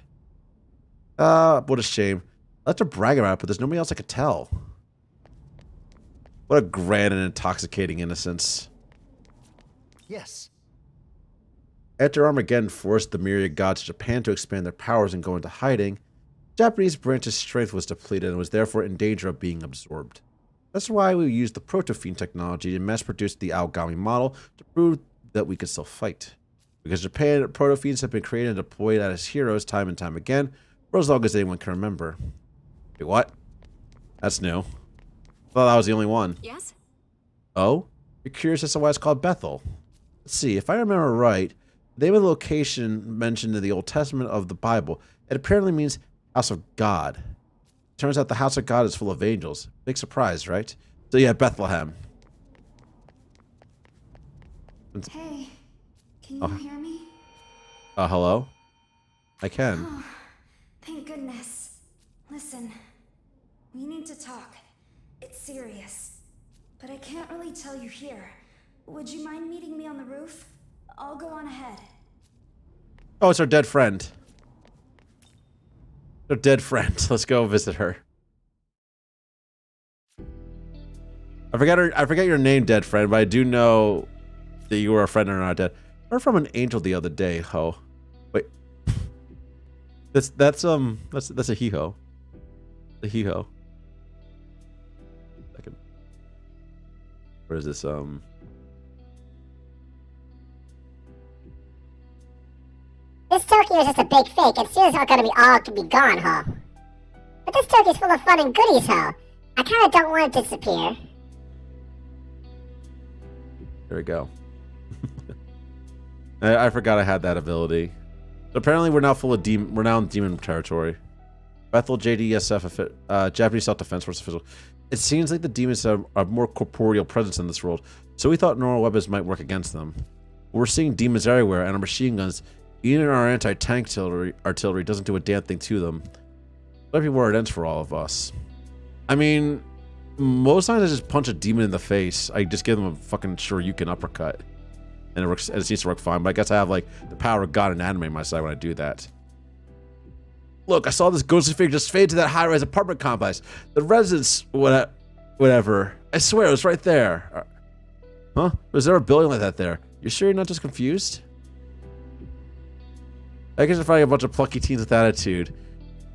A: What a shame. I like to brag about it, but there's nobody else I could tell. What a grand and intoxicating innocence.
K: Yes.
A: After Armageddon forced the myriad gods of Japan to expand their powers and go into hiding, the Japanese branch's strength was depleted and was therefore in danger of being absorbed. That's why we used the Protophene technology and mass-produced the Aogami model to prove that we could still fight. Because Japan, Protophenes have been created and deployed as heroes time and time again, for as long as anyone can remember. Wait, what? That's new. I thought that was the only one.
H: Yes?
A: Oh? You're curious as to why it's called Bethel. Let's see, if I remember right, the name of the location mentioned in the Old Testament of the Bible, it apparently means House of God. Turns out the House of God is full of angels. Big surprise, right? So yeah, Bethlehem.
H: Hey, can you hear me?
A: Hello? I can.
H: Oh, thank goodness. Listen, we need to talk. It's serious. But I can't really tell you here. Would you mind meeting me on the roof? I'll go on ahead.
A: Oh, it's our dead friend. Our dead friend. Let's go visit her. I forget your name, dead friend, but I do know that you were a friend and are not dead. I heard from an angel the other day, ho. Wait. That's a he-ho. The he-ho. Second. Where is this,
L: This Tokyo is just a big fake, and soon it's all gonna be gone, huh? But this Tokyo's full of fun and goodies, huh? I kinda don't want it to disappear.
A: There we go. I forgot I had that ability. So apparently we're now full of we're now in demon territory. Bethel JDSF, Japanese Self-Defense Force official. It seems like the demons have a more corporeal presence in this world, so we thought normal weapons might work against them. We're seeing demons everywhere, and our machine guns, even our anti-tank artillery doesn't do a damn thing to them. Might be where it ends for all of us. I mean, most times I just punch a demon in the face. I just give them a fucking Shoryuken uppercut. And it works, and it seems to work fine, but I guess I have, like, the power of God and anime on my side when I do that. Look, I saw this ghostly figure just fade to that high-rise apartment complex. The residence, whatever. I swear, it was right there. Huh? Was there a building like that there? You sure you're not just confused? I guess I'm finding a bunch of plucky teens with attitude.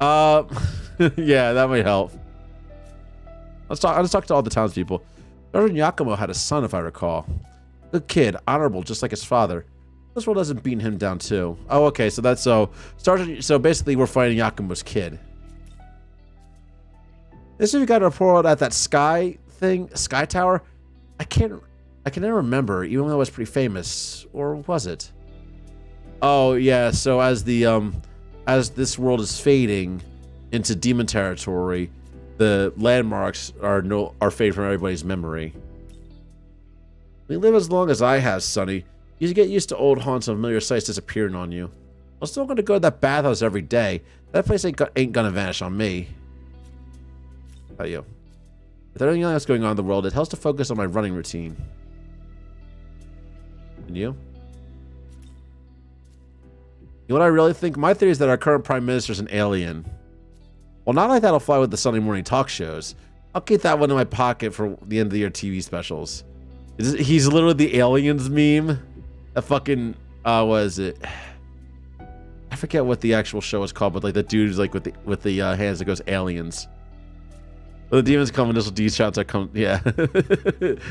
A: Yeah, that might help. I'll just talk to all the townspeople. Sergeant Yakumo had a son, if I recall. Good kid, honorable, just like his father. This world hasn't beaten him down too. Oh, okay, so that's so basically we're fighting Yakumo's kid. This is we got a report at that sky tower. I can never remember, even though it was pretty famous. Or was it? Oh yeah, so as this world is fading into demon territory, the landmarks are fading from everybody's memory. We live as long as I have, Sonny. You get used to old haunts and familiar sights disappearing on you. I'm still gonna go to that bathhouse every day. That place ain't gonna vanish on me. How about you? If there's anything else going on in the world, it helps to focus on my running routine. And you? You know what I really think? My theory is that our current prime minister is an alien. Well, not like that'll fly with the Sunday morning talk shows. I'll keep that one in my pocket for the end of the year TV specials. He's literally the aliens meme. That fucking what is it? I forget what the actual show is called, but like the dude's like with the hands that goes aliens. When the demons come, initial D shots are come. Yeah, pretty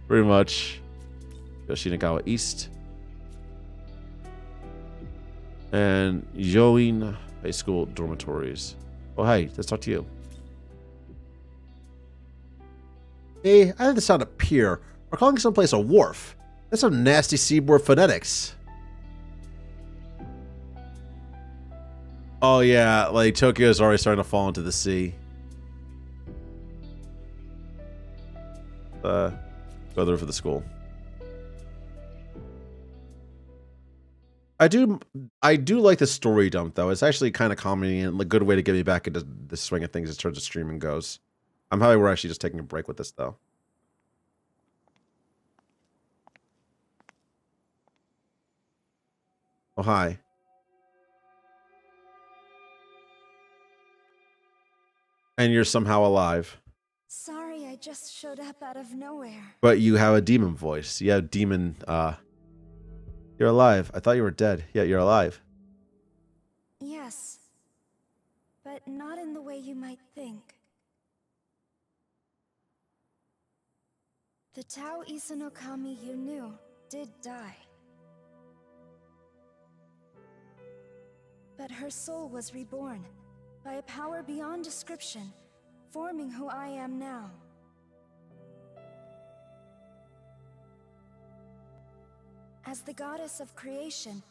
A: much. Yoshinagawa East and Yoin High School dormitories. Oh, hey, let's talk to you. Hey, I think the sound of pier. We're calling someplace a wharf. That's some nasty seaboard phonetics. Oh yeah, like Tokyo's already starting to fall into the sea. Go there for the school. I do like the story dump though. It's actually kind of comedy and a good way to get me back into the swing of things as terms of streaming goes. I'm happy we're actually just taking a break with this though. Oh hi. And you're somehow alive.
H: Sorry, I just showed up out of nowhere.
A: But you have a demon voice. You have demon, You're alive. I thought you were dead. Yeah, you're alive.
H: Yes. But not in the way you might think. The Tao Isanokami you knew did die. But her soul was reborn by a power beyond description, forming who I am now. As the goddess of creation,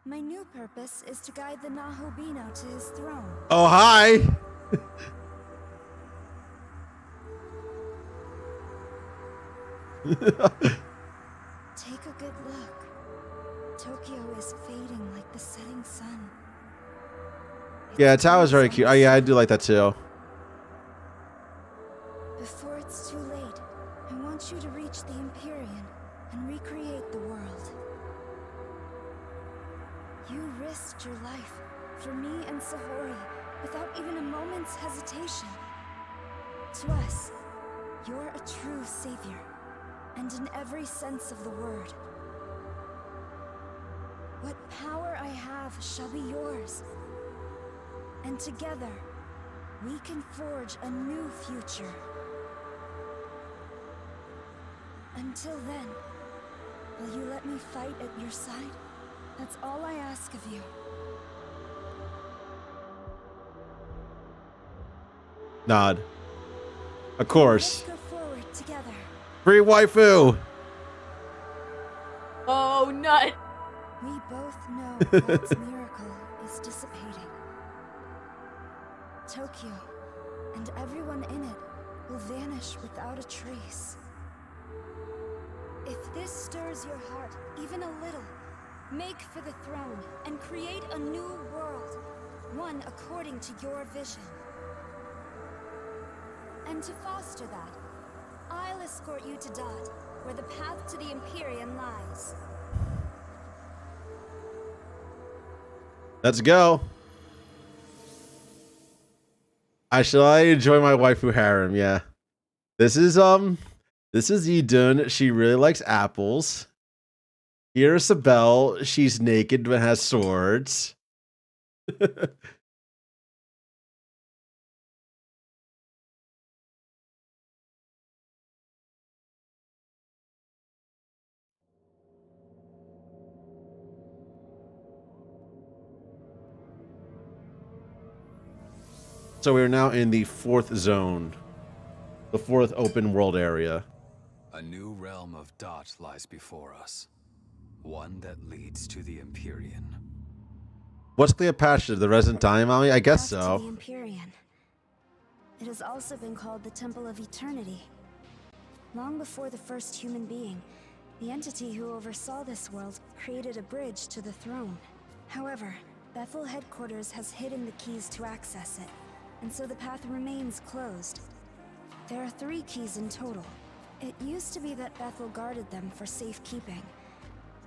H: my new purpose is to guide the Nahobino to his throne.
A: Oh, hi!
H: Take a good look. Tokyo is fading like the setting sun.
A: Yeah, Tao is very cute. Oh yeah, I do like that too.
H: Before it's too late, I want you to reach the Empyrean and recreate the world. You risked your life for me and Sahori without even a moment's hesitation. To us, you're a true savior, and in every sense of the word. What power I have shall be yours. And together, we can forge a new future. Until then, will you let me fight at your side? That's all I ask of you.
A: Nod. Of course.
H: Let's go forward together.
A: Free waifu!
I: Oh, nut!
H: We both know God's miracle is dissipating. Tokyo, and everyone in it, will vanish without a trace. If this stirs your heart even a little, make for the throne and create a new world, one according to your vision. And to foster that, I'll escort you to Dot, where the path to the Empyrean lies.
A: Let's go. I enjoy my waifu harem, yeah. This is Yidun. She really likes apples. Here's Sabelle. She's naked but has swords. So we're now in the 4th zone. The 4th open world area.
J: A new realm of Dot lies before us. One that leads to the Empyrean.
A: What's Cleopatra, the resident time mommy? I guess
H: Path to
A: so.
H: the Empyrean. It has also been called the Temple of Eternity. Long before the first human being, the entity who oversaw this world created a bridge to the throne. However, Bethel headquarters has hidden the keys to access it, and so the path remains closed. There are 3 keys in total. It used to be that Bethel guarded them for safekeeping,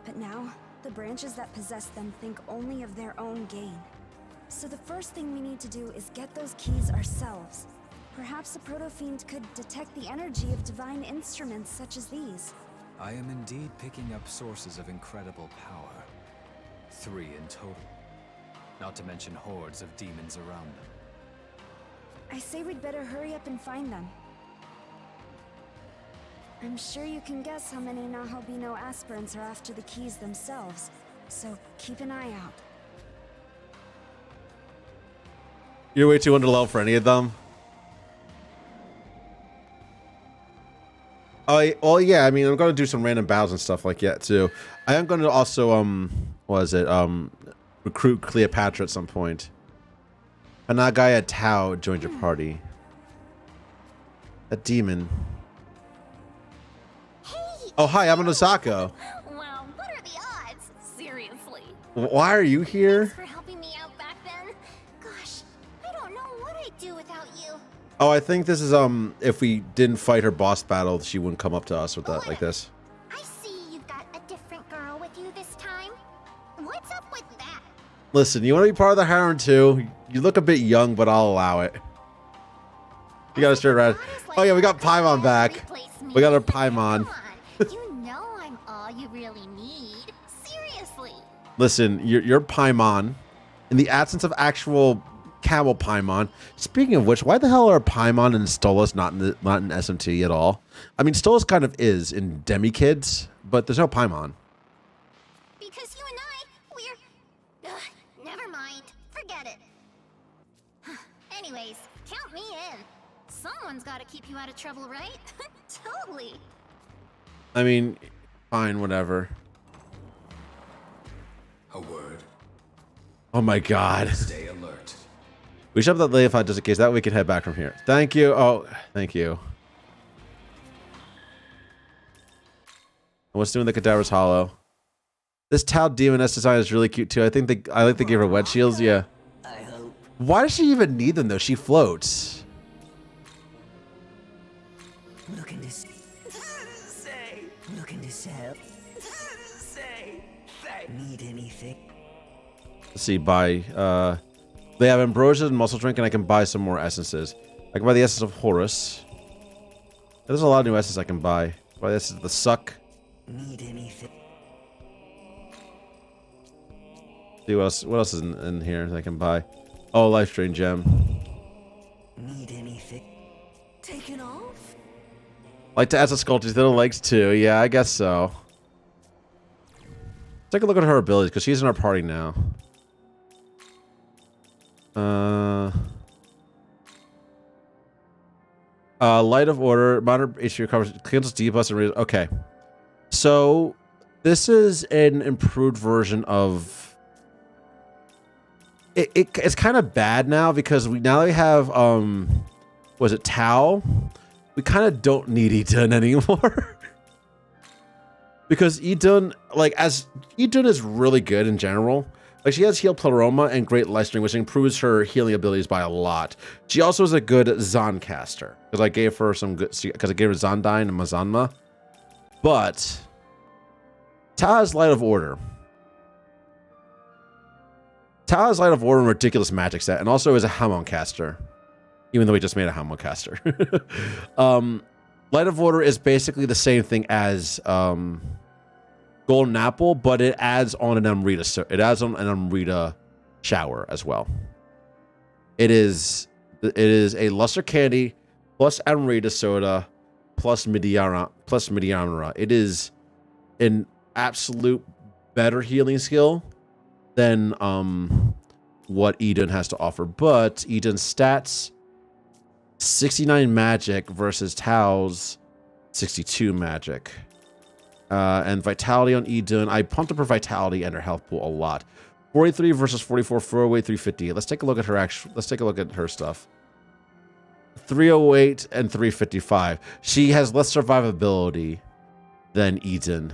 H: but now, the branches that possess them think only of their own gain. So the first thing we need to do is get those keys ourselves. Perhaps a proto-fiend could detect the energy of divine instruments such as these.
J: I am indeed picking up sources of incredible power. 3 in total. Not to mention hordes of demons around them.
H: I say we'd better hurry up and find them. I'm sure you can guess how many Nahobino aspirants are after the keys themselves, so keep an eye out.
A: You're way too underleveled for any of them. Oh yeah, I mean, I'm gonna do some random battles and stuff like that too. I am gonna also recruit Cleopatra at some point. Panagaya Tao joined your party. A demon. Oh hi, I'm an Osako.
M: Wow, what are the odds? Seriously.
A: Why are you here?
M: Thanks for helping me out back then. Gosh, I don't know what I'd do without you.
A: Oh, I think this is if we didn't fight her boss battle, she wouldn't come up to us with that like this.
M: I see you've got a different girl with you this time. What's up with that?
A: Listen, you want to be part of the harem too? You look a bit young, but I'll allow it. You got to straight around. Oh yeah, we got Paimon back. We got our Paimon.
M: You know I'm all you really need. Seriously.
A: Listen, you're Paimon. In the absence of actual camel Paimon. Speaking of which, why the hell are Paimon and Stolas not in SMT at all? I mean, Stolas kind of is in Demi Kids, but there's no Paimon.
M: Because you and I, we're... never mind. Forget it. Anyways, count me in. Someone's got to keep you out of trouble, right? Totally.
A: I mean, fine, whatever.
J: A word.
A: Oh my god.
J: Stay alert.
A: We should have that Leafot just in case. That way we can head back from here. Thank you. Oh, thank you. What's doing the Cadaver's Hollow? This Tau Demoness design is really cute too. I think I like they gave her wet shields. Yeah.
G: I hope.
A: Why does she even need them though? She floats.
G: Looking to say. Looking to sell. Say. Need anything?
A: Let's see. Buy. They have ambrosia and muscle drink, and I can buy some more essences. I can buy the essence of Horus. There's a lot of new essences I can buy. Buy the essence of the Suck.
G: Need anything?
A: See what else? What else is in here that I can buy? Oh, Life Drain Gem.
G: Need anything? Taken off?
A: Like to add some sculptures little legs too. Yeah, I guess so. Take a look at her abilities because she's in our party now. Light of Order, modern HP recovers, cancels debuffs and okay. So this is an improved version of it's kind of bad now because now that we have was it Tau? We kind of don't need Idun anymore. Because Idun, like, as Idun is really good in general. Like, she has Heal Pleroma and Great Lightstring, which improves her healing abilities by a lot. She also is a good Zon caster. Because I gave her some good, because I gave her Zondyne and Mazanma. But Tau has Light of Order. Tau has Light of Order and ridiculous magic set, and also is a Hamon caster. Even though we just made a Hamon caster. Light of Order is basically the same thing as Golden Apple, but it adds on an Amrita. So it adds on an Amrita shower as well. It is a Luster Candy plus Amrita soda plus Midianra. It is an absolute better healing skill than what Eden has to offer. But Eden's stats 69 magic versus Tau's 62 magic. And vitality on Idun. I pumped up her vitality and her health pool a lot. 43 versus 44, throwaway 350. Let's take a look at her let's take a look at her stuff. 308 and 355. She has less survivability than Idun.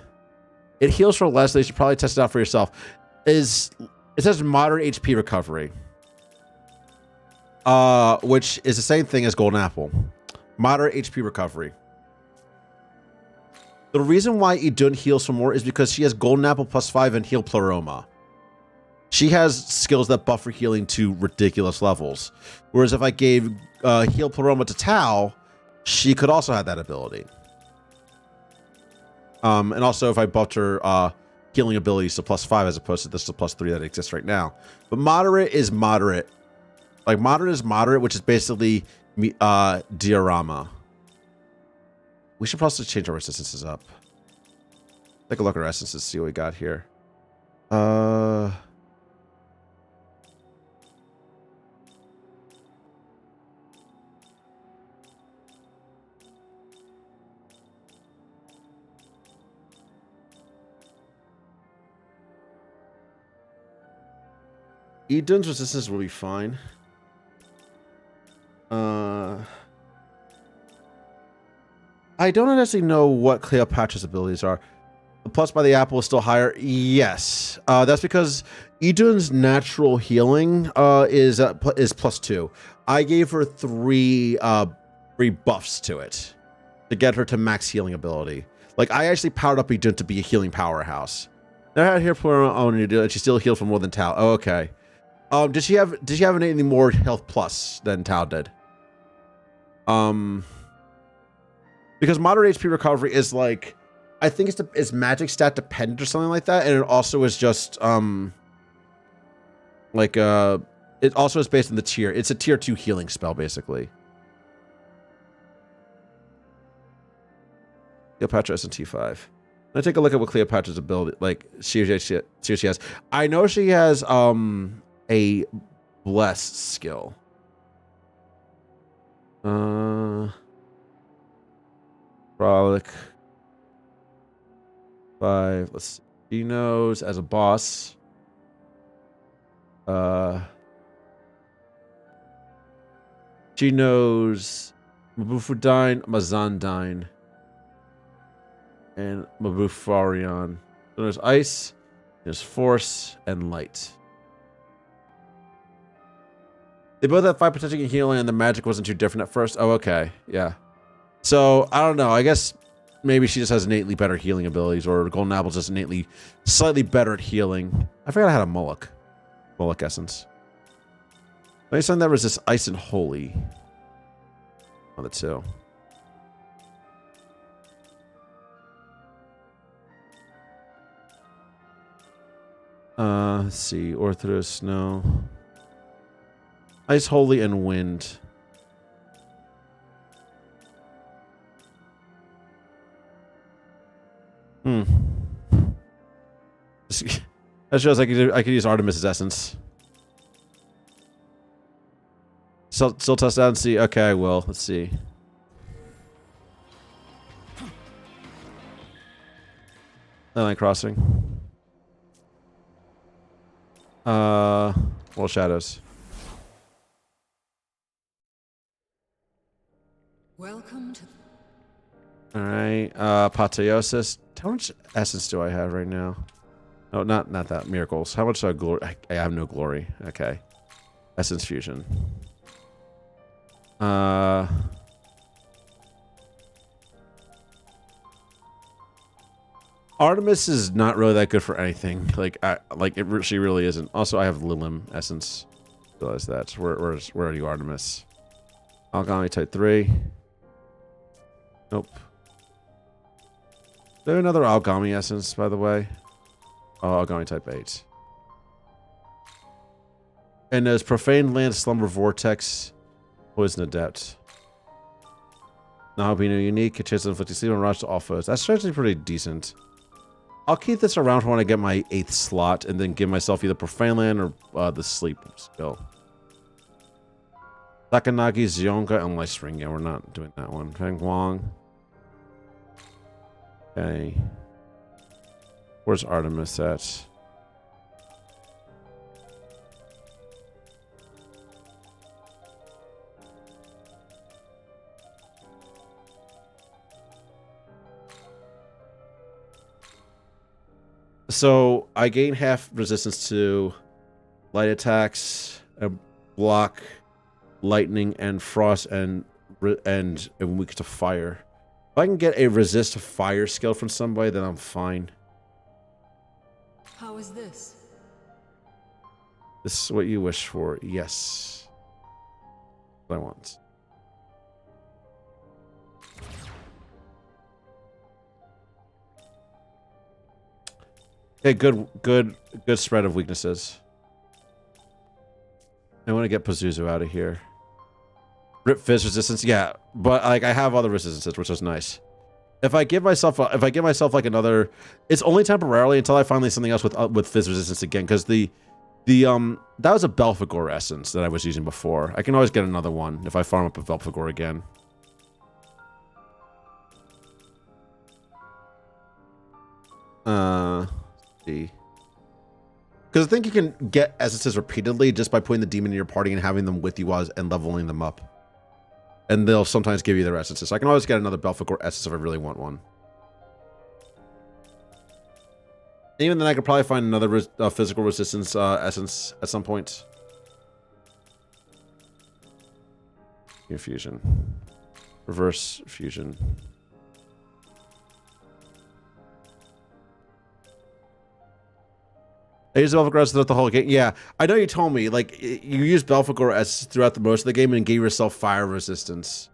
A: It heals for less, so you should probably test it out for yourself. It says moderate HP recovery. Which is the same thing as Golden Apple. Moderate HP recovery. The reason why Idun heals for more is because she has Golden Apple +5 and Heal Pleroma. She has skills that buffer healing to ridiculous levels. Whereas if I gave Heal Pleroma to Tao, she could also have that ability. And also if I buffed her healing abilities to +5 as opposed to this to +3 that exists right now. But moderate is moderate. Like moderate is moderate, which is basically diorama. We should probably change our resistances up. Take a look at our essences, see what we got here. Idun's resistance will be fine. I don't actually know what Cleopatra's abilities are. The plus by the apple is still higher. Yes, that's because Idun's natural healing is +2. I gave her three buffs to it to get her to max healing ability. Like I actually powered up Idun to be a healing powerhouse. Now I had here for and she still healed for more than Tao. Oh, okay. Did she have any more health plus than Tao did? Because moderate HP recovery is like, I think it's magic stat dependent or something like that, and it also is just it also is based on the tier. It's a tier 2 healing spell basically. Cleopatra S&T 5. Let's take a look at what Cleopatra's ability, like see what she has. I know she has a bless skill. Frolic 5. Let's see. She knows as a boss. She knows Mabufudine, Mazandine, and Mabufarion. So there's ice, there's force, and light. They both have 5 protecting and healing, and the magic wasn't too different at first. Oh, okay. Yeah. So, I don't know. I guess maybe she just has innately better healing abilities, or Golden Apple's just innately slightly better at healing. I forgot I had a Moloch. Moloch essence. Nice one that resists ice and holy. On the 2. Let's see. Orthodox snow. Ice, holy, and wind. That shows I could use Artemis's essence. Still test out and see. Okay, I will. Let's see. Line crossing. World shadows.
I: Welcome to.
A: All right. Apotheosis. How much essence do I have right now? No, not that. Miracles. How much glory? I have no glory. Okay. Essence fusion. Artemis is not really that good for anything. She really isn't. Also, I have Lilim essence. Realize that. Where are you, Artemis? Alchemy type 3. Nope. Is there another Alchemy essence, by the way? Oh, Alchemy type 8. And there's Profane Land, Slumber Vortex, Poison Adept. Now being unique, a chance to inflict sleep and rush to all foes. That's actually pretty decent. I'll keep this around for when I get my 8th slot, and then give myself either Profane Land or the sleep skill. Takanagi, Zionga, and Light Spring. Yeah, we're not doing that one. Feng Wang. Okay. Where's Artemis at? So I gain half resistance to light attacks, block, lightning, and frost, and weak to fire. If I can get a resist to fire skill from somebody, then I'm fine.
I: How is this?
A: This is what you wish for. Yes. What I want. Okay, good spread of weaknesses. I want to get Pazuzu out of here. Rip Fizz resistance, yeah, but like I have other resistances, which is nice. If I give myself like another, it's only temporarily until I finally something else with Fizz resistance again, because that was a Belphegor essence that I was using before. I can always get another one if I farm up a Belphegor again. Let's see. Because I think you can get essences repeatedly just by putting the demon in your party and having them with you and leveling them up. And they'll sometimes give you their essences. So I can always get another Belphegor essence if I really want one. Even then, I could probably find another physical resistance essence at some point. Fusion. Reverse fusion. I use Belphegor throughout the whole game. Yeah, I know you told me, like, you use Belphegor as throughout the most of the game and gave yourself fire resistance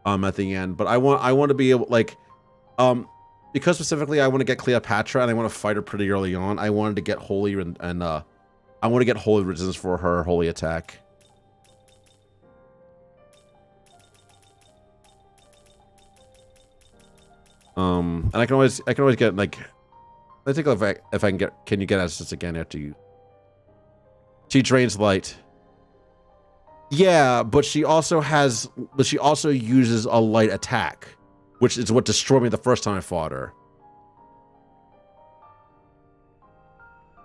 A: at the end. But I want to be able, like, because specifically I want to get Cleopatra and I want to fight her pretty early on. I wanted to get holy and I want to get holy resistance for her holy attack. And I can always get, like, I think if I can you get essence again after you? She drains light. Yeah, but she also uses a light attack, which is what destroyed me the first time I fought her.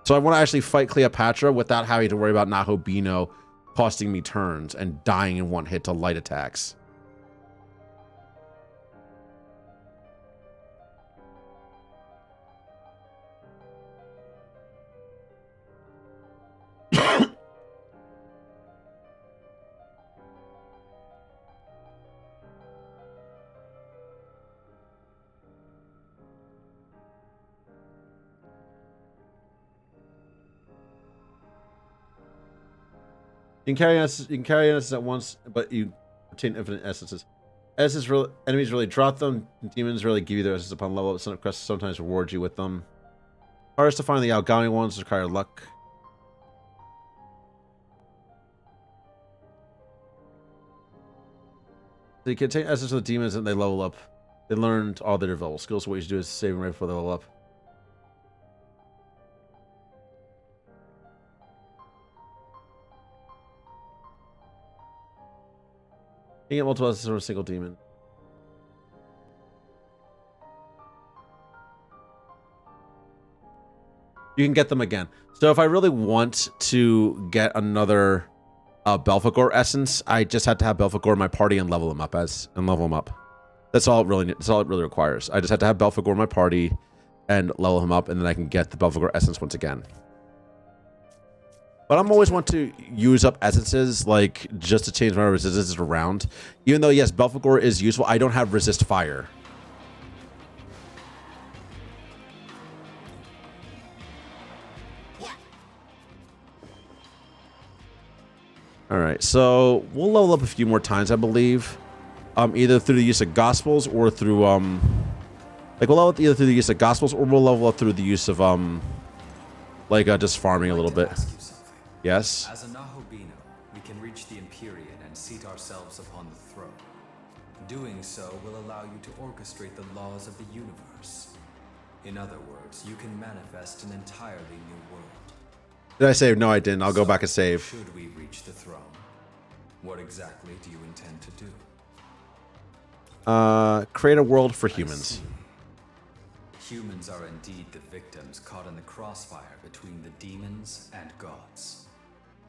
A: So I want to actually fight Cleopatra without having to worry about Nahobino costing me turns and dying in one hit to light attacks. You can carry essence at once, but you obtain infinite essences. Enemies really drop them. Demons really give you their essence upon level up. Some quests sometimes reward you with them. Hardest to find the outgoing ones require luck. So you can take essence of the demons and they level up. They learned all their level skills. What you should do is save them right before they level up. You get multiple essences from a single demon. You can get them again. So if I really want to get another Belphegor essence, I just have to have Belphegor in my party and level them up That's all it really requires. I just have to have Belphegor in my party and level him up, and then I can get the Belphegor essence once again. But I'm always want to use up essences, like, just to change my resistances around. Even though, yes, Belphegor is useful, I don't have resist fire. Alright, so we'll level up a few more times, I believe. Either through the use of Gospels or through, like, we'll level up either through the use of Gospels or we'll level up through the use of, just farming a little bit. Yes?
J: As a Nahobino, we can reach the Empyrean and seat ourselves upon the throne. Doing so will allow you to orchestrate the laws of the universe. In other words, you can manifest an entirely new world.
A: Did I save? No, I didn't. I'll go back and save.
J: Should we reach the throne, what exactly do you intend to do?
A: Create a world for humans.
J: humans are indeed the victims caught in the crossfire between the demons and gods.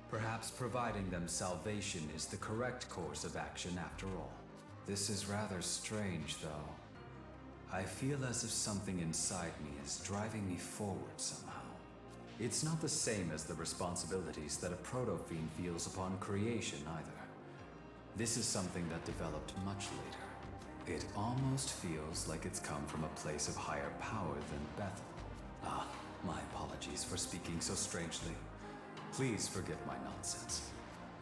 J: Perhaps providing them salvation is the correct course of action after all. This is rather strange, though. I feel as if something inside me is driving me forward somehow. It's not the same as the responsibilities that a proto-fiend feels upon creation either. This is something that developed much later. It almost feels like it's come from a place of higher power than Bethel. Ah, my apologies for speaking so strangely. Please forgive my nonsense.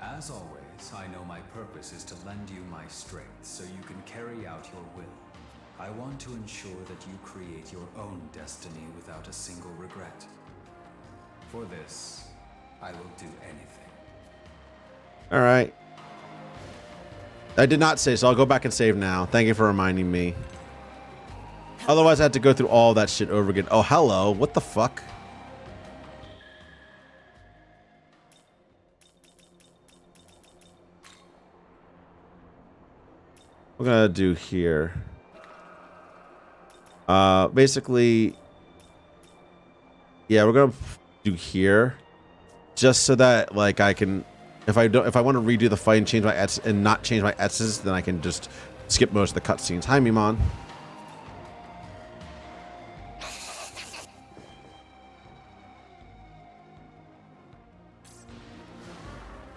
J: As always, I know my purpose is to lend you my strength so you can carry out your will. I want to ensure that you create your own destiny without a single regret. For this, I will do anything.
A: All right. I did not save, so I'll go back and save now. Thank you for reminding me. Otherwise, I had to go through all that shit over again. Oh, hello. What the fuck? We're gonna do here. Basically, yeah, we're gonna do here, just so that like I can, if I want to redo the fight and change my and not change my S's, then I can just skip most of the cutscenes. Hi, Mimon.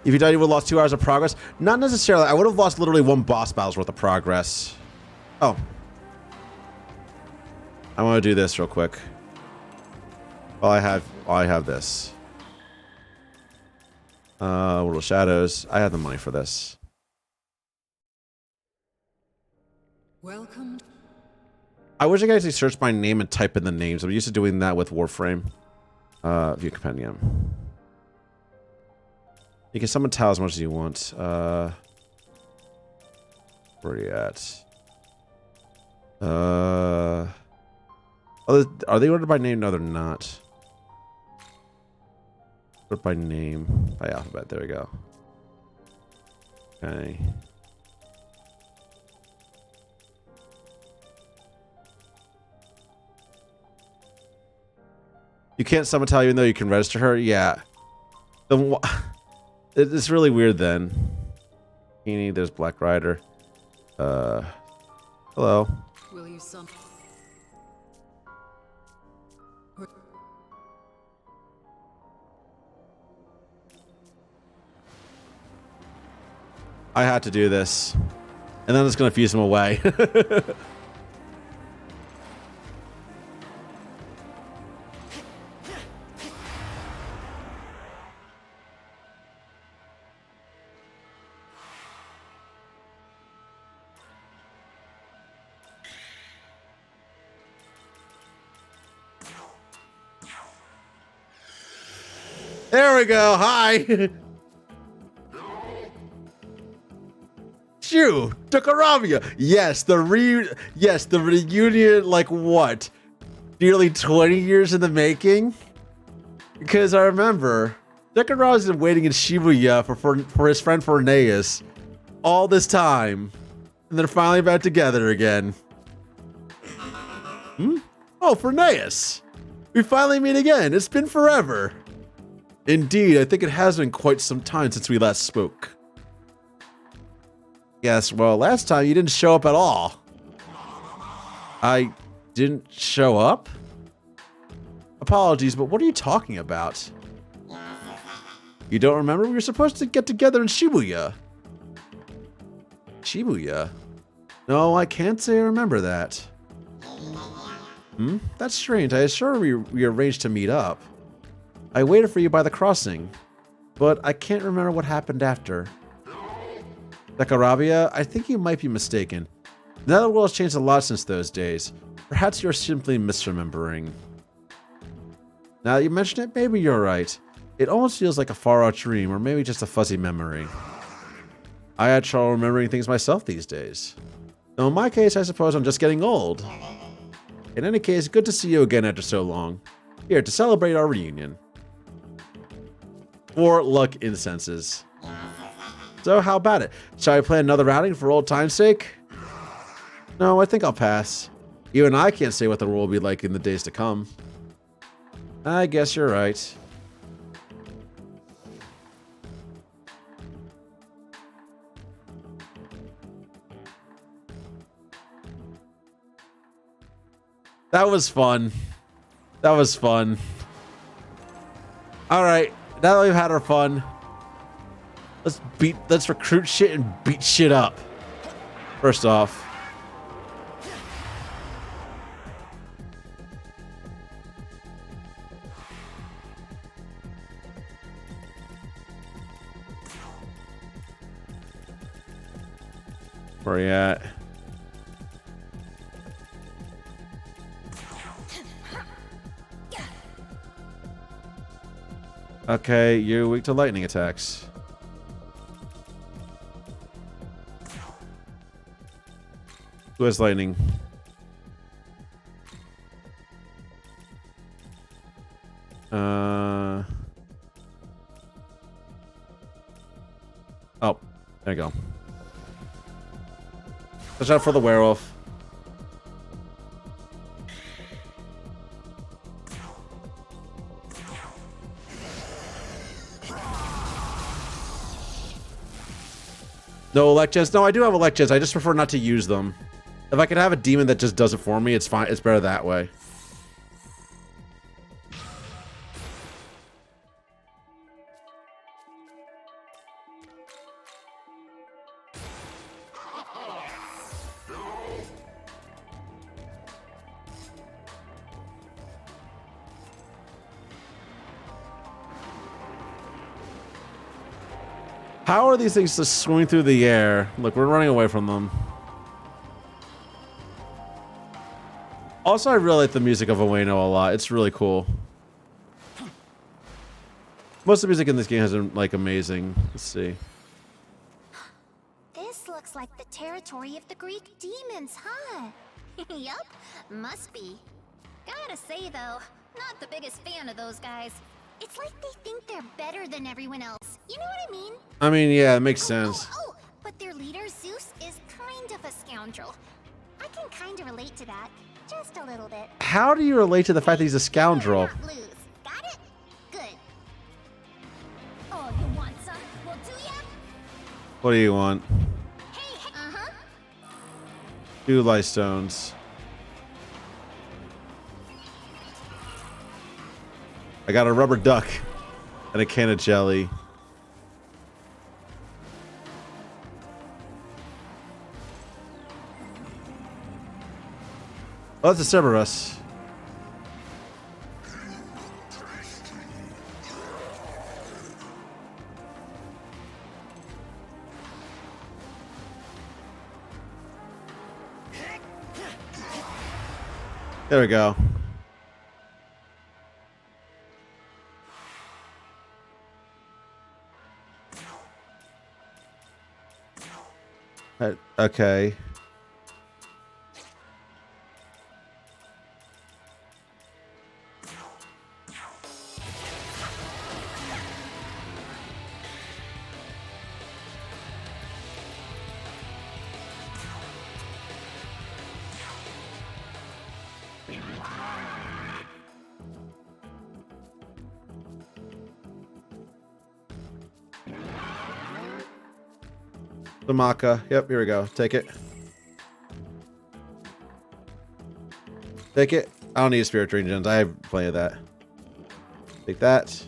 A: If you died, you would have lost 2 hours of progress. Not necessarily. I would have lost literally 1 boss battle's worth of progress. Oh. I want to do this real quick. While I have this. World of Shadows. I have the money for this.
I: Welcome.
A: I wish I could actually search my name and type in the names. I'm used to doing that with Warframe. View compendium. You can summon tiles as much as you want. Where are you at? Are they ordered by name? No, they're not. Ordered by name. By alphabet. There we go. Okay. You can't summon tile even though you can register her? Yeah. Then it's really weird then. There's Black Rider. Hello.
I: Will you summon?
A: I had to do this. And then it's going to fuse him away. There we go. Hi. Shoo, Tokaramia. Yes, the reunion. Like what? Nearly 20 years in the making. Because I remember Tokaramia's been waiting in Shibuya for his friend Forneus all this time, and they're finally back together again. Oh, Forneus. We finally meet again. It's been forever. Indeed, I think it has been quite some time since we last spoke. Yes, well, last time you didn't show up at all. I didn't show up? Apologies, but what are you talking about? You don't remember? We were supposed to get together in Shibuya. Shibuya? No, I can't say I remember that. That's strange. I assure we arranged to meet up. I waited for you by the crossing, but I can't remember what happened after. Sakurabia, I think you might be mistaken. Now the world has changed a lot since those days. Perhaps you're simply misremembering. Now that you mention it, maybe you're right. It almost feels like a far-out dream, or maybe just a fuzzy memory. I had trouble remembering things myself these days. Though in my case, I suppose I'm just getting old. In any case, good to see you again after so long. Here, to celebrate our reunion. 4 luck incenses. So how about it? Shall I plan another outing for old time's sake? No, I think I'll pass. Even I can't say what the world will be like in the days to come. I guess you're right. That was fun. That was fun. All right, now that we've had our fun, let's recruit shit and beat shit up. First off. Where are you at? Okay, you're weak to lightning attacks. Who has lightning? Oh, there you go. Watch out for the werewolf. No Electgens? No, I do have Electgens. I just prefer not to use them. If I could have a demon that just does it for me, it's fine. It's better that way. How are these things just swinging through the air? Look, we're running away from them. Also, I really like the music of Ueno a lot. It's really cool. Most of the music in this game has been, like, amazing. Let's see.
M: This looks like the territory of the Greek demons, huh? Yup, must be. Gotta say, though, not the biggest fan of those guys. It's like they think they're better than everyone else. You know what I mean?
A: I mean, yeah, it makes sense.
M: Oh, but their leader, Zeus, is kind of a scoundrel. I can kind of relate to that. Just a little bit.
A: How do you relate to the fact that he's a scoundrel?
M: Lose. Got it? Good. Oh, you want some? Well, do ya?
A: What do you want?
M: Hey, uh-huh.
A: 2 light stones. I got a rubber duck and a can of jelly. Oh, that's a Cerberus. There we go. Okay. The Maka. Yep, here we go. Take it. Take it. I don't need a Spirit Drain Gens. I have plenty of that. Take that.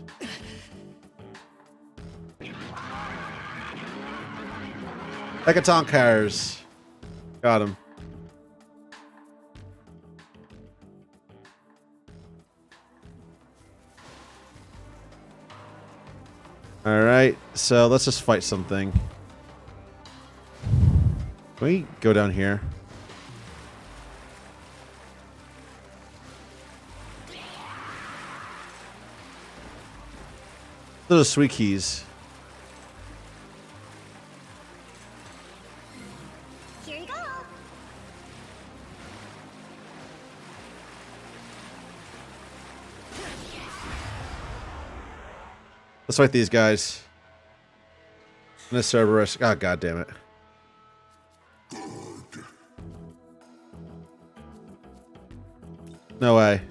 A: Hecatonkars. Got him. Alright, so let's just fight something. Can we go down here? Those are sweet keys.
M: Here you go.
A: Let's fight these guys. And this Cerberus. Oh, god damn it. No way.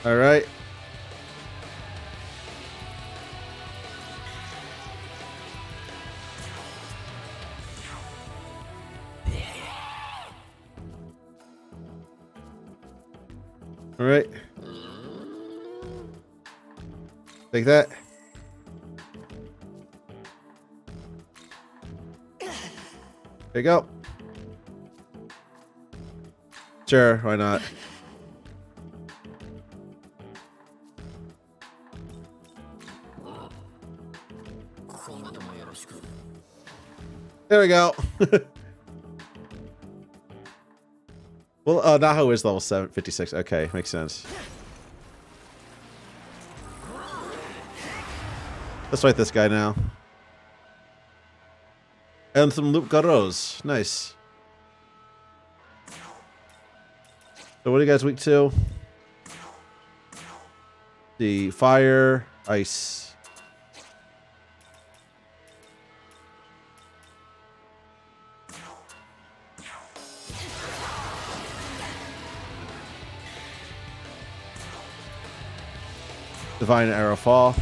A: All right. All right. Take that. There you go. Sure, why not? There we go. Well, Naho is level 756. Okay, makes sense. Let's fight this guy now. And some loop garos. Nice. So what are you guys weak to? The fire, ice. Divine arrow fall.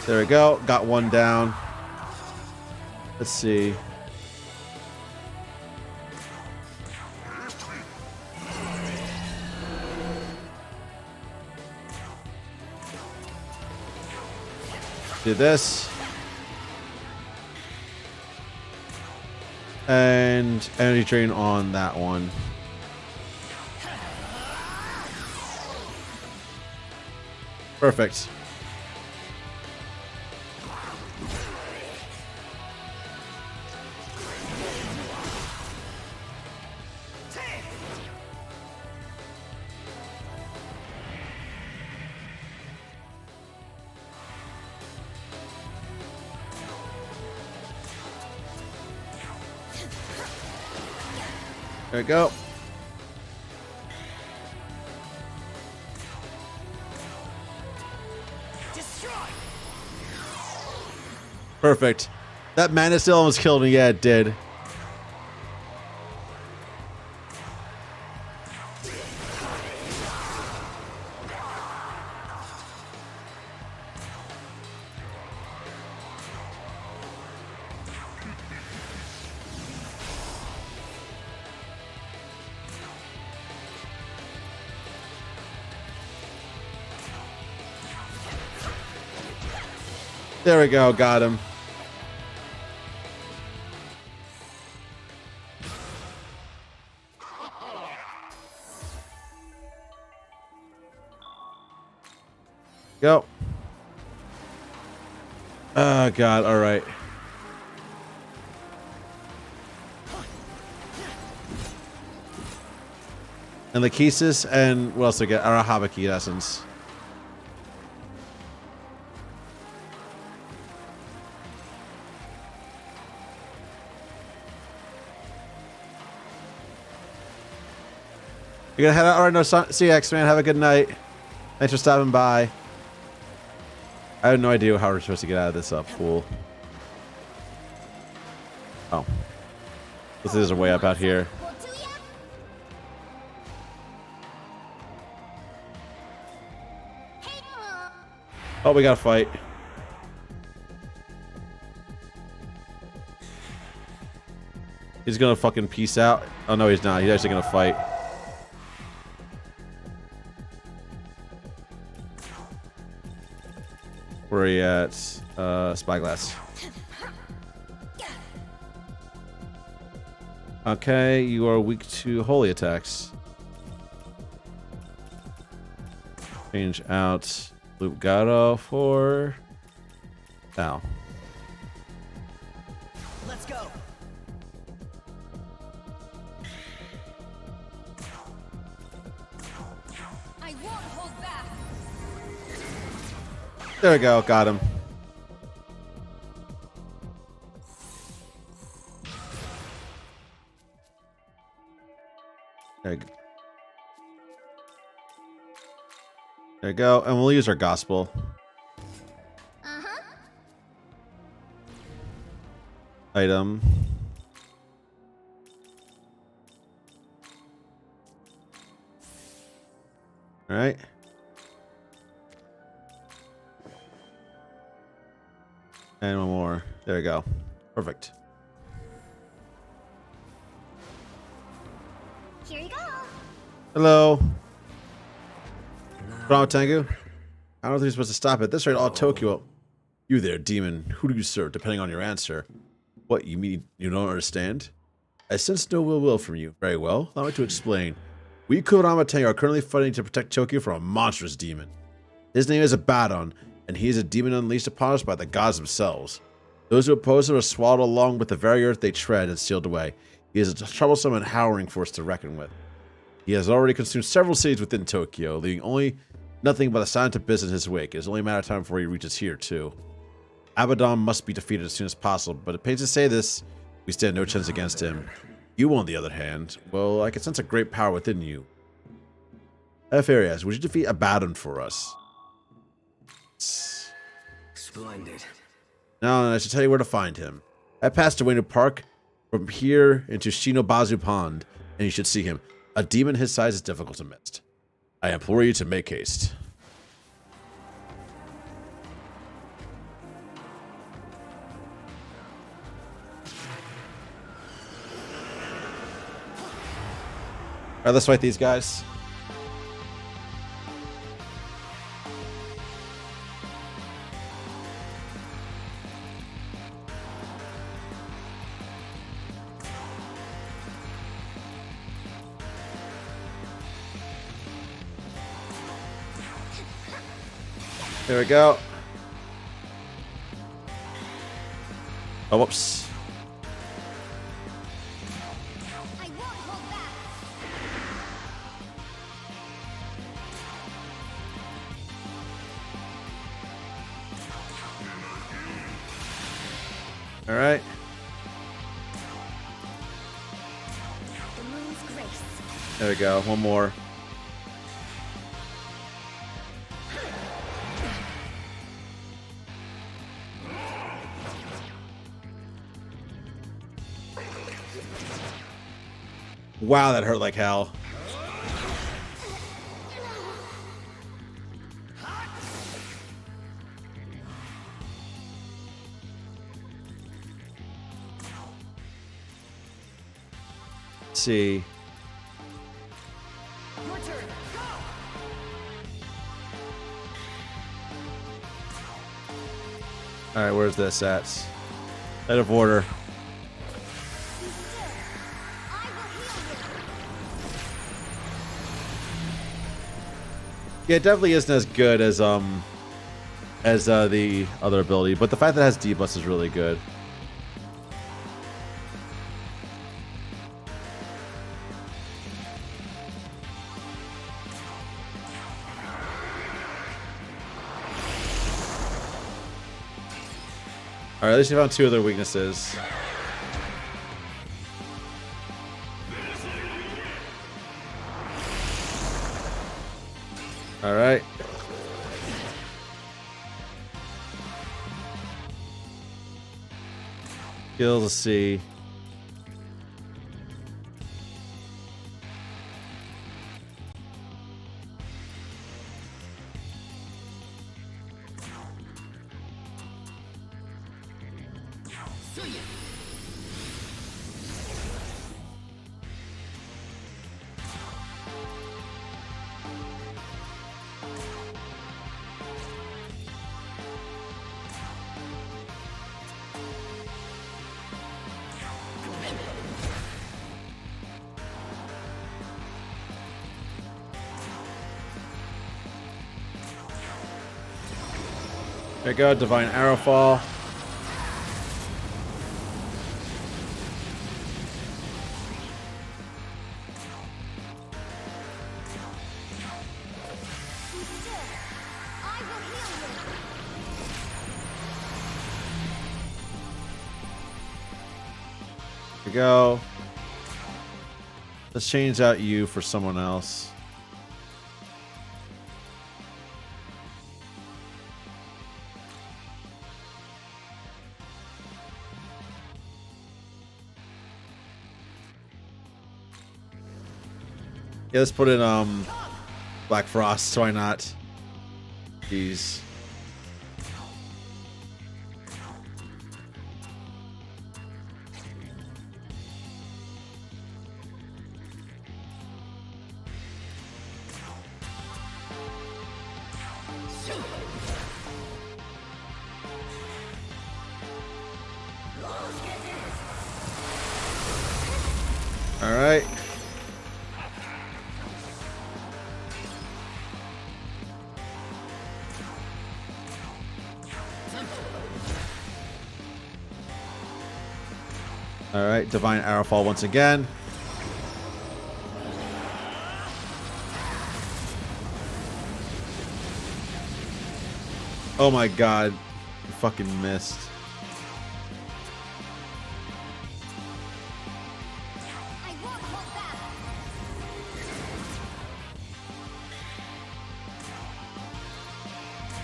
A: There we go. Got one down. Let's see. Do this. And energy drain on that one. Perfect. There we go. Perfect. That mana still almost killed me. Yeah, it did. There we go, got him. Go. Oh god, all right. And the Kisis, and what else do we get? Arahabaki essence. You're gonna head out? Alright, no, CX, man. Have a good night. Thanks for stopping by. I have no idea how we're supposed to get out of this pool. Oh. This is a way up out here. Oh, we gotta fight. He's gonna fucking peace out. Oh, no, he's not. He's actually gonna fight. Where are you at? Spyglass. Okay, you are weak to holy attacks. Change out Loop Garo for Ow.
F: Let's go.
A: There we go. Got him. There you go. There you go. And we'll use our gospel. Item. All right. And one more. There we go. Perfect.
M: Here you go.
A: Hello. Brahma Tengu. I don't think you're supposed to stop at this rate. All Tokyo. You there, demon. Who do you serve, depending on your answer? What, you mean you don't understand? I sense no ill will from you. Very well. Allow me to explain. We Kurama Tengu are currently fighting to protect Tokyo from a monstrous demon. His name is Abaddon, and he is a demon unleashed upon us by the gods themselves. Those who oppose him are swallowed along with the very earth they tread and sealed away. He is a troublesome and harrowing force to reckon with. He has already consumed several cities within Tokyo, leaving only nothing but a silent abyss in his wake. It is only a matter of time before he reaches here, too. Abaddon must be defeated as soon as possible, but it pains to say this, we stand no chance against him. You, on the other hand, well, I can sense a great power within you. Airah, would you defeat Abaddon for us?
B: Splendid.
A: Now, I should tell you where to find him. I passed Ueno Park from here into Shinobazu Pond, and you should see him. A demon his size is difficult to miss. I implore you to make haste. Alright, let's fight these guys. There we go. Oh, whoops.
M: I won't hold back.
A: All right.
M: The moon's grace.
A: There we go. One more. Wow, that hurt like hell. Let's see.
M: Your turn. Go.
A: All right, where's this at? Out of order. Yeah, it definitely isn't as good as the other ability, but the fact that it has D-Bus is really good. Alright, at least you found two of their weaknesses. Alright. Skills, let's see. There you go, Divine Arrow Fall. we go. Let's change out you for someone else. Yeah, let's put in Black Frost. Why not? Jeez. All right. All right, Divine Arrow Fall once again. Oh my god, you fucking missed.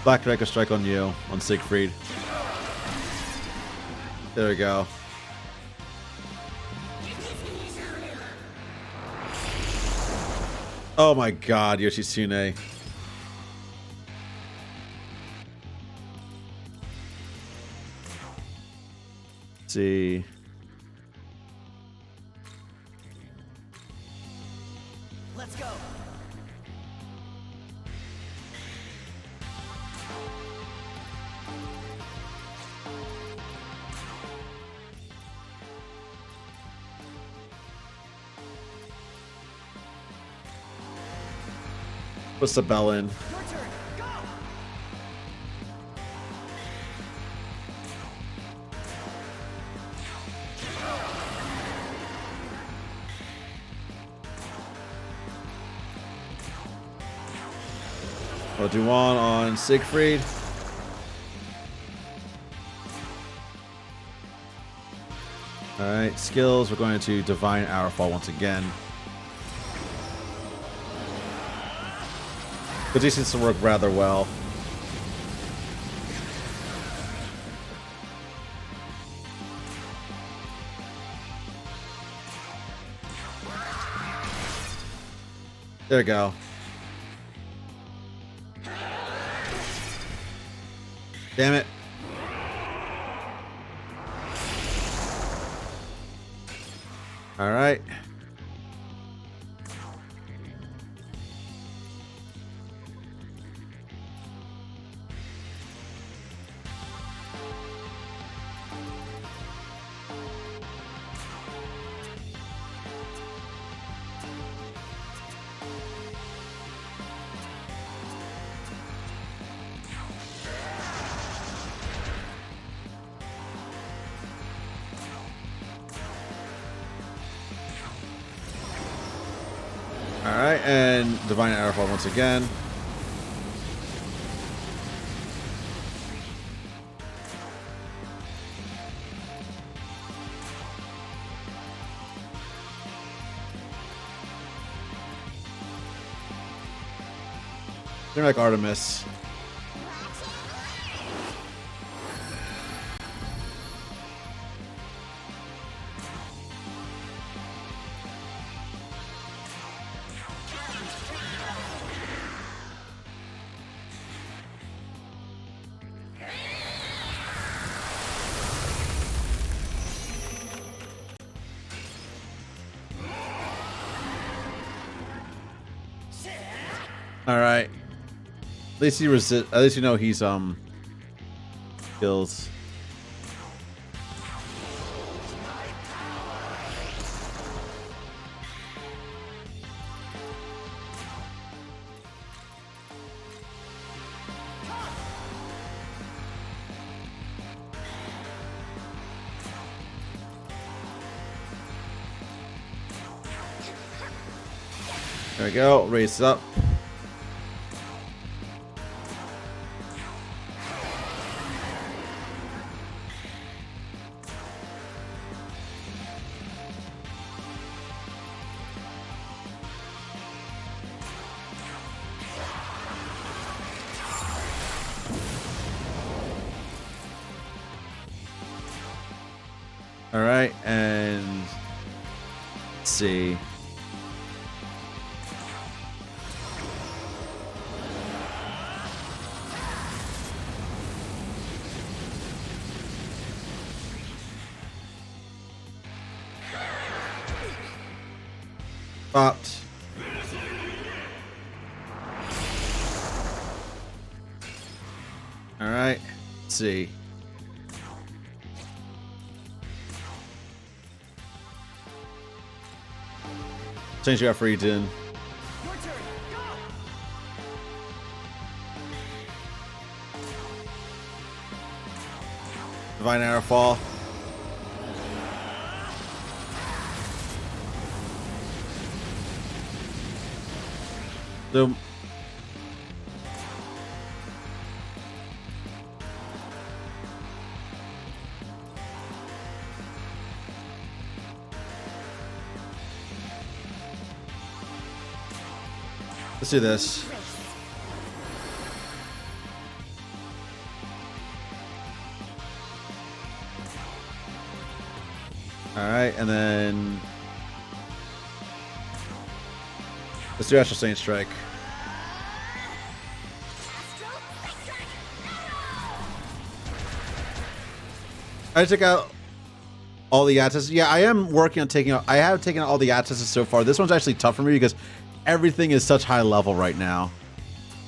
A: Black Draco Strike on you, on Siegfried. There we go. Oh my god, Yoshitsune. Let's see.
F: Let's go.
A: What's the bell in?
F: Your turn. Go.
A: We'll do one on Siegfried. Alright, skills. We're going to Divine Arrow Fall once again. But these seems to work rather well. There we go. Damn it. All right. Alright, and Divine Arrow Fall once again. They're like Artemis. All right. At least he resist. At least you know he's kills. There we go. Raise up. All right, and let's see. Popped. All right, let's see. Change you got for Eden. Divine Airah fall. Boom. Let's do this. All right, and then let's do Astral Saint Strike. I took out all the Atlas. Yeah, I am working on taking out. I have taken out all the Atlas so far. This one's actually tough for me because everything is such high level right now.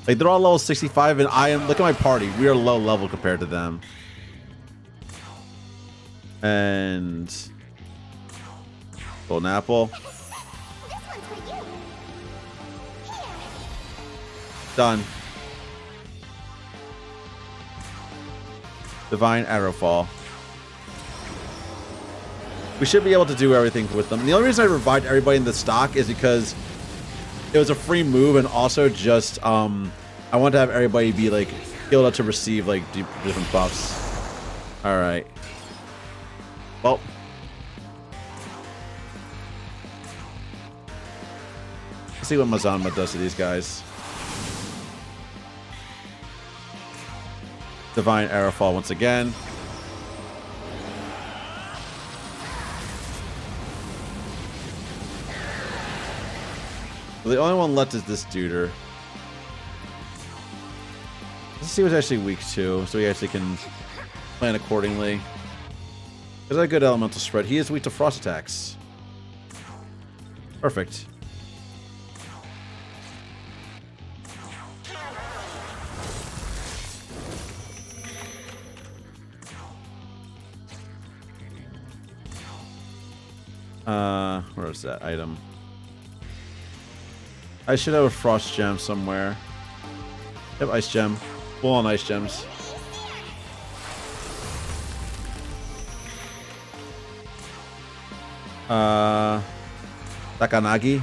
A: Like they're all level 65, and I am. Look at my party. We are low level compared to them. And golden apple. Done. Divine Airah fall. We should be able to do everything with them. And the only reason I revived everybody in the stock is because it was a free move, and also just I wanted to have everybody be like skilled up to receive like different buffs. All right. Well. Let's see what Mazanma does to these guys. Divine Airah fall once again. The only one left is this duder. Let's see what's actually weak to, so we actually can plan accordingly. There's a good elemental spread. He is weak to frost attacks. Perfect. Where is that item? I should have a frost gem somewhere. Yep, ice gem. Full on ice gems. Takanagi.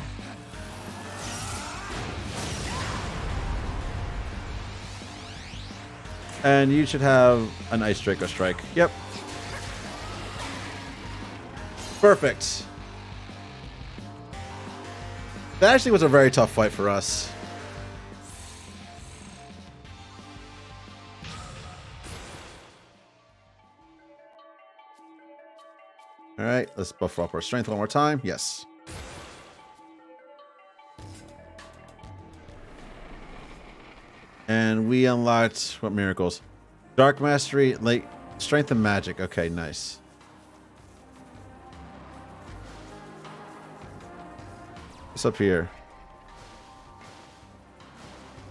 A: And you should have an ice Draco strike. Yep. Perfect. That actually was a very tough fight for us. All right, let's buff up our strength one more time. Yes. And we unlocked what miracles? Dark Mastery, like Strength and Magic. Okay, nice. What's up here?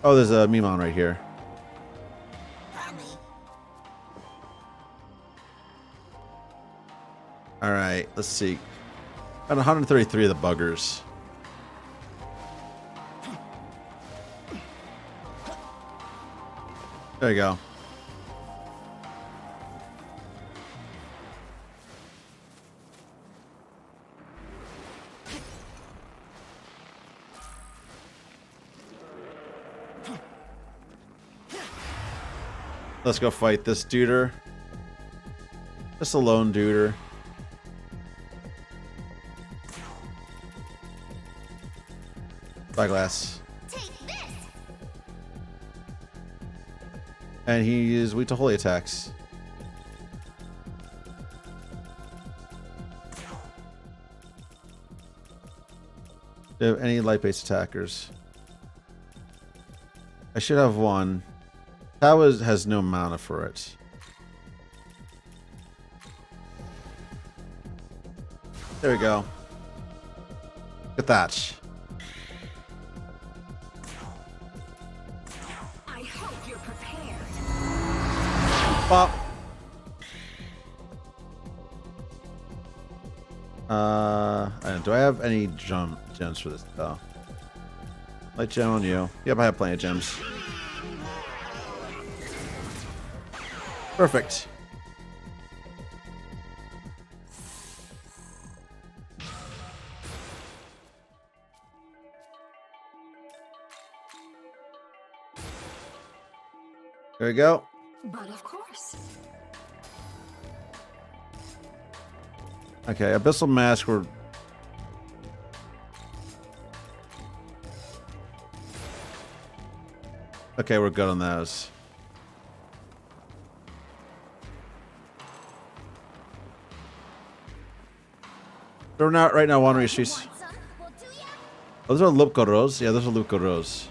A: Oh, there's a Mimon right here. All right, let's see. Got 133 of the buggers. There you go. Let's go fight this duder. Just a lone duder. Spyglass. And he is weak to holy attacks. Do you have any light-based attackers? I should have one. Tao has no mana for it. There we go. Look at that.
H: I hope you're prepared.
A: Pop. Do I have any gems for this though? Light gem on you. Yep, I have plenty of gems. Perfect. There we go.
H: But of course.
A: Okay, Abyssal Mask, we're... Okay, we're good on those. They're not right now wandering streets. Oh, those are Lupkoros. Yeah, those are Lupkoros.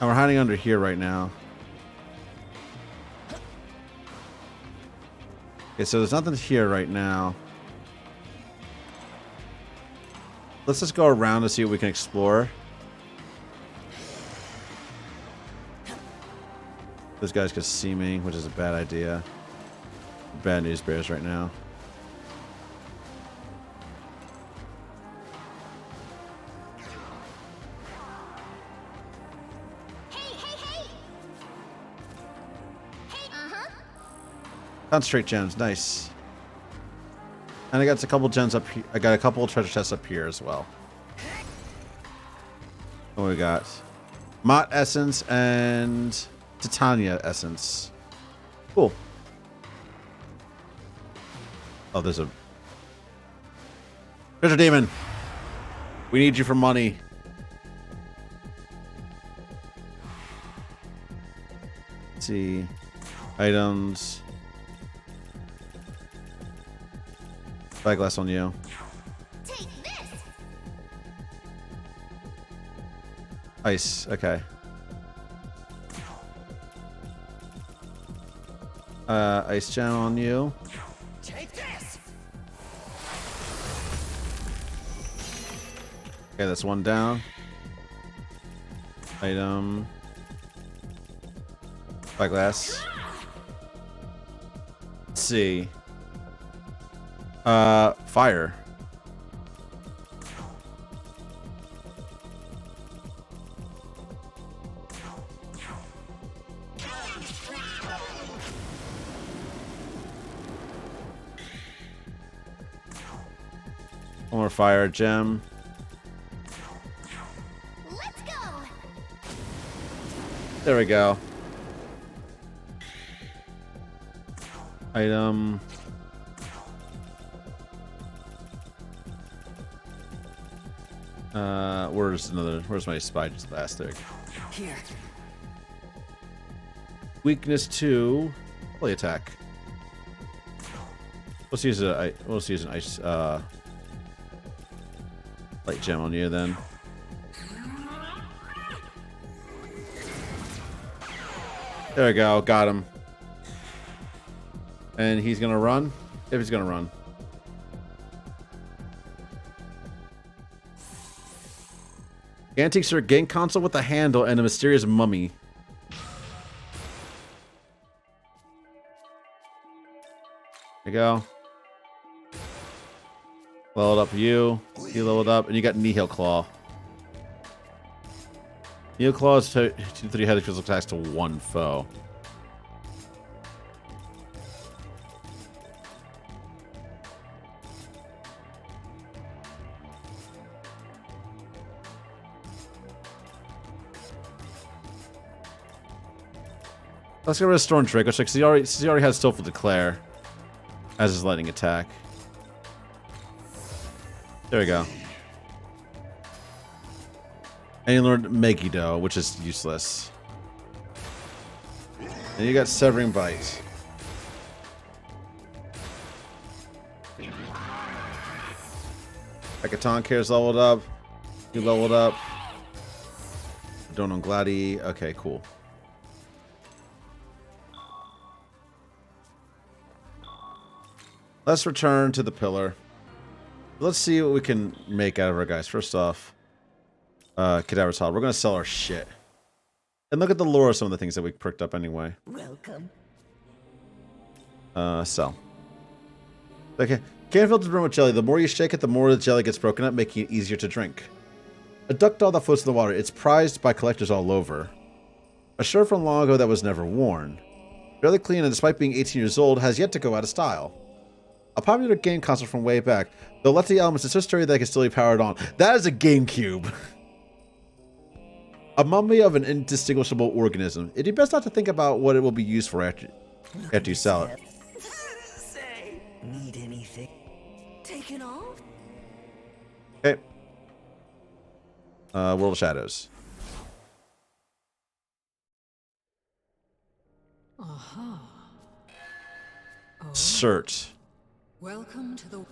A: And we're hiding under here right now. Okay, so there's nothing here right now. Let's just go around to see what we can explore. Those guys can see me, which is a bad idea. Bad news bears right now. Concentrate gems, nice. And I got a couple gems up here. I got a couple treasure chests up here as well. What we got? Mott essence and Titania essence. Cool. Oh, there's a treasure demon. We need you for money. Let's see. Items. Spyglass on you.
M: Take this.
A: Ice. Okay. Ice gem on you.
D: Take this.
A: Okay, that's one down. Item. Spyglass. Let's see. Fire. One more fire gem.
M: Let's go.
A: There we go. Item. Where's my Spy's bastard?
F: Here.
A: Weakness 2. Play attack. Let's use an ice light gem on you then. There we go, got him. And he's gonna run? If he's gonna run. Antique Sir game console with a handle and a mysterious mummy. There you go. Leveled up you. You leveled up, and you got Nihil Claw. Nihil Claw is 2-3 headed physical attacks to one foe. Let's get rid of Storm Drake, because he already has Stillful Declare as his lightning attack. There we go. And you learned Megiddo, which is useless. And you got Severing Bite. Hekaton cares leveled up. You leveled up. Don't on Glady. Okay, cool. Let's return to the pillar. Let's see what we can make out of our guys. First off, Cadaver's Hall. We're gonna sell our shit. And look at the lore of some of the things that we pricked up anyway.
C: Welcome.
A: Sell. Okay. Can filled with room with jelly. The more you shake it, the more the jelly gets broken up, making it easier to drink. A duck doll that floats in the water. It's prized by collectors all over. A shirt from long ago that was never worn. Fairly clean and despite being 18 years old, has yet to go out of style. A popular game console from way back. Though left the elements, it's so sturdy that it can still be powered on. That is a GameCube. A mummy of an indistinguishable organism. It'd be best not to think about what it will be used for after you sell it.
C: Say, need anything? Taken off?
A: Okay. World of Shadows.
I: Aha. Oh.
A: Cert.
I: Welcome to the...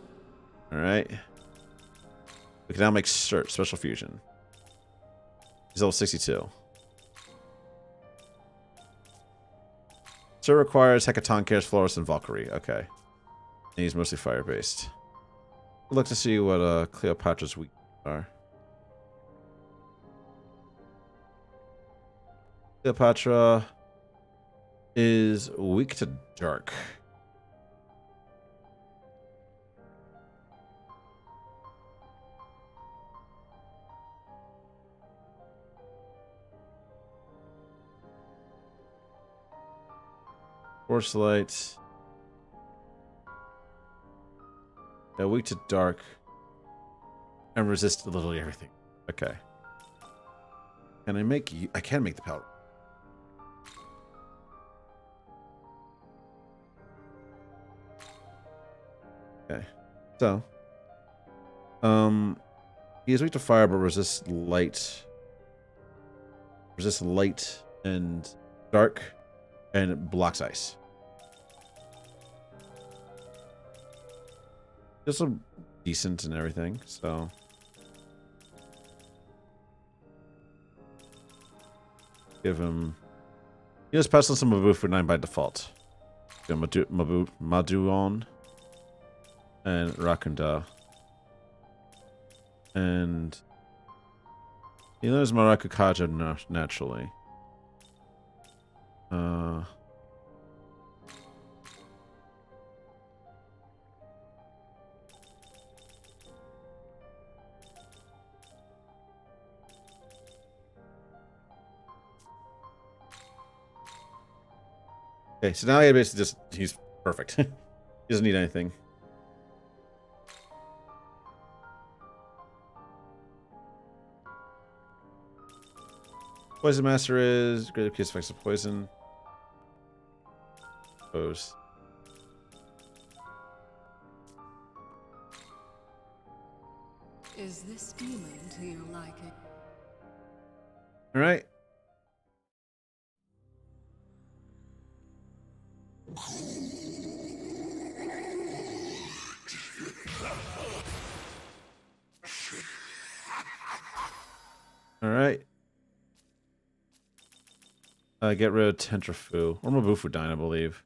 A: Alright. We can now make Cert, Special Fusion. He's level 62. Cert requires Hekaton, Chaos, Florus, and Valkyrie. Okay. And he's mostly fire-based. We'd like to see what Cleopatra's weak are. Cleopatra is weak to dark. Force light. Yeah, weak to dark. And resist literally everything. Okay. Can I make you? I can make the powder. Okay. So. He is weak to fire but resists light. Resists light and dark. And it blocks ice. Just a decent and everything, so. Give him. He has Pestilence and Mabu for 9 by default. Give him Maduon. And Rakunda. And. He learns Maraku Kaja naturally. Okay, so now he basically just, he's perfect. He doesn't need anything. Poison Master is greater case effects of poison. Pose.
I: Is this demon to your liking?
A: All right. All right. Get rid of Tentrafu. Or Mabufu Dine, I believe.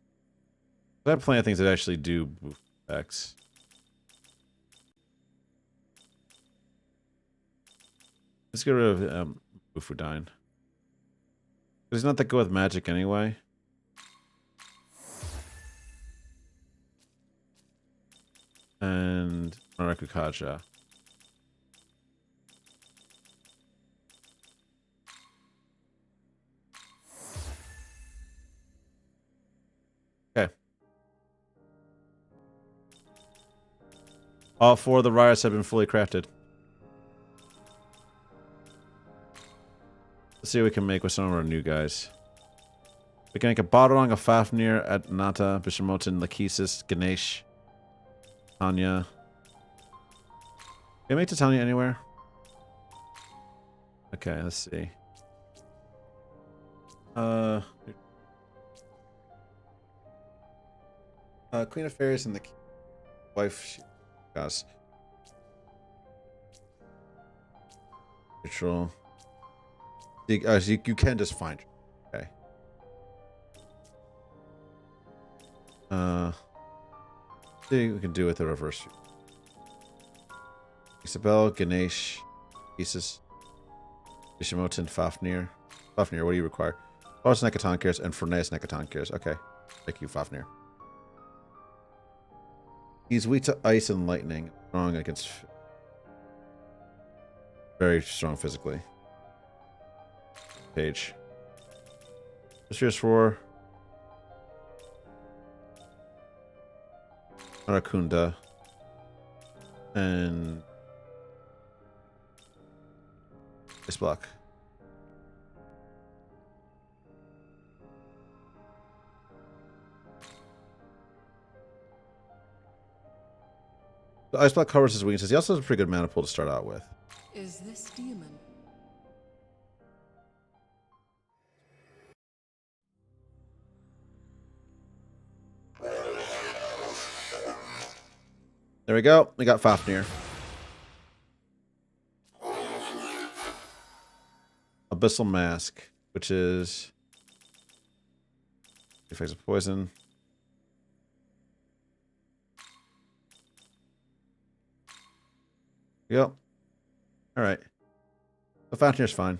A: I have plenty of things that actually do boost effects. Let's get rid of Mabufu Dine. He's not that good with magic anyway. And Maraku Kaja. Okay. All 4 of the riots have been fully crafted. Let's see what we can make with some of our new guys. We can make a Batarang, a Fafnir, Atnata, Bishamoten, Lachesis, Ganesh, Tanya. Can I make Titania anywhere? Okay, let's see. Queen of Fairies and the wife. Gosh. Neutral. You can just find. Okay. See what we can do with the reverse. Isabel, Ganesh, Isis, Ishimoten, Fafnir. Fafnir, what do you require? Taurus Nekatonkers and Furnace Nekatonkers. Okay. Thank you, Fafnir. He's weak to ice and lightning. Strong against... Very strong physically. Page. Mysterious Roar. Arakunda. And... Ice Block. The Ice Block covers his weaknesses. He also has a pretty good mana pool to start out with.
I: Is this demon?
A: There we go. We got Fafnir. Abyssal Mask, which is effects of poison. Yep. All right. The Fafnir's fine.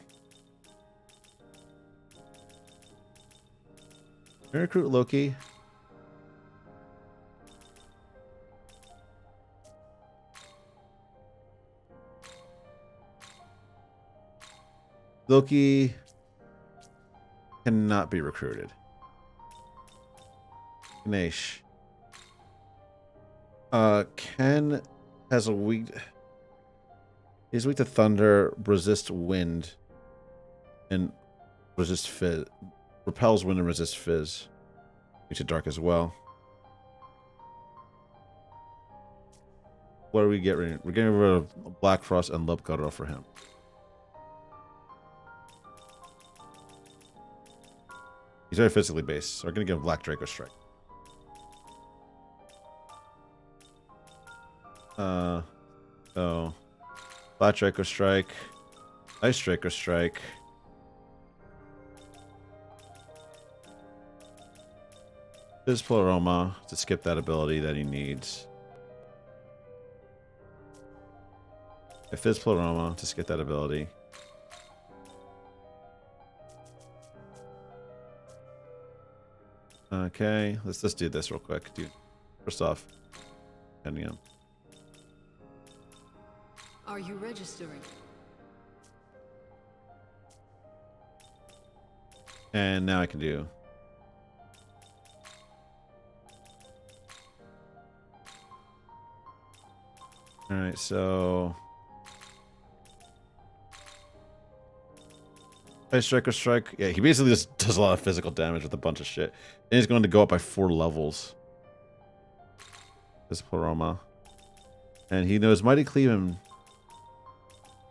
A: Recruit Loki. Loki cannot be recruited. Ganesh. Ken has a weak... He's weak to thunder, resist wind, and resist fizz. Repels wind and resist fizz. Weak to dark as well. What are we getting? We're getting rid of Black Frost and Lub Guttural for him. He's very physically based, so we're going to give him Black Draco Strike. So Black Draco Strike, Ice Draco Strike, Fizz Pleroma to skip that ability that he needs. A Fizz Pleroma to skip that ability. Okay, let's just do this real quick, dude. First off, depending on.
I: Are you registering?
A: And now I can do. All right, so Ice Striker Strike. Yeah, he basically just does a lot of physical damage with a bunch of shit. And he's going to go up by 4 levels. This Pleroma. And he knows Mighty Cleave and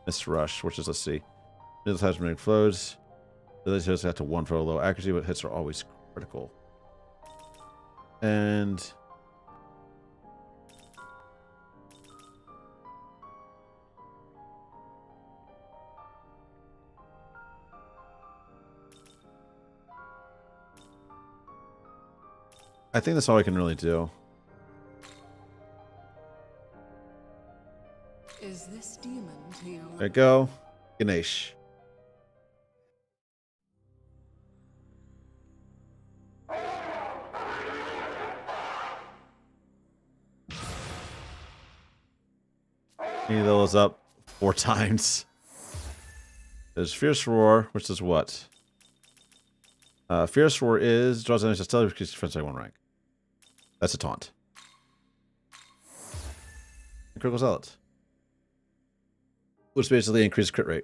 A: Miss Rush, which is, let's see. Middle times make flows. Ability shows have to 1 for a low accuracy, but hits are always critical. And I think that's all I can really do.
I: Is this demon to your
A: There you go. Ganesh. He those up 4 times. There's Fierce Roar, which is what? Fierce Roar is draws enemies to stealth, increases defense by 1 rank. That's a taunt. And Critical Zealot, which basically increases crit rate.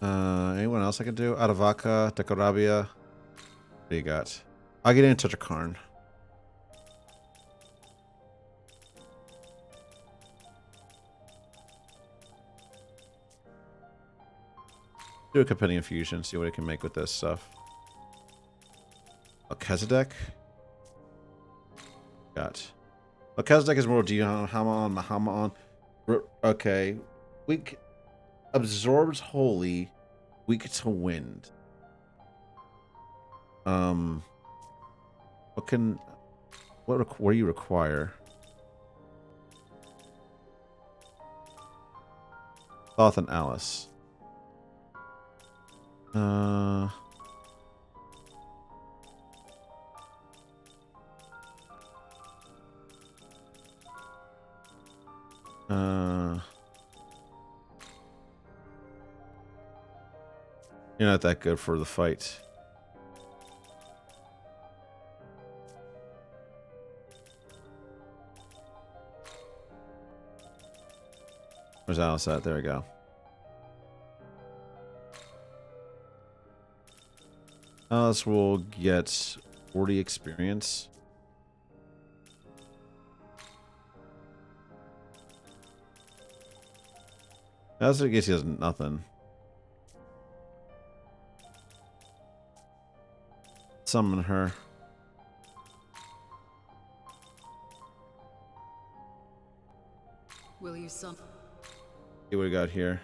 A: Anyone else I can do? Adavaka, Dekorabia. What do you got? I'll get in touch of Karn. Do a Compendium Fusion, see what it can make with this stuff. Melchizedek. Got. Melchizedek is more Dion, Hama on, Mahama on. Okay. Weak absorbs holy, weak to wind. What do you require? Thoth and Alice. You're not that good for the fight. Where's Alice at? There we go. Alice will get 40 experience. Alice, I guess he has nothing. Summon her.
I: Will you summon?
A: See what we got here.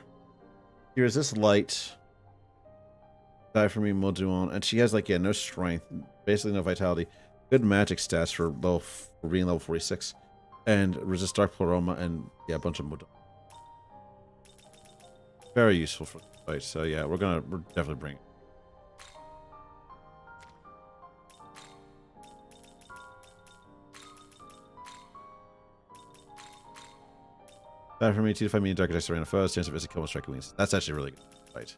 A: Here's this light. Die for me, Moduon. And she has, like, yeah, no strength. Basically no vitality. Good magic stats for being level 46. And resist dark pleroma and, yeah, a bunch of Moduon. Very useful for the fight. So, yeah, we're definitely bringing it. Die for me, 2 to 5 medium dark attacks around foes. Chance of visit kill with striking wings. That's actually really good fight.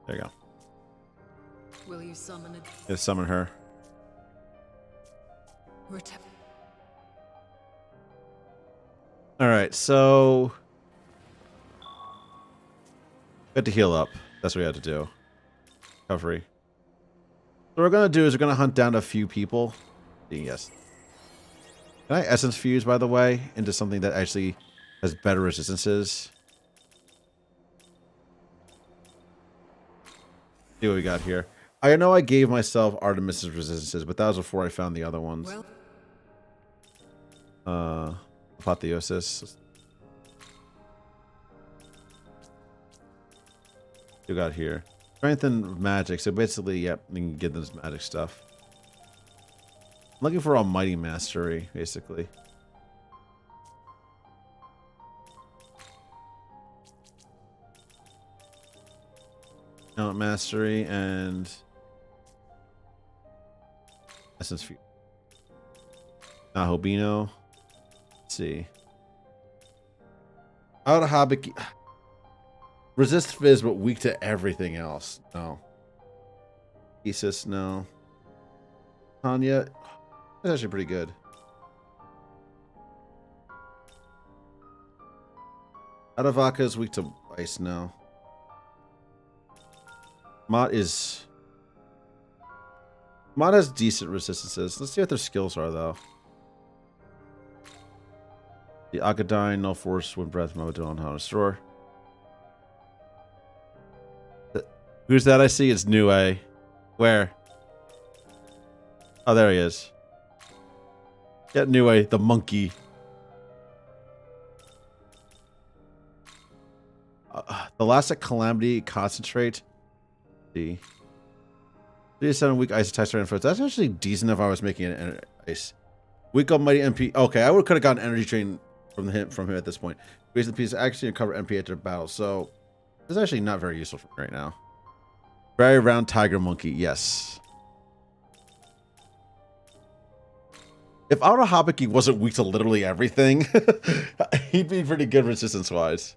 A: There you go.
I: Will you summon it?
A: Just summon her. Alright, so... Got to heal up. That's what we had to do. Recovery. So what we're going to do is we're going to hunt down a few people. Yes. Can I essence fuse, by the way, into something that actually has better resistances? See what we got here. I know I gave myself Artemis's resistances, but that was before I found the other ones. Apotheosis. What you got here? Strength and magic. So basically, yep, you can get this magic stuff. I'm looking for Almighty Mastery, basically. Talent Mastery and Essence Fuse. Hobino. Let's see. Out of Habiki. Resist Fizz, but weak to everything else. No. Thesis, no. Tanya. That's actually pretty good. Adavaka is weak to ice now. Mott has decent resistances. Let's see what their skills are, though. The Agadine, No Force, Wind Breath, Momadon, How to Restore. Who's that I see? It's New A. Where? Oh, there he is. Get New A, the monkey. The Elastic Calamity Concentrate. See. 37 weak ice attacks around first. That's actually decent if I was making an ice. Weak Almighty MP. Okay, I could have gotten energy train from him at this point. Raise the piece actually recover MP after battle. So it's actually not very useful for me right now. Very round tiger monkey, yes. If Aura Habiki wasn't weak to literally everything, he'd be pretty good resistance-wise.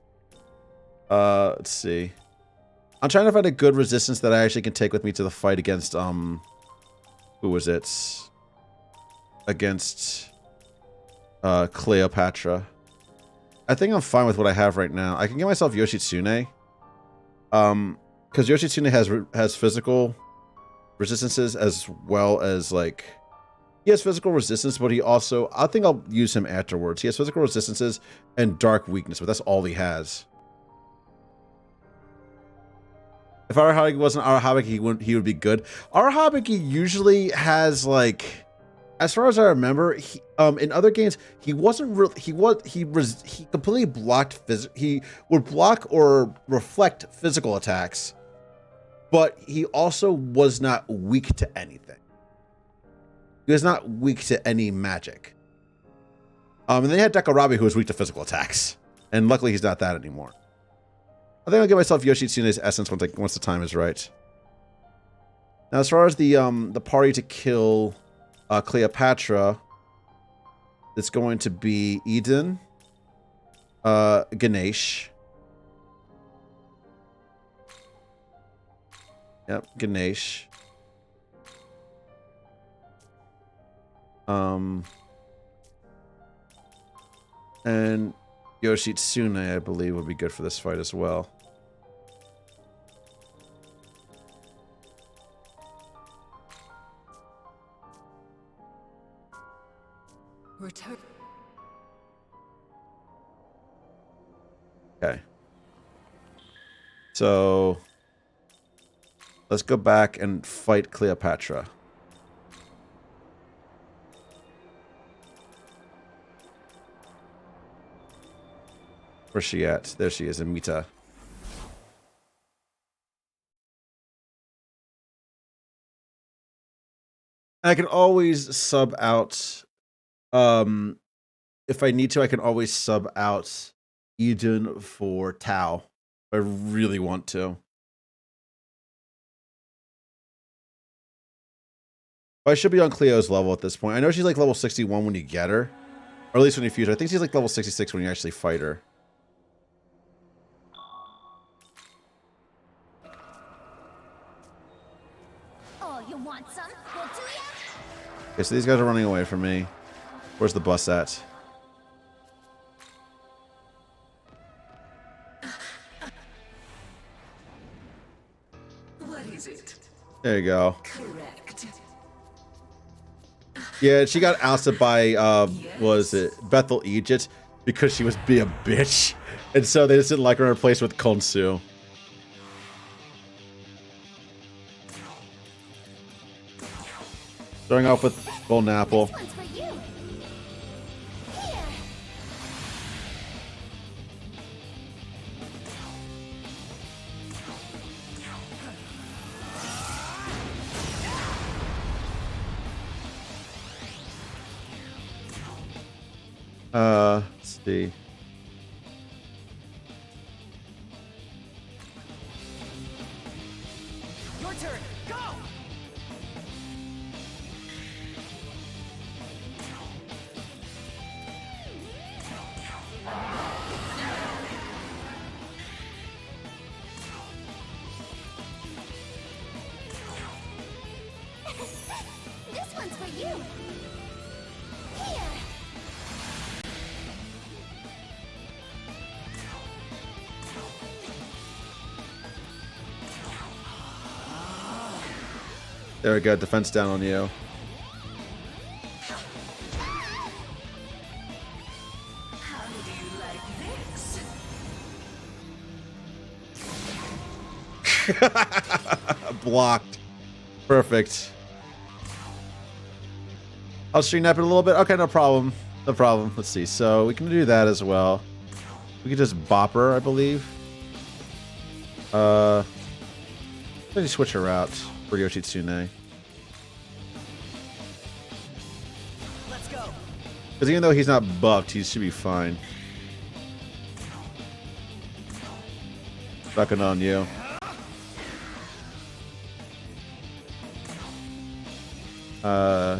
A: Let's see. I'm trying to find a good resistance that I actually can take with me to the fight against, who was it? Against, Cleopatra. I think I'm fine with what I have right now. I can get myself Yoshitsune. Because Yoshitsune has physical resistances as well as, like... He has physical resistance, but he also... I think I'll use him afterwards. He has physical resistances and dark weakness, but that's all he has. If Arahabiki wasn't Arahabiki, he would be good. Arahabiki usually has, like... as far as I remember, in other games he wasn't real. He completely blocked he would block or reflect physical attacks, but he also was not weak to anything. He was not weak to any magic. And they had Dekarabi, who was weak to physical attacks, and luckily he's not that anymore. I think I'll give myself Yoshitsune's essence once the time is right. Now, as far as the party to kill Cleopatra, it's going to be Eden, Ganesh. Yep, Ganesh. And Yoshitsune, I believe, would be good for this fight as well.
I: Return.
A: Okay. So let's go back and fight Cleopatra. Where's she at? There she is, Amita. I can always sub out. If I need to, I can always sub out Eden for Tao. If I really want to. I should be on Cleo's level at this point. I know she's like level 61 when you get her. Or at least when you fuse her. I think she's like level 66 when you actually fight her.
M: Oh, you want some? We'll do ya?
A: Okay, so these guys are running away from me. Where's the bus at?
I: What is it?
A: There you go.
I: Correct.
A: Yeah, she got ousted by, was it Bethel Egypt? Because she was being a bitch. And so they just didn't like her in her place with Konsu. Starting off with Golden Apple.
M: This one's for you.
A: Let's see.
F: Your turn. Go.
M: This one's for you. Here.
A: There we go. Defense down on you.
I: How do you like this?
A: Blocked. Perfect. I'll stream nap it a little bit. Okay, no problem. No problem. Let's see. So we can do that as well. We can just bop her, I believe. Let me switch her out for Yoshitsune.
F: Let's go.
A: Because even though he's not buffed, he should be fine. Sucking on you.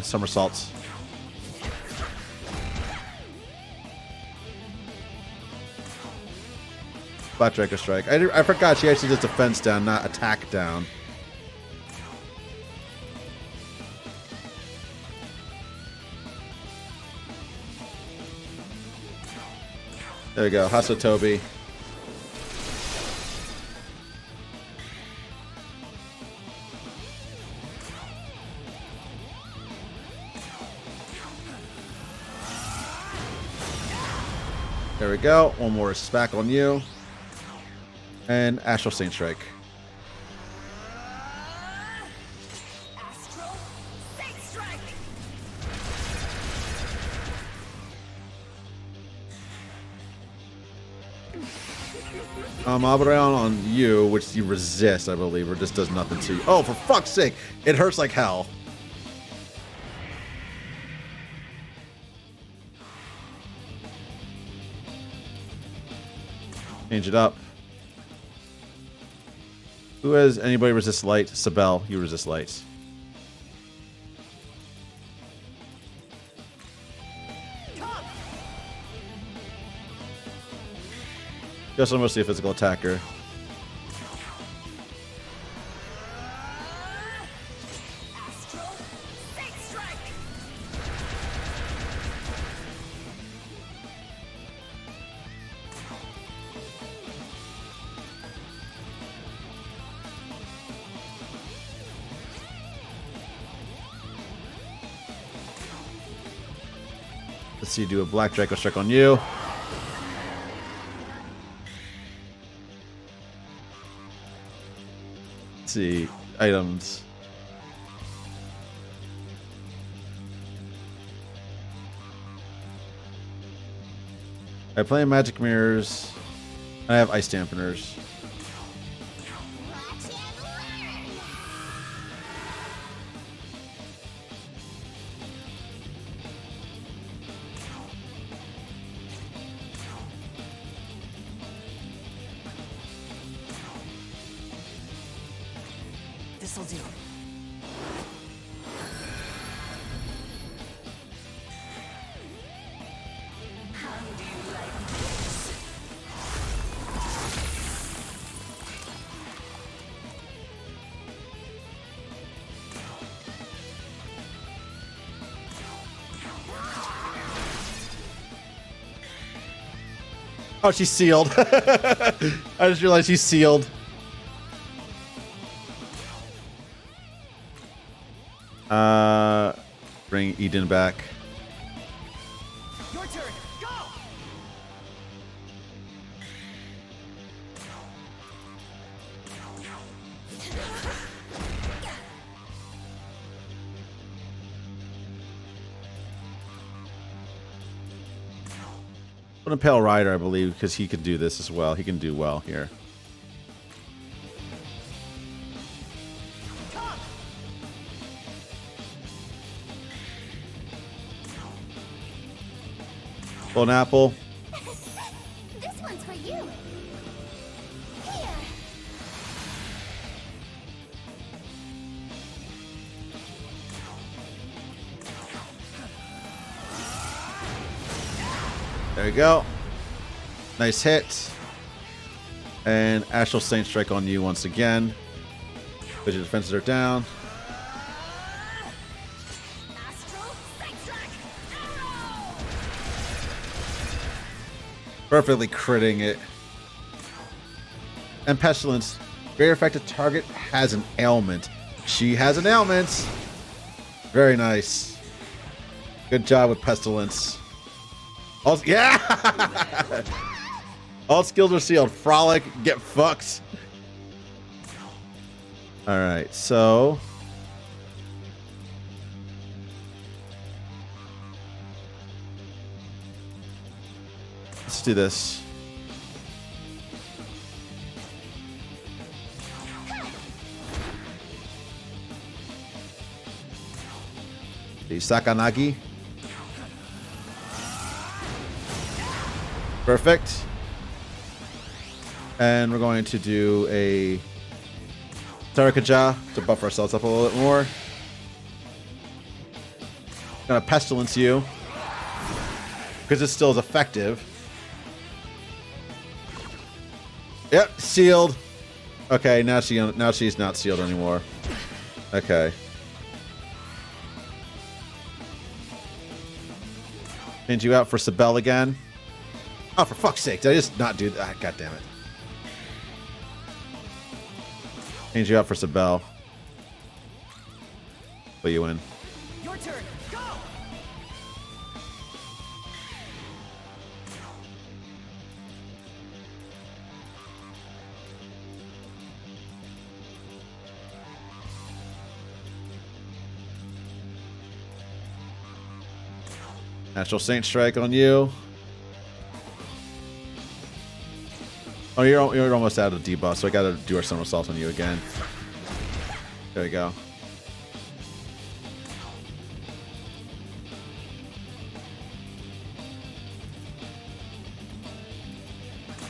A: Somersaults. Flat Draco Strike. I forgot she actually does defense down, not attack down. There we go. Hasotobi. There we go. One more smack on you. And Astral Saint Strike.
F: Astral Saint Strike.
A: Mabraon on you, which you resist, I believe, or just does nothing to you. Oh, for fuck's sake! It hurts like hell. Change it up. Who has anybody resist light? Sabel, you resist light. You're also mostly a physical attacker. Let's see, do a Black Draco strike on you. Let's see, items. I play magic mirrors. I have ice dampeners.
F: This'll do.
A: Oh, she's sealed. I just realized she's sealed. Bring Eden back.
F: Your turn. Go.
A: Put a Pale Rider, I believe, because he can do this as well. He can do well here. Pull an apple.
M: This one's for you. Here.
A: There you go. Nice hit. And Astral Saint Strike on you once again. But your defenses are down. Perfectly critting it. And Pestilence. Very effective target has an ailment. She has an ailment. Very nice. Good job with Pestilence. All, yeah! All skills are sealed. Frolic, get fucked. Alright, so... let's do this. The Sakanagi. Perfect. And we're going to do a Tarakaja to buff ourselves up a little bit more. Gonna Pestilence you. Because it still is effective. Yep, sealed. Okay, now she's not sealed anymore. Okay. Change you out for Sabel again. Oh, for fuck's sake! Did I just not do that? God damn it! Change you out for Sabel. Put you in.
F: Your turn. Go.
A: Natural Saint Strike on you. Oh, you're almost out of debuff, so I gotta do our somersault on you again. There we go.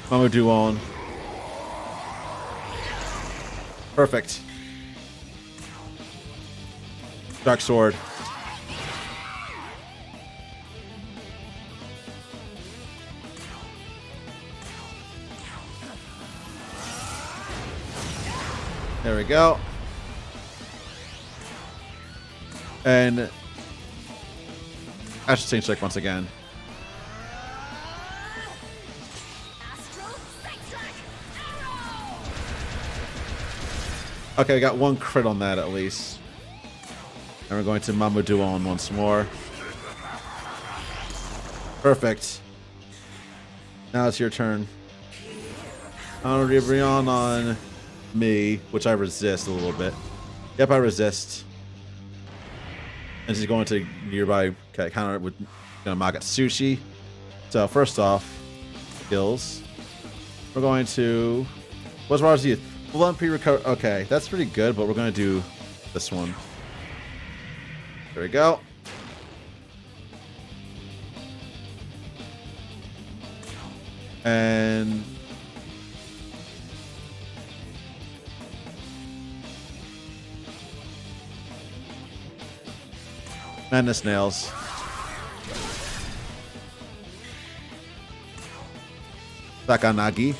A: Mamadou on. Perfect. Dark Sword. There we go. And Astral Chain Strike once again. Okay, I got one crit on that at least. And we're going to Mamadou on once more. Perfect. Now it's your turn. Brion on me, which I resist a little bit. Yep, I resist. And she's going to nearby counter with Magatsushi. So first off, skills. We're going to what's Mars Youth? Blunt pre-recover. Okay, that's pretty good, but we're going to do this one. There we go. And Madness Nails. Sakanagi.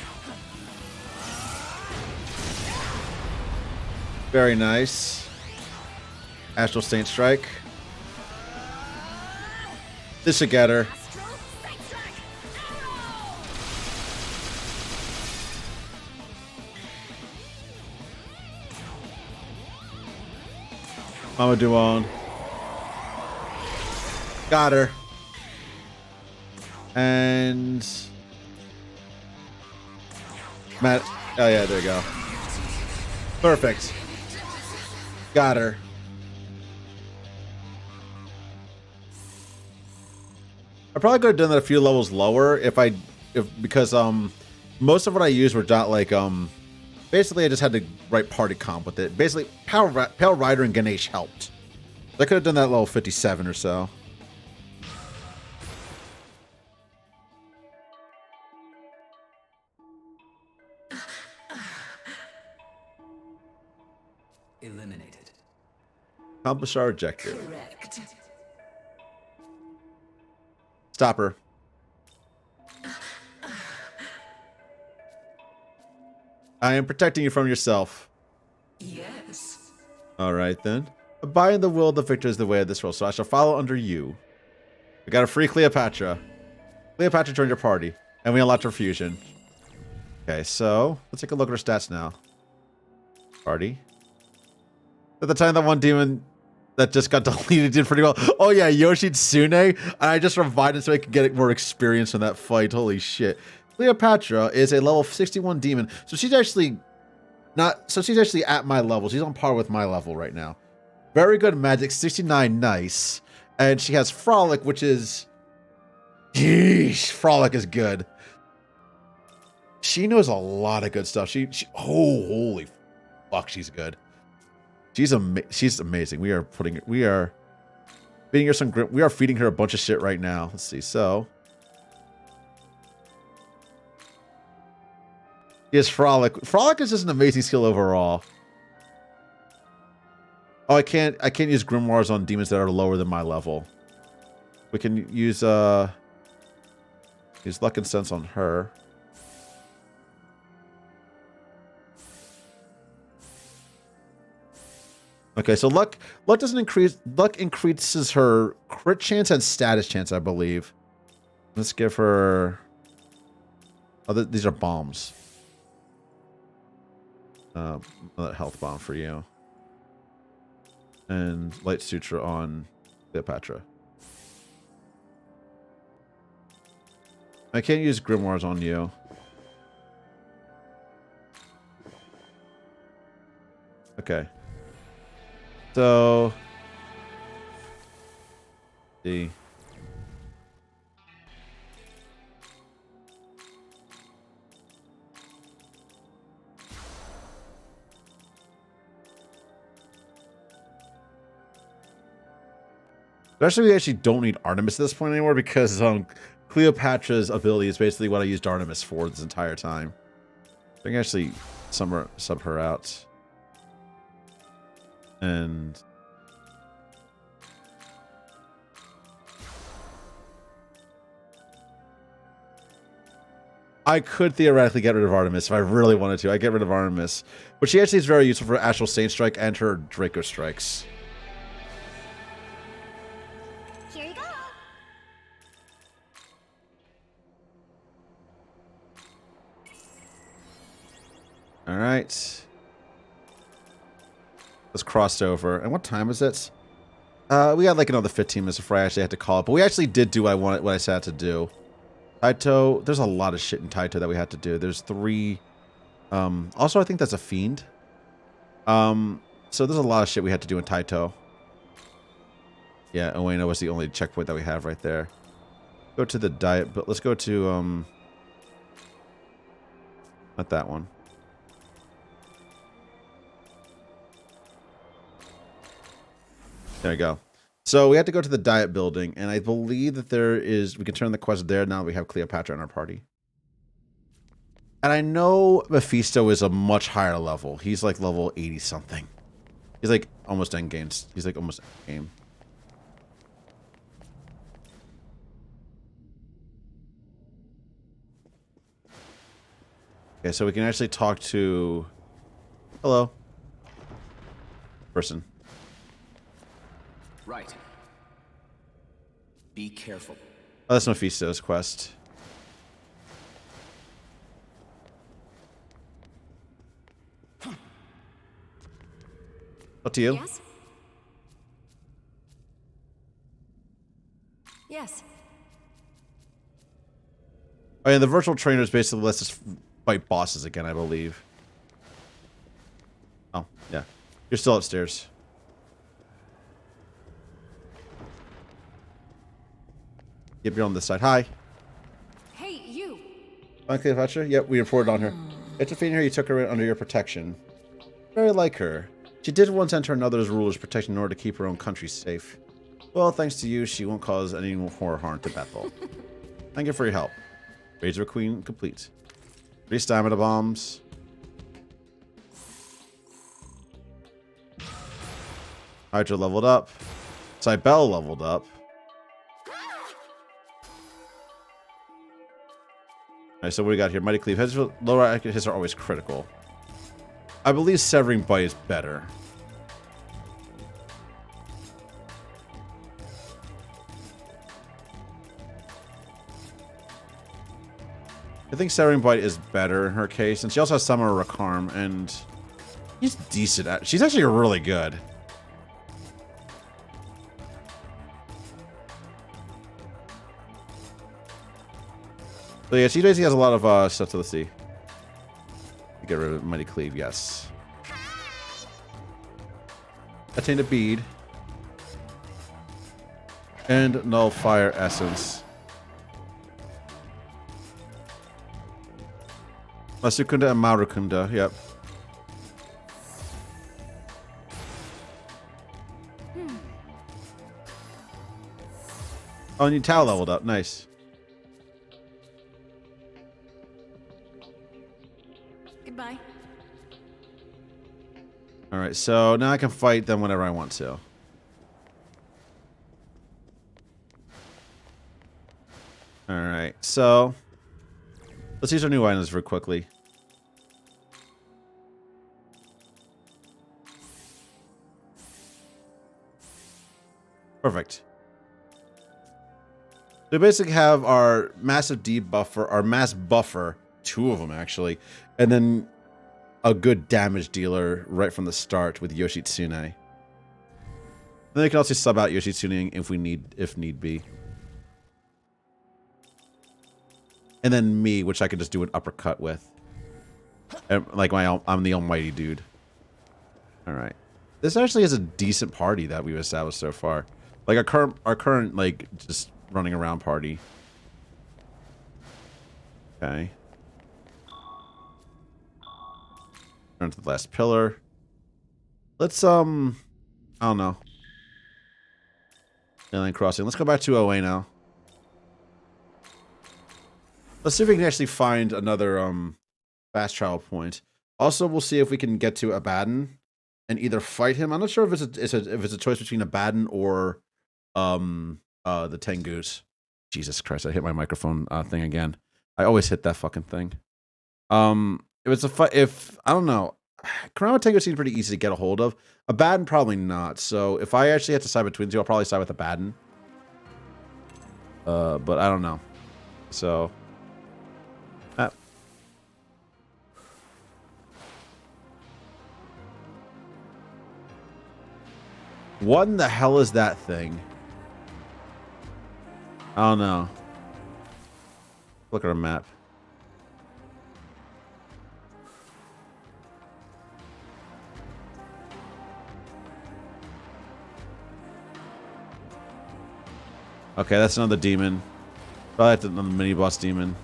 A: Very nice. Astral Saint Strike. This should get her. Mamadou on. Got her. And Matt. Oh yeah, there you go. Perfect. Got her. I probably could have done that a few levels lower because most of what I used were not like basically I just had to write party comp with it. Basically Pale Rider and Ganesh helped. I could have done that level 57 or so.
J: Eliminated.
A: Accomplish our objective.
I: Correct.
A: Stop her. I am protecting you from yourself.
I: Yes.
A: All right, then. Abide in the will of the victor is the way of this world, so I shall follow under you. We got a free Cleopatra. Cleopatra joined your party, and we unlocked her fusion. Okay, so let's take a look at her stats now. Party. At the time, that one demon that just got deleted did pretty well. Oh yeah, Yoshitsune. I just revived him so I could get more experience from that fight. Holy shit. Cleopatra is a level 61 demon, so she's actually at my level. She's on par with my level right now. Very good magic, 69, nice. And she has Frolic, which is... Yeesh, Frolic is good. She knows a lot of good stuff. Oh, holy fuck, she's good. She's amazing. We are feeding her some grip. We are feeding her a bunch of shit right now. Let's see. So, yes, Frolic. Frolic is just an amazing skill overall. Oh, I can't use grimoires on demons that are lower than my level. We can use Luck and Sense on her. Okay, so luck doesn't increase. Luck increases her crit chance and status chance, I believe. Let's give her. Oh, these are bombs. Another health bomb for you. And Light Sutra on Cleopatra. I can't use grimoires on you. Okay. So, see. Especially, we actually don't need Artemis at this point anymore because Cleopatra's ability is basically what I used Artemis for this entire time. I can actually sub her out. And I could theoretically get rid of Artemis if I really wanted to. I get rid of Artemis. But she actually is very useful for Astral Saint Strike and her Draco Strikes.
M: Here you go.
A: Alright. Let's cross over. And what time is it? We got like another 15 minutes before I actually had to call it. But we actually did do what I said to do. Taito, there's a lot of shit in Taito that we had to do. There's 3. Also, I think that's a fiend. So there's a lot of shit we had to do in Taito. Yeah, Ueno was the only checkpoint that we have right there. Go to the diet, but let's go to, not that one. There we go. So we have to go to the diet building, and I believe that we can turn the quest there now that we have Cleopatra in our party. And I know Mephisto is a much higher level. He's like level 80 something. He's like almost end game. He's like almost end game. Okay, so we can actually talk to... Hello. Person.
B: Right. Be careful.
A: Oh, that's Mephisto's quest. Up to you.
F: Yes? Yes.
A: Oh, yeah, the virtual trainers basically lets us fight bosses again, I believe. Oh, yeah. You're still upstairs. Yep, you're on this side. Hi.
F: Hey, you.
A: On Cleopatra? Yep, we reported on her. After defeating her, you took her in under your protection. Very like her. She did once enter another's ruler's protection in order to keep her own country safe. Well, thanks to you, she won't cause any more harm to Bethel. Thank you for your help. Rage of a Queen complete. 3 stamina bombs. Hydra leveled up. Cybele leveled up. Alright, so what we got here? Mighty Cleave. Lower accurate hits are always critical. I believe Severing Bite is better. I think Severing Bite is better in her case, and she also has Summoner Rakarm, and he's decent at. She's actually really good. So yeah, she basically has a lot of stuff to see. Get rid of Mighty Cleave, yes. Attain a bead. And Null Fire Essence. Masukunda and Marukunda, yep. Oh, and you Tao leveled up, nice.
F: Goodbye.
A: Alright, so now I can fight them whenever I want to. Alright, so let's use our new items very quickly. Perfect. So we basically have our massive debuffer, our mass buffer, 2 of them actually, and then a good damage dealer right from the start with Yoshitsune. Then they can also sub out Yoshitsune if need be. And then me, which I could just do an uppercut with. And like I'm the almighty dude. Alright. This actually is a decent party that we've established so far. Like our current like just running around party. Okay. Turn to the last pillar. Let's I don't know. Alien Crossing. Let's go back to OA now. Let's see if we can actually find another fast travel point. Also, we'll see if we can get to Abaddon and either fight him. I'm not sure if it's a choice between Abaddon or the Tengus. Jesus Christ! I hit my microphone thing again. I always hit that fucking thing. If it's a fight, if I don't know, Kurama Tengu seems pretty easy to get a hold of. Abaddon probably not. So if I actually had to side between two, I'll probably side with Abaddon. But I don't know. So. What in the hell is that thing? I don't know. Look at our map. Okay, that's another demon. Probably another mini boss demon.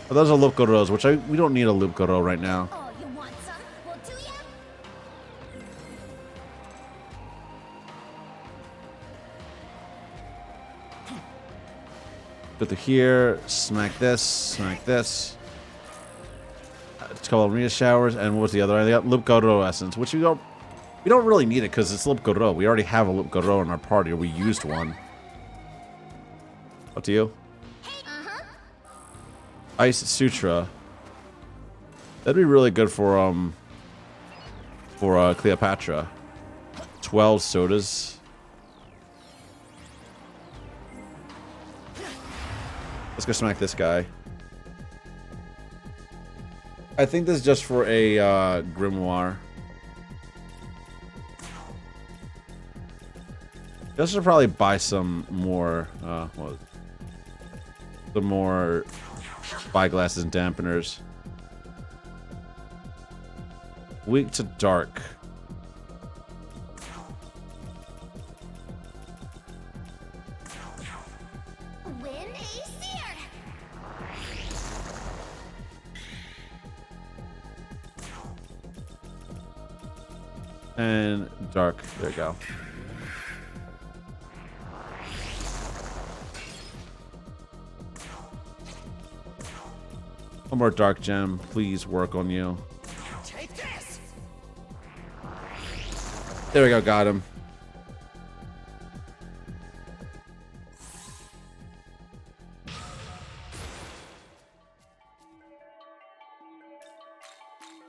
A: Oh, those are loop Goros, which we don't need a loop Goro right now. Go through here, smack this, It's called Arena Showers, and what was the other? I got Loop Goro Essence, which we don't really need it because it's Loop Goro. We already have a Loop Goro in our party, or we used one. Up to you. Ice Sutra. That'd be really good for Cleopatra. 12 sodas. Let's go smack this guy. I think this is just for a grimoire. I should probably buy some more. Some more spyglasses and dampeners. Weak to dark. And dark. There you go. One more dark gem. Please work on you.
D: Take this.
A: There we go. Got him.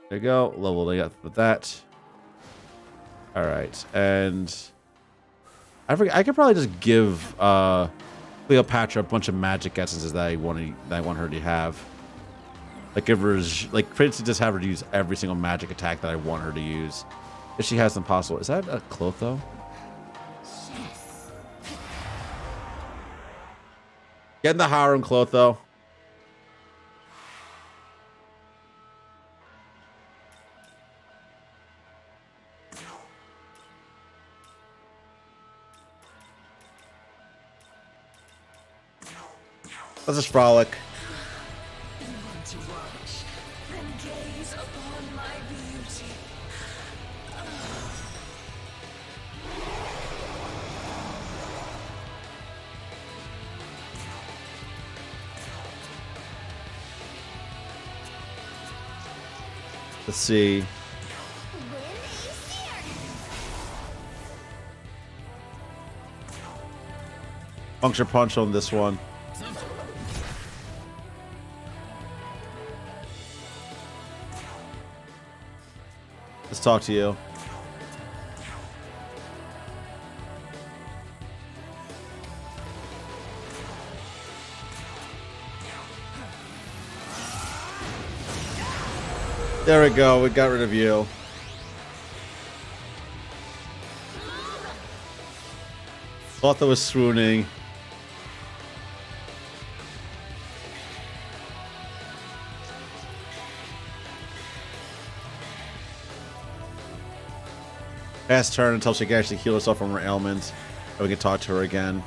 A: There you go. Level they got with that. All right, and I could probably just give Cleopatra a bunch of magic essences that I want her to have. Like give her, basically just have her use every single magic attack that I want her to use, if she has them possible. Is that a Clotho? Yes. Get in the harem, Clotho. Let's just frolic. Let's see. Puncture punch on this one. Let's talk to you. There we go. We got rid of you. Thought that was swooning. Fast turn until she can actually heal herself from her ailments. And we can talk to her again.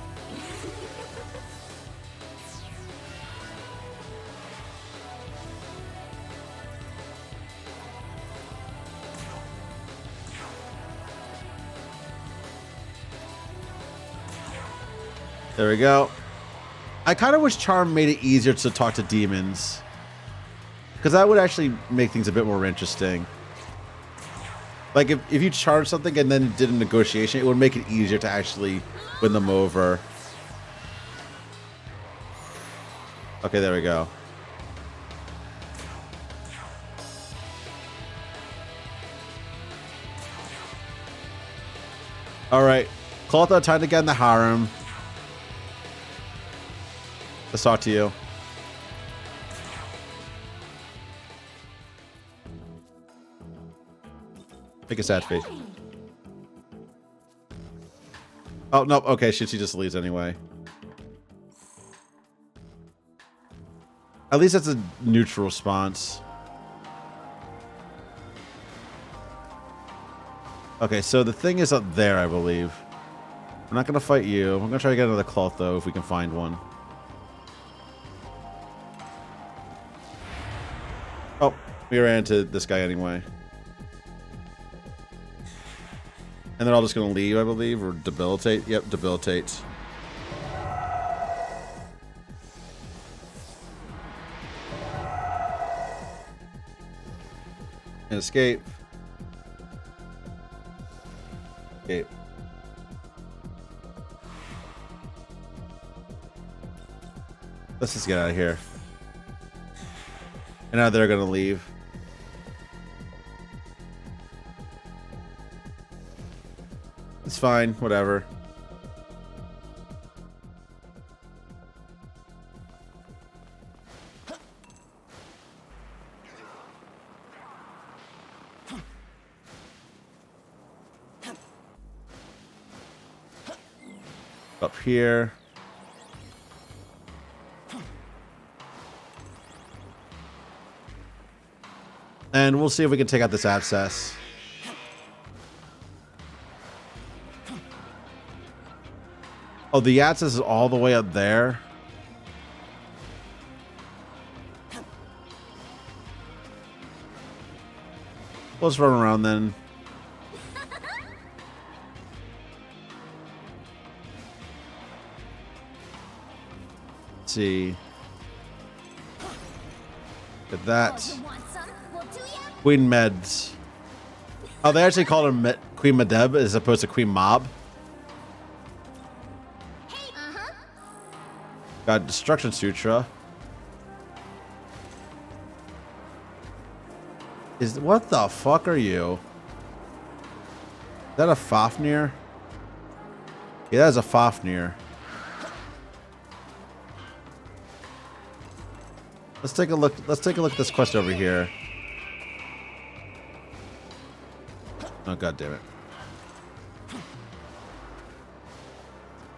A: There we go. I kind of wish Charm made it easier to talk to demons. Because that would actually make things a bit more interesting. Like, if you charged something and then did a negotiation, it would make it easier to actually win them over. Okay, there we go. Alright. Clotha, time to get in the harem. Let's talk to you. Make a sad face. Oh, no. Okay, she just leaves anyway. At least that's a neutral response. Okay, so the thing is up there, I believe. We're not going to fight you. I'm going to try to get another cloth, though, if we can find one. Oh, we ran into this guy anyway. And they're all just going to leave, I believe, or debilitate. Yep, debilitate. And escape. Escape. Let's just get out of here. And now they're going to leave. It's fine, whatever. Up here. And we'll see if we can take out this abscess. Oh, the abscess is all the way up there. Let's run around then. Let's see. Get that. Queen Meds. Oh, they actually called her Queen Medeb as opposed to Queen Mob. Got Destruction Sutra. What the fuck are you? Is that a Fafnir? Yeah, that is a Fafnir. Let's take a look. Let's take a look at this quest over here. Oh, god damn it.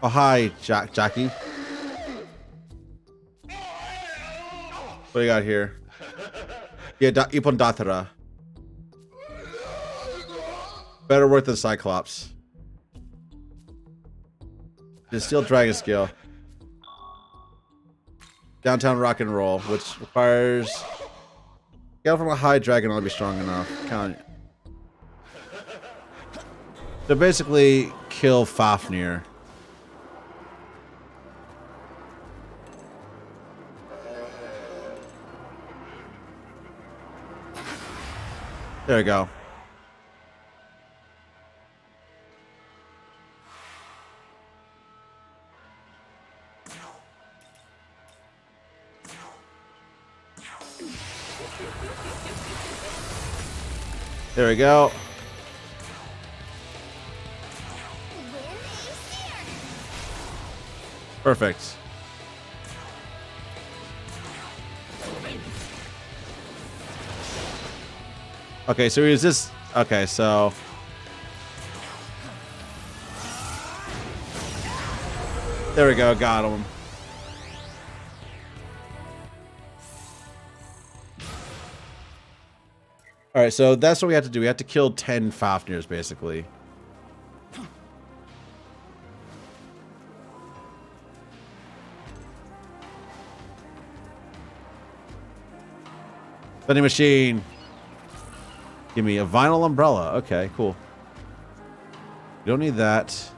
A: Oh, hi, Jackie. What do you got here? Yeah, Ipon Dathara. Better work than Cyclops. Just Steel Dragon skill. Downtown Rock and Roll, which requires... Get from a high dragon, I'll be strong enough. Count it. So basically, kill Fafnir. There we go. There we go. Perfect. Okay, so is this... Okay, so... There we go, got him. Alright, so that's what we have to do. We have to kill 10 Fafnirs, basically. Vending machine. Give me a vinyl umbrella. Okay, cool. We don't need that.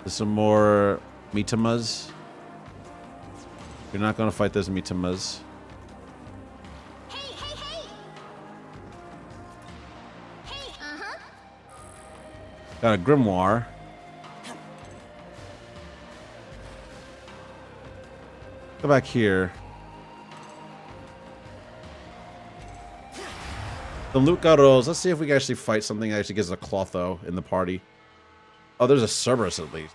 A: There's some more Mitamas. You're not gonna fight those Mitamas.
M: Hey, hey, hey! Hey, uh-huh.
A: Got a grimoire. Go back here. The loot Garos. Let's see if we can actually fight something that actually gives a Clotho in the party. Oh, there's a Cerberus at least.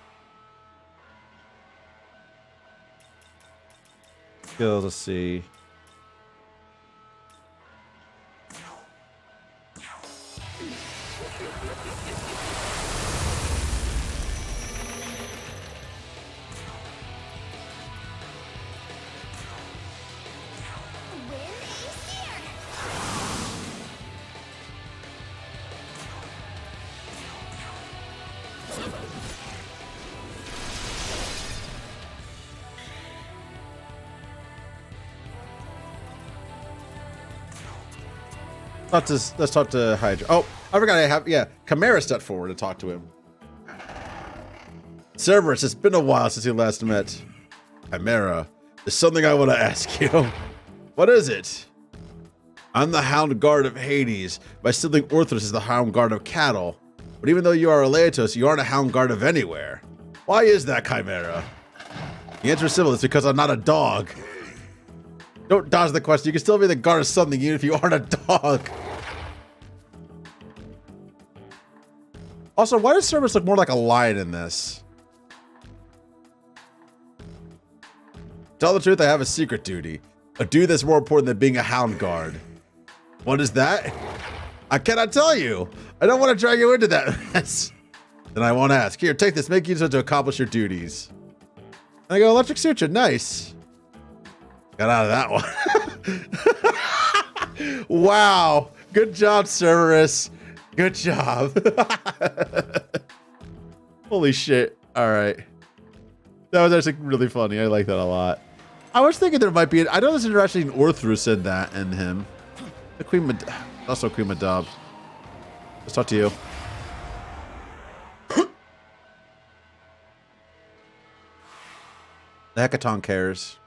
A: Skills, let's see. Let's talk to Hydra. Oh, I forgot I have, yeah, Chimera stepped forward to talk to him. Cerberus, it's been a while since you last met. Chimera, there's something I want to ask you. What is it? I'm the Hound Guard of Hades. My sibling Orthros is the Hound Guard of Cattle. But even though you are related to us, you aren't a Hound Guard of anywhere. Why is that, Chimera? The answer is simple. It's because I'm not a dog. Don't dodge the question. You can still be the guard of something even if you aren't a dog. Also, why does Cerberus look more like a lion in this? Tell the truth, I have a secret duty. A duty that's more important than being a hound guard. What is that? I cannot tell you. I don't want to drag you into that mess. Then I won't ask. Here, take this. Make use of it to accomplish your duties. And I go, Electric Suture. Nice. Got out of that one. Wow. Good job, Cerberus. Good job. Holy shit. All right. That was actually really funny. I like that a lot. I was thinking there might be, I know there's actually an Orthrus in that in him. The Queen, also Queen Madab. Let's talk to you. The Hecaton cares.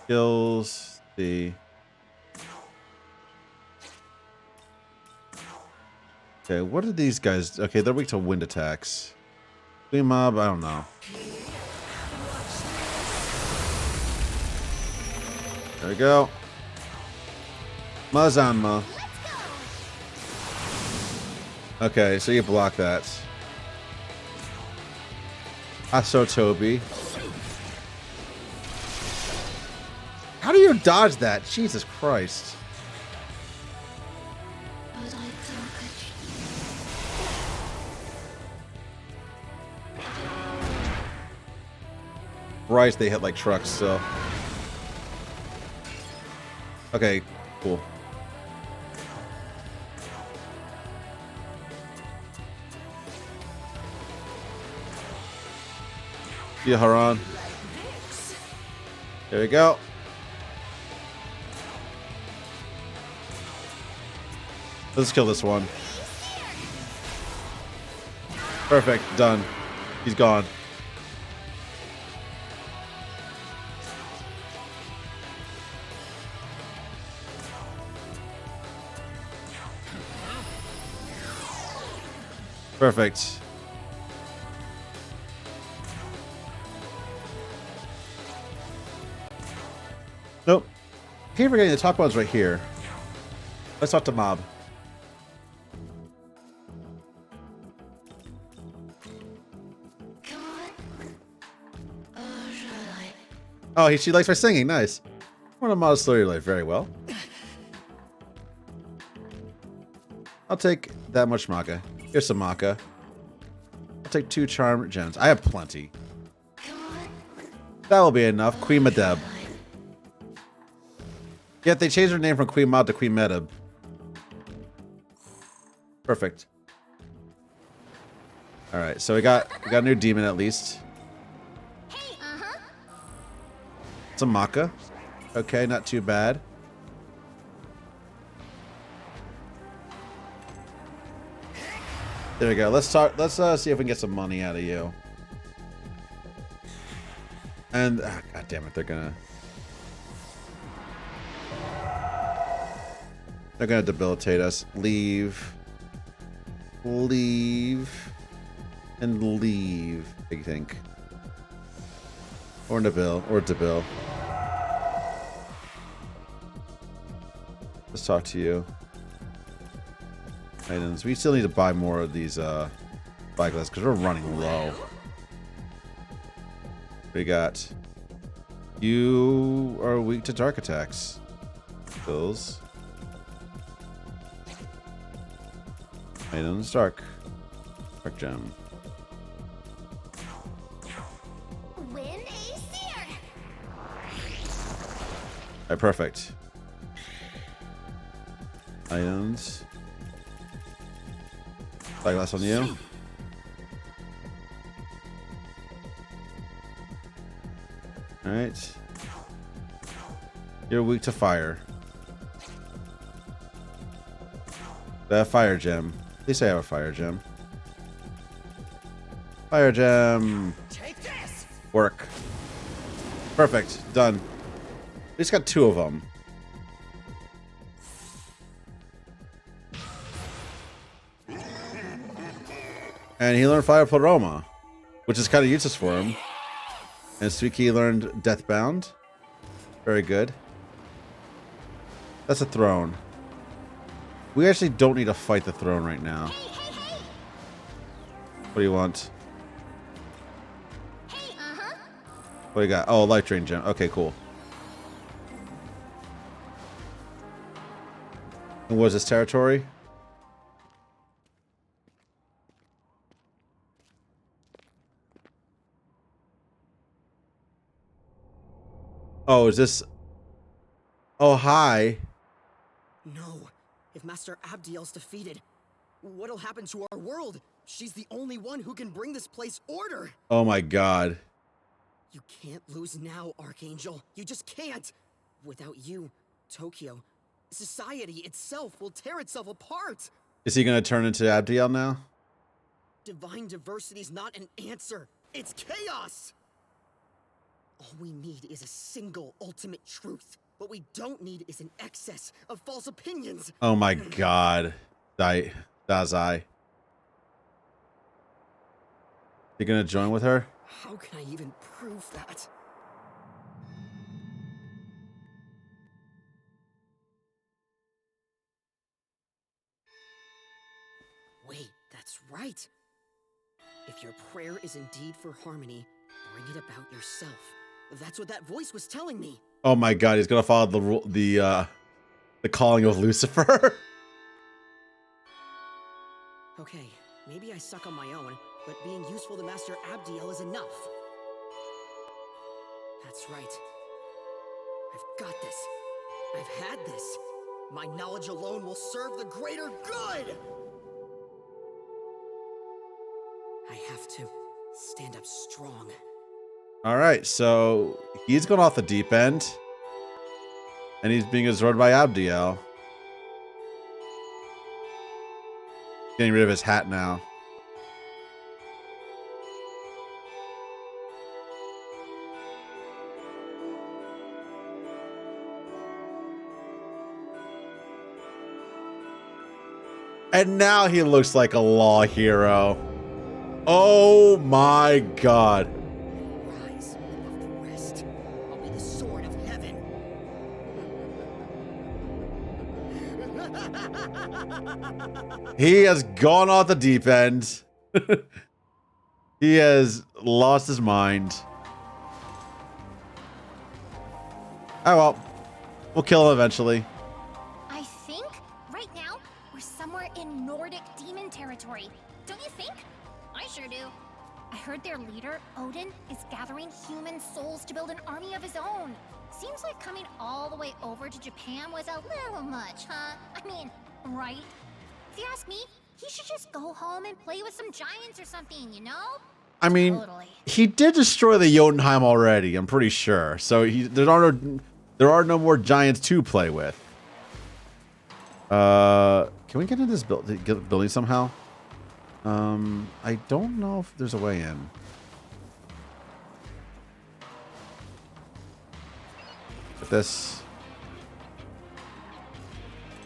A: Skills, the... Okay, what are these guys? Okay, they're weak to wind attacks. Queen Mob, I don't know. There we go. Mazanma. Okay, so you block that. Asotobi. How do you dodge that? Jesus Christ. Christ, they hit like trucks, so. Okay, cool. Yeah, Haran. There we go. Let's kill this one. Perfect, done. He's gone. Perfect. Nope. I keep forgetting the top one's right here. Let's talk to Mob. Oh, she likes my singing. Nice. I want to mod slow your life very well. I'll take that much Maka. Here's some Maka. I'll take 2 charm gems. I have plenty. That will be enough. Queen Medeb. Yet they changed her name from Queen Mod to Queen Medeb. Perfect. All right, so we got a new demon at least. Some Maka. Okay, not too bad. There we go. Let's talk. Let's see if we can get some money out of you. And god damn it, they're gonna debilitate us. Leave. Leave. And leave, I think. Or Nabil. Or Debil. Let's talk to you. Items. We still need to buy more of these spyglass because we're running low. We got. You are weak to dark attacks. Bills. Items. Dark. Dark gem.
M: Win a seer.
A: Alright, perfect. Items. Spyglass on you. Alright. You're weak to fire. I have fire gem. At least I have a fire gem. Fire gem.
F: Take this.
A: Work. Perfect. Done. At least got 2 of them. And he learned Fire Pleroma, which is kind of useless for him. And Suiki learned Deathbound. Very good. That's a throne. We actually don't need to fight the throne right now. What do you want? What do you got? Oh, Life Drain Gem. Okay, cool. And what is this territory? Oh, is this... Oh, hi.
F: No. If Master Abdiel's defeated, what'll happen to our world? She's the only one who can bring this place order.
A: Oh my god.
F: You can't lose now, Archangel. You just can't. Without you, Tokyo, society itself will tear itself apart.
A: Is he going to turn into Abdiel now?
F: Divine diversity's not an answer. It's chaos. All we need is a single ultimate truth. What we don't need is an excess of false opinions.
A: Oh my god. Dazai. You gonna join with her?
F: How can I even prove that? Wait, that's right. If your prayer is indeed for harmony, bring it about yourself. That's what that voice was telling me.
A: Oh my god, he's gonna follow the calling of Lucifer.
F: Okay, maybe I suck on my own, but being useful to Master Abdiel is enough. That's right. I've got this. I've had this. My knowledge alone will serve the greater good! I have to stand up strong.
A: Alright, so he's going off the deep end. And he's being absorbed by Abdiel. Getting rid of his hat now. And now he looks like a law hero. Oh my god.
F: Rise above the rest. I'll be the sword of heaven.
A: He has gone off the deep end. He has lost his mind. Oh well. We'll kill him eventually.
M: I think right now we're somewhere in Nordic demon territory. Don't you think? I sure do. I heard their leader, Odin, is gathering human souls to build an army of his own. Seems like coming all the way over to Japan was a little much, huh? I mean, right? If you ask me, he should just go home and play with some giants or something, you know?
A: I mean,
M: Totally.
A: he did destroy the Jotunheim already, I'm pretty sure. So there are no more giants to play with. Can we get into this building somehow? I don't know if there's a way in. like this.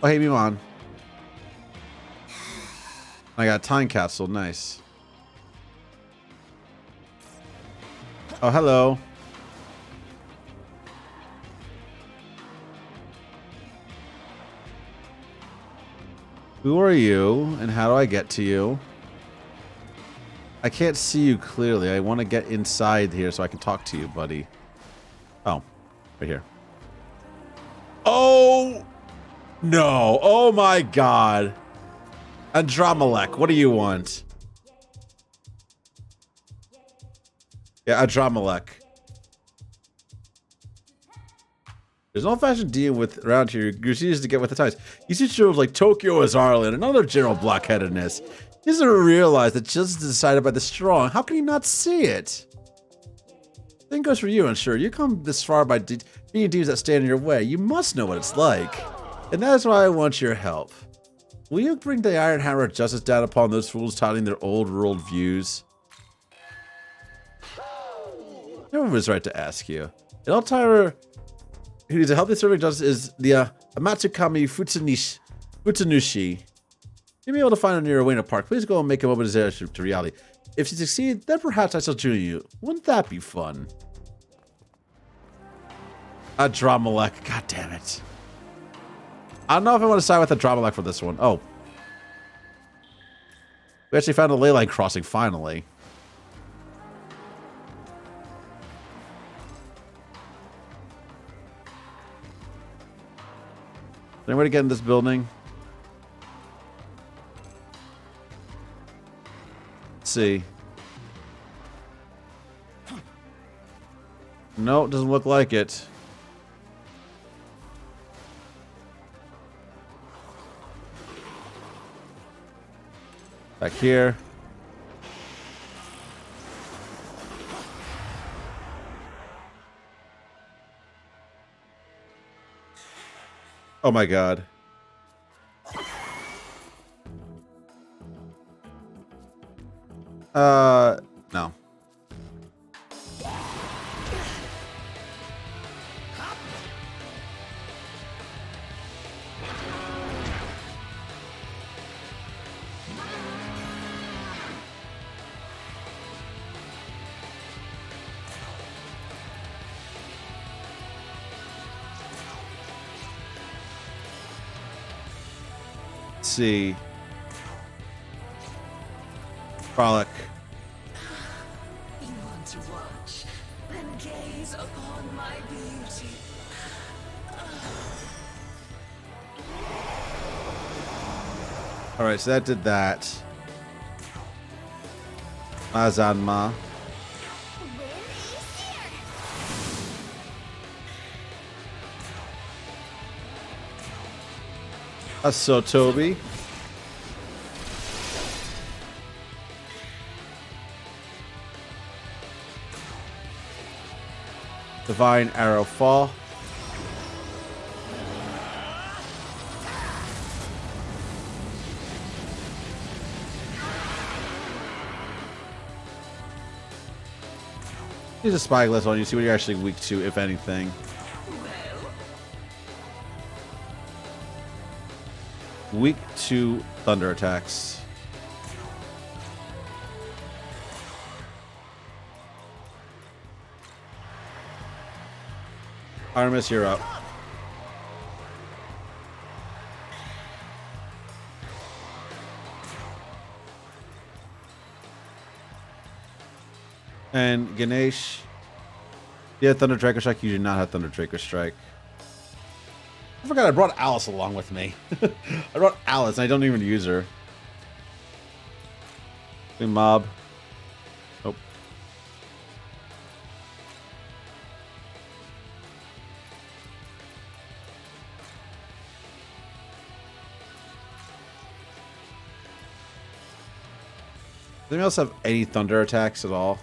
A: Oh, hey, Mimon. I got a time capsule. Nice. Oh, hello. Who are you, and how do I get to you? I can't see you clearly. I want to get inside here so I can talk to you, buddy. Oh, right here. Oh, no. Oh, my God. Andramalek, what do you want? Yeah, Andramalek. There's no fashion dealing with around here. You refuse to get with the times. You see shows like Tokyo is Ireland, another general blockheadedness. He doesn't realize that justice is decided by the strong. How can he not see it? Same goes for you, and sure, you come this far by being demons that stand in your way. You must know what it's like. And that is why I want your help. Will you bring the iron hammer of justice down upon those fools touting their old world views? No one was right to ask you. An Altire who needs a healthy serving justice is the Amatsukami Futsunushi. You'll be able to find her near Ueno Park. Please go and make a mobilization to reality. If you succeed, then perhaps I shall join you. Wouldn't that be fun? Andramalek. God damn it. I don't know if I want to side with Andramalek for this one. Oh. We actually found a ley line crossing, finally. Is there any way to get in this building? Let's see. No, doesn't look like it. Back here. Oh my God. No. Let's see. Frolic.
I: You want to watch, then gaze upon my beauty.
A: Alright, so that did that. Mazanma. Asotobi. Divine Arrow Fall. Use a spyglass on you, see what you're actually weak to, if anything. Weak to thunder attacks. Artemis, you're up. And Ganesh. Yeah, Thunder Draco Strike. You do not have Thunder Draco Strike. I forgot I brought Alice along with me. I brought Alice and I don't even use her. Big mob. Nope. Does anyone else have any thunder attacks at all?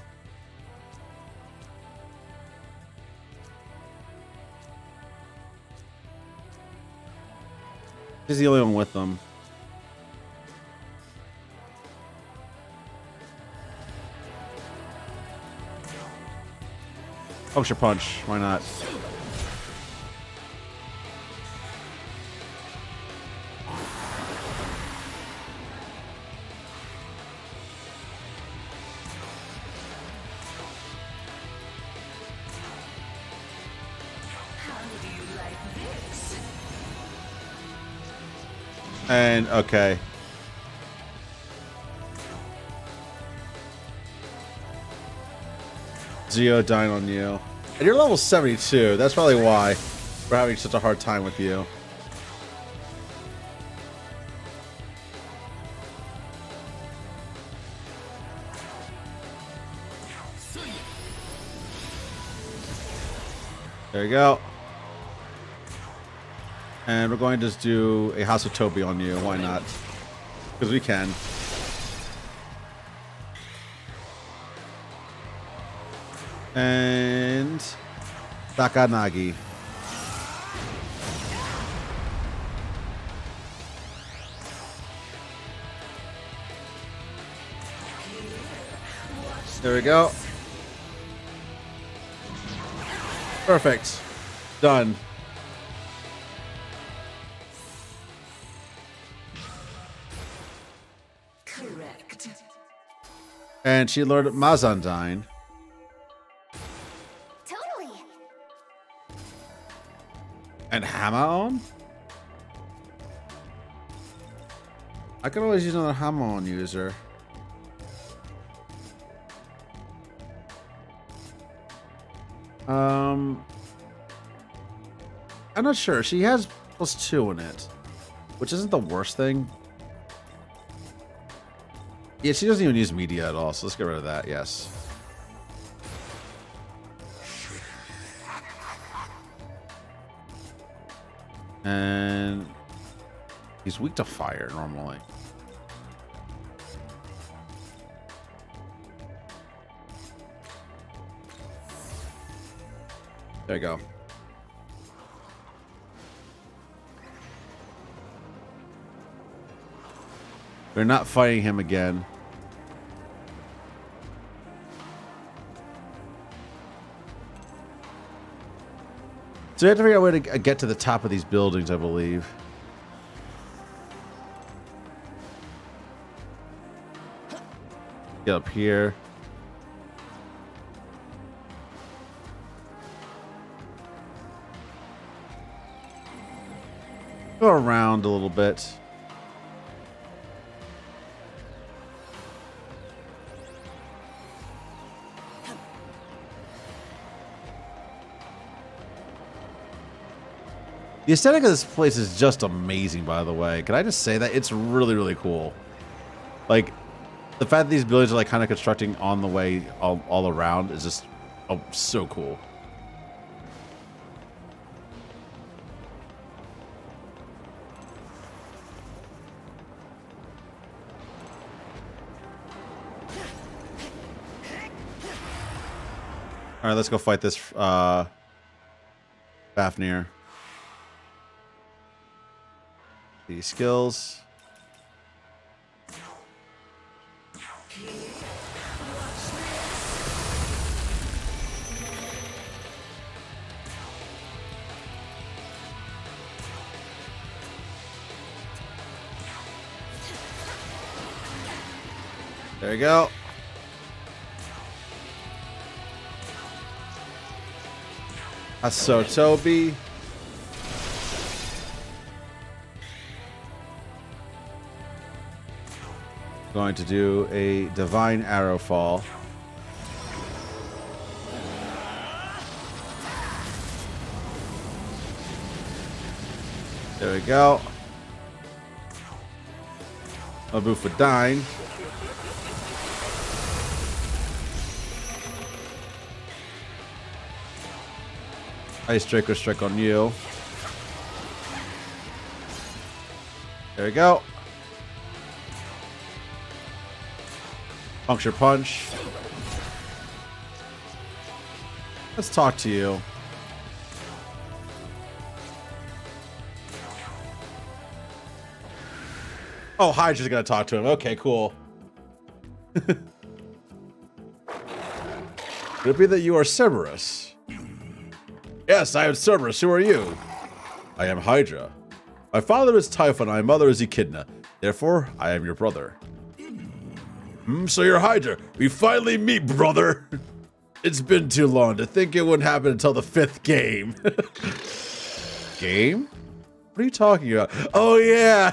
A: He's the only one with them. Puncture punch. Why not? And okay. Zio dying on you. And you're level 72. That's probably why we're having such a hard time with you. There you go. And we're going to just do a House of Toby on you. Why not? Because we can. And Sakanagi. There we go. Perfect. Done.
I: Correct.
A: And she learned Mazandine.
M: Totally.
A: And Hammer-on? I could always use another Hammer-on user. I'm not sure. She has +2 in it, which isn't the worst thing. Yeah, she doesn't even use media at all, so let's get rid of that, yes. And he's weak to fire normally. There you go. We're not fighting him again. So we have to figure out a way to get to the top of these buildings, I believe. Get up here. Go around a little bit. The aesthetic of this place is just amazing, by the way. Can I just say that? It's really, really cool. Like, the fact that these buildings are like kind of constructing on the way all around is just so cool. All right, let's go fight this Fafnir. These skills. There you go. So Toby. Going to do a divine arrow fall. There we go. Abu for dying. Ice Draco strike on you. There we go. Puncture punch. Let's talk to you. Oh, Hydra's gonna talk to him. Okay, cool. Could it be that you are Cerberus? Yes, I am Cerberus. Who are you? I am Hydra. My father is Typhon, my mother is Echidna. Therefore, I am your brother. So you're Hydra. We finally meet, brother. It's been too long. To think it wouldn't happen until the 5th game. Game? What are you talking about? Oh yeah,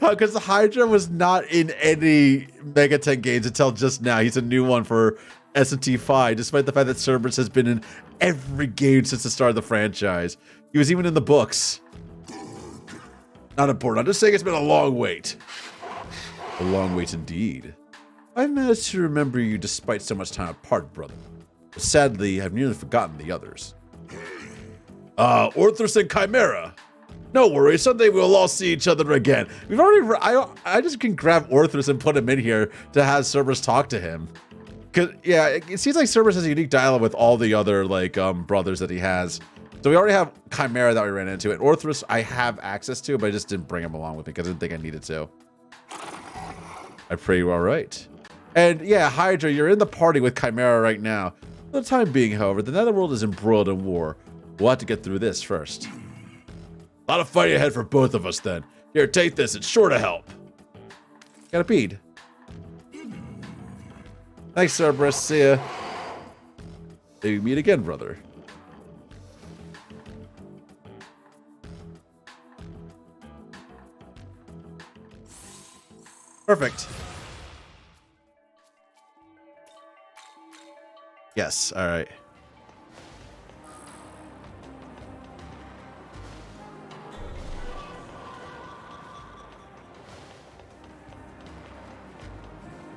A: because the Hydra was not in any Mega 10 games until just now. He's a new one for S&T 5, despite the fact that Cerberus has been in every game since the start of the franchise. He was even in the books. Not important. I'm just saying it's been a long wait. A long wait indeed. I've managed to remember you despite so much time apart, brother. But sadly, I've nearly forgotten the others. Orthrus and Chimera. No worries, someday we'll all see each other again. We've already. I just can grab Orthrus and put him in here to have Cerberus talk to him. Cause yeah, it seems like Cerberus has a unique dialogue with all the other like brothers that he has. So we already have Chimera that we ran into, and Orthrus I have access to, but I just didn't bring him along with me because I didn't think I needed to. I pray you're all right. And yeah, Hydra, you're in the party with Chimera right now. For the time being, however, the Netherworld is embroiled in war. We'll have to get through this first. A lot of fighting ahead for both of us then. Here, take this. It's sure to help. Got a bead. Thanks, Cerberus. See ya. Maybe meet again, brother. Perfect. Yes, all right.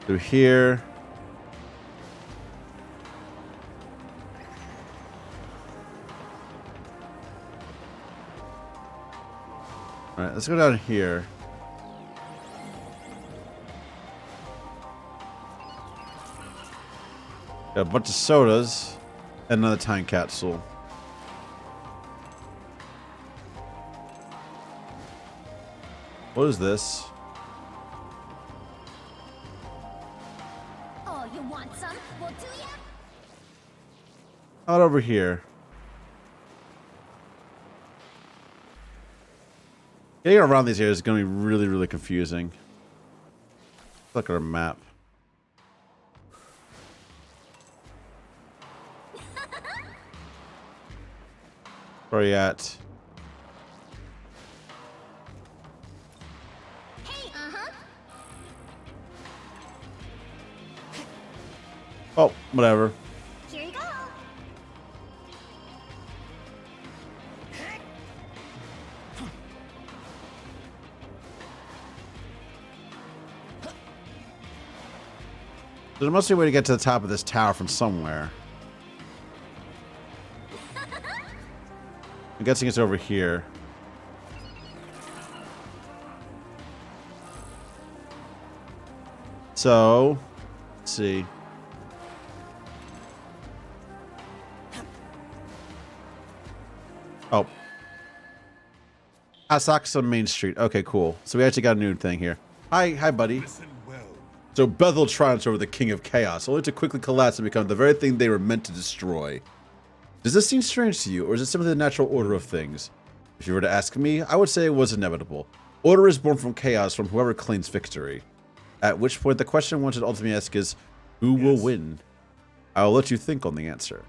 A: Through here. All right, let's go down here. Got a bunch of sodas and another time capsule. What is this?
M: Oh, you want some? Well, do ya?
A: Out over here. Getting around these areas is going to be really, really confusing. Look at our map. Where are you at?
M: Hey, uh-huh.
A: Oh, whatever.
M: Here you go.
A: There must be a way to get to the top of this tower from somewhere. I'm guessing it's over here. So, let's see. Oh. Asakusa Main Street. Okay, cool. So we actually got a new thing here. Hi, buddy. So Bethel triumphs over the King of Chaos, only to quickly collapse and become the very thing they were meant to destroy. Does this seem strange to you, or is it simply the natural order of things? If you were to ask me, I would say it was inevitable. Order is born from chaos from whoever claims victory. At which point, the question one should ultimately ask is, who will win? I will let you think on the answer.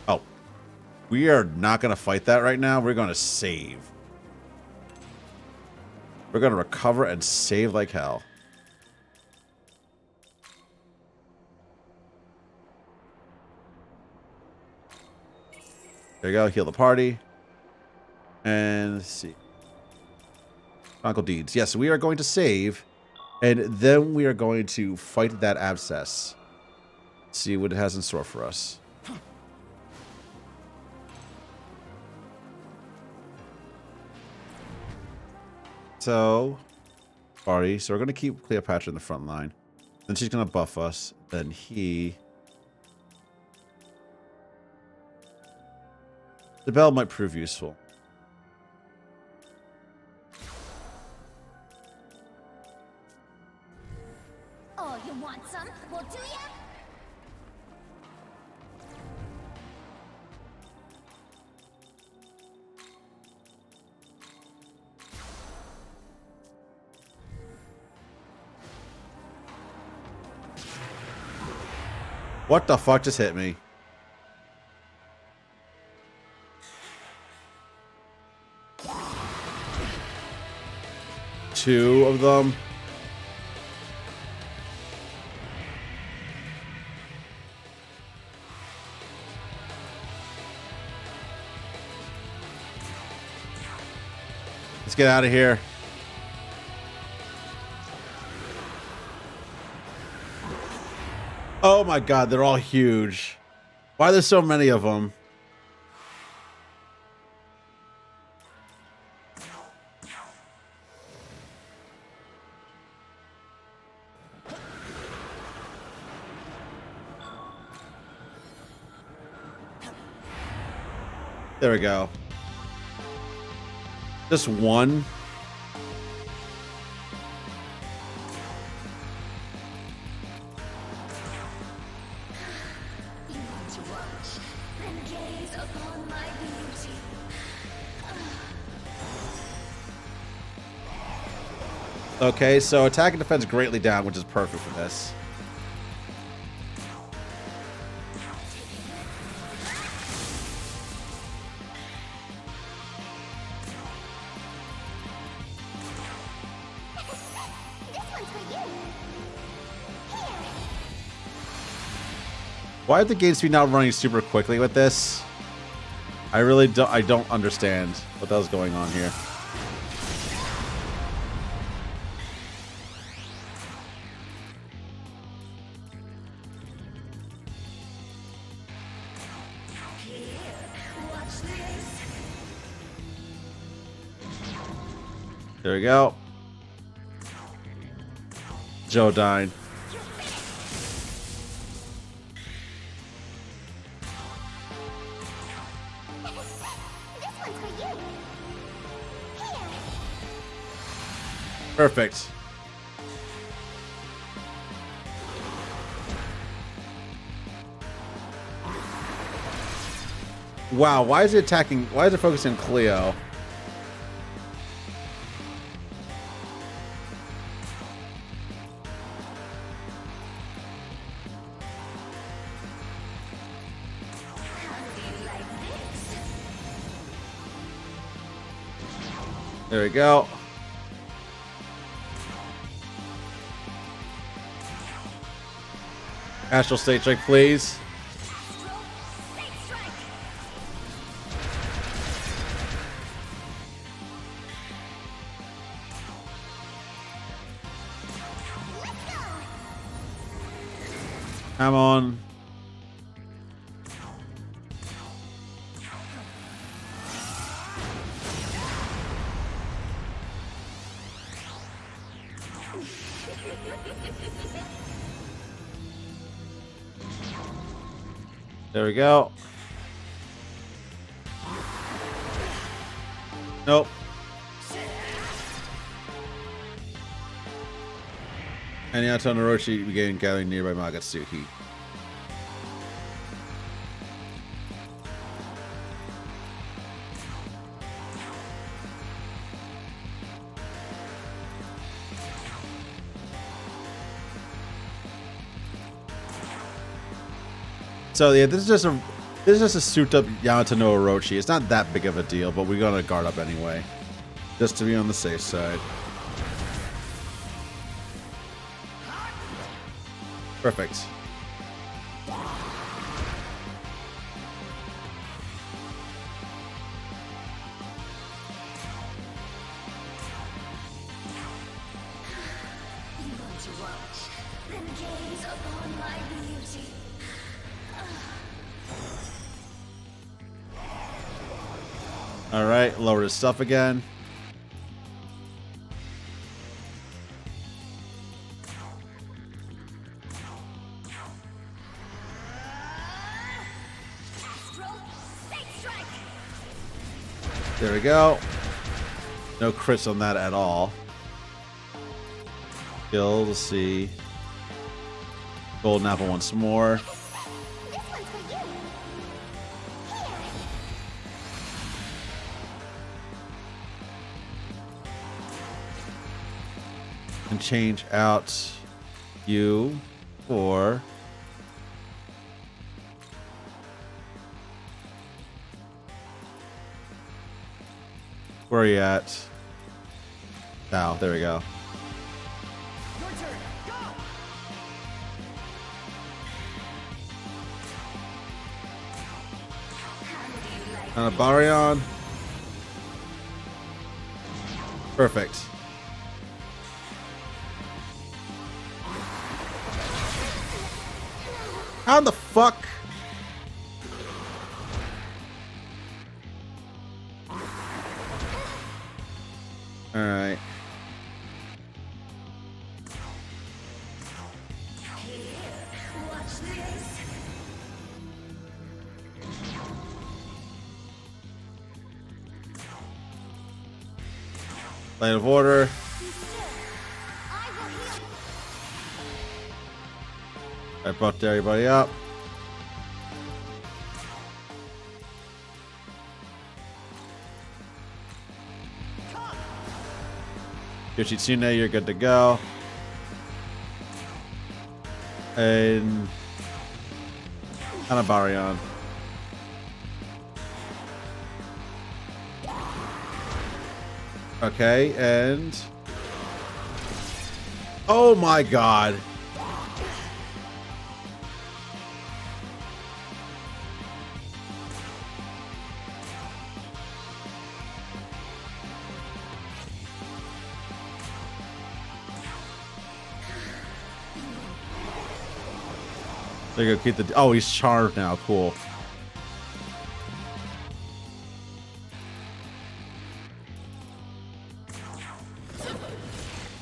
A: Oh. We are not going to fight that right now. We're going to save. We're going to recover and save like hell. There you go, heal the party. And let's see. Chronicle Deeds. Yes, we are going to save. And then we are going to fight that abscess. See what it has in store for us. So, party. So we're going to keep Cleopatra in the front line. Then she's going to buff us. Then he... The bell might prove useful.
M: Oh, you want some? Well, do ya?
A: What the fuck just hit me? 2 of them. Let's get out of here. Oh my god, they're all huge. Why are there so many of them? There we go. Just one.
I: You want to watch, then gaze upon my beauty.
A: Okay, so attack and defense greatly down, which is perfect for this. Why have the game speed now running super quickly with this? I really don't understand what the hell's going on here. There we go. Joe died. Perfect. Wow, why is it attacking? Why is it focusing on Cleo? There we go. Astral State Strike, please. Come on. There we go. Nope. And Yato Noroshi began gathering nearby Magatsuki. So yeah, this is just a souped up Yamato no Orochi. It's not that big of a deal, but we're gonna guard up anyway, just to be on the safe side. Perfect.
I: You want to watch, then gaze upon my beauty.
A: All right, lower his stuff again. There we go. No crits on that at all. Kill to see. Golden apple once more. And change out you for where are you at? Oh, there we go.
F: Your turn. Go!
A: And a Baryon. Perfect. How the fuck? All right.
I: Watch this.
A: Line of order. I brought everybody up. Yoshitsune, you're good to go. And Hanabarion. Okay, and oh my god. There you go, keep the oh, he's charged now, cool.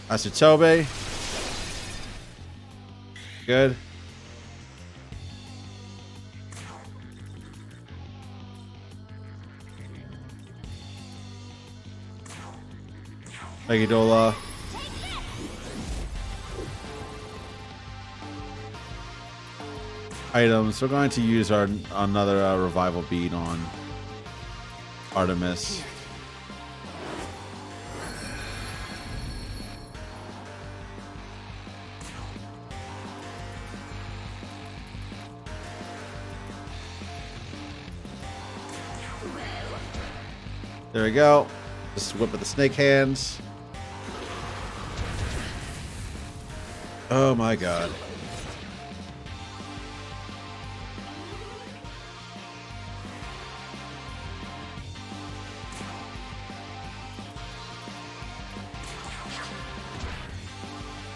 A: Asatobe. Good. Megidola. Items. We're going to use our another revival bead on Artemis. There we go. Just whip with the snake hands. Oh my god.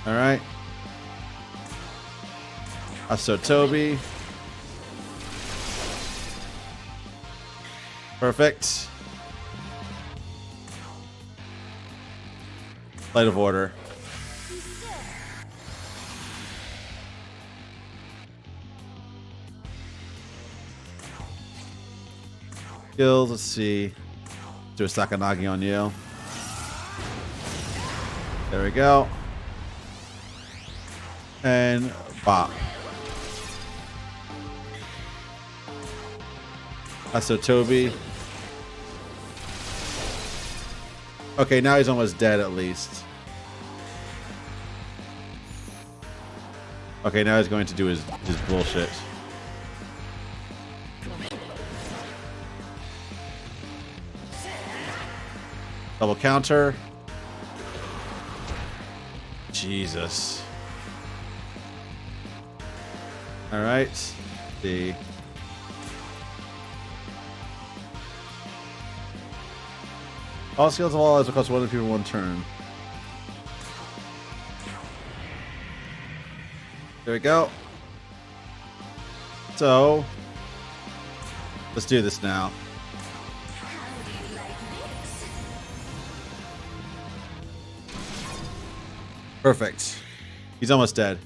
A: All right. Asotobi. Perfect. Light of order. Skills, let's see. Do a Sakanagi on you. There we go. And bop. Asotobi. Okay, now he's almost dead at least. Okay, now he's going to do his bullshit. Double counter. Jesus. All right. See. All skills of all eyes will cost 1 people 1 turn. There we go. So, let's do this now. Perfect. He's almost dead.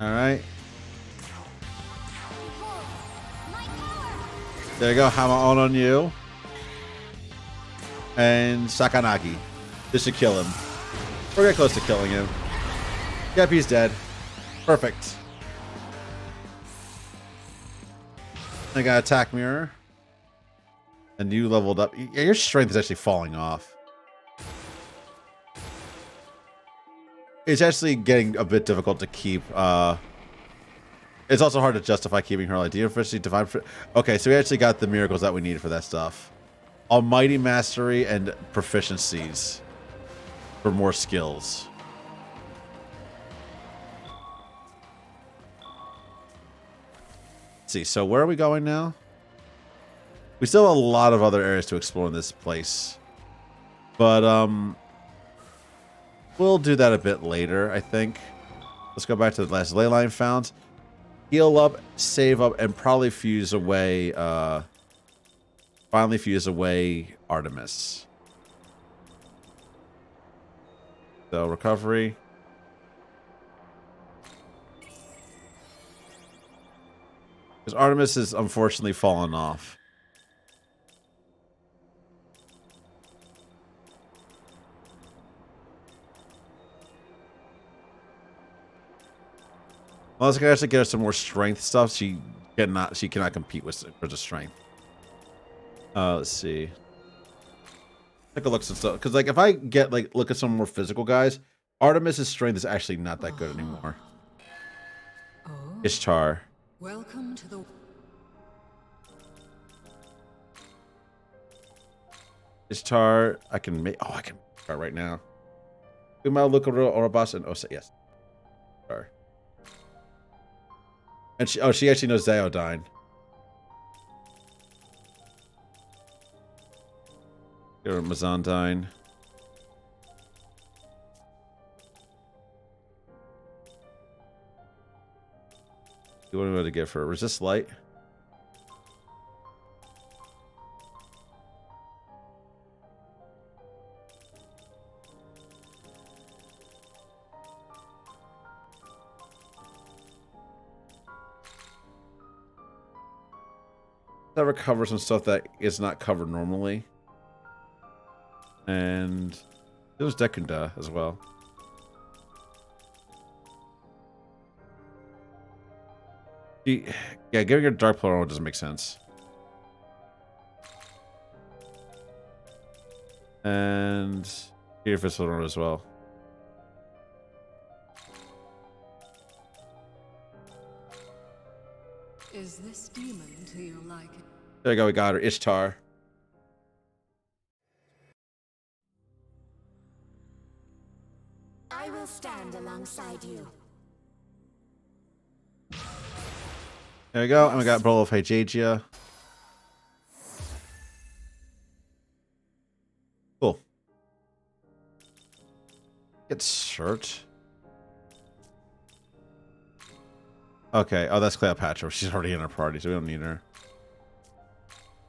A: All right. There you go. Hammer on you. And Sakanagi. This should kill him. We're getting close to killing him. Yep, he's dead. Perfect. I got attack mirror. And you leveled up. Yeah, your strength is actually falling off. it's actually getting a bit difficult to keep. It's also hard to justify keeping her like Efficiency, Divine. Okay, so we actually got the miracles that we needed for that stuff. Almighty Mastery and proficiencies for more skills. Let's see, so where are we going now? We still have a lot of other areas to explore in this place. But, we'll do that a bit later, I think. Let's go back to the last ley line found. Heal up, save up, and probably fuse away, finally fuse away Artemis. So, recovery. Because Artemis has unfortunately fallen off. Unless I can actually get her some more strength stuff, she cannot compete with for the strength. Let's see. Take a look at some stuff. Because like if I get look at some more physical guys, Artemis's strength is actually not that good anymore.
I: Oh.
A: Ishtar.
I: Welcome to the
A: Ishtar, I can make I can start right now. Umau Lukaro Orabas and Osa, yes. Sorry. And she actually knows Zaodyne. Or Mazandine. What do we want to give her? Resist light. That recovers some stuff that is not covered normally. And it was Dekunda as well. Yeah, giving her Dark Plural doesn't make sense. And Peter Fistful as well.
I: Is this demon to your liking?
A: There you go, we got her. Ishtar.
N: I will stand alongside you.
A: There we go, and we got Bowl of Hygeia. Cool. Get shirt. Okay, oh, that's Cleopatra. She's already in our party, so we don't need her.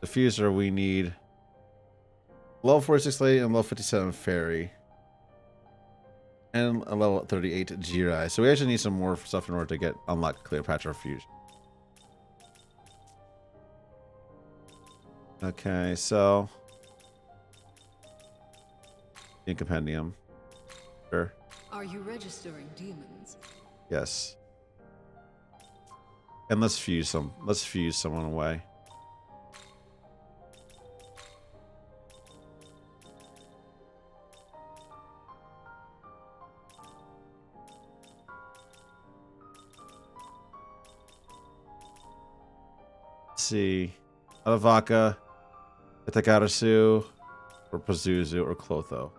A: Diffuser, we need level 46 lady and level 57 fairy. And a level 38 Jirai. So we actually need some more stuff in order to unlock Cleopatra Fusion. Okay, so in compendium. Sure.
I: Are you registering demons?
A: Yes. And let's fuse someone away. Let's see. Adavaka, Itakarasu, or Pazuzu, or Clotho.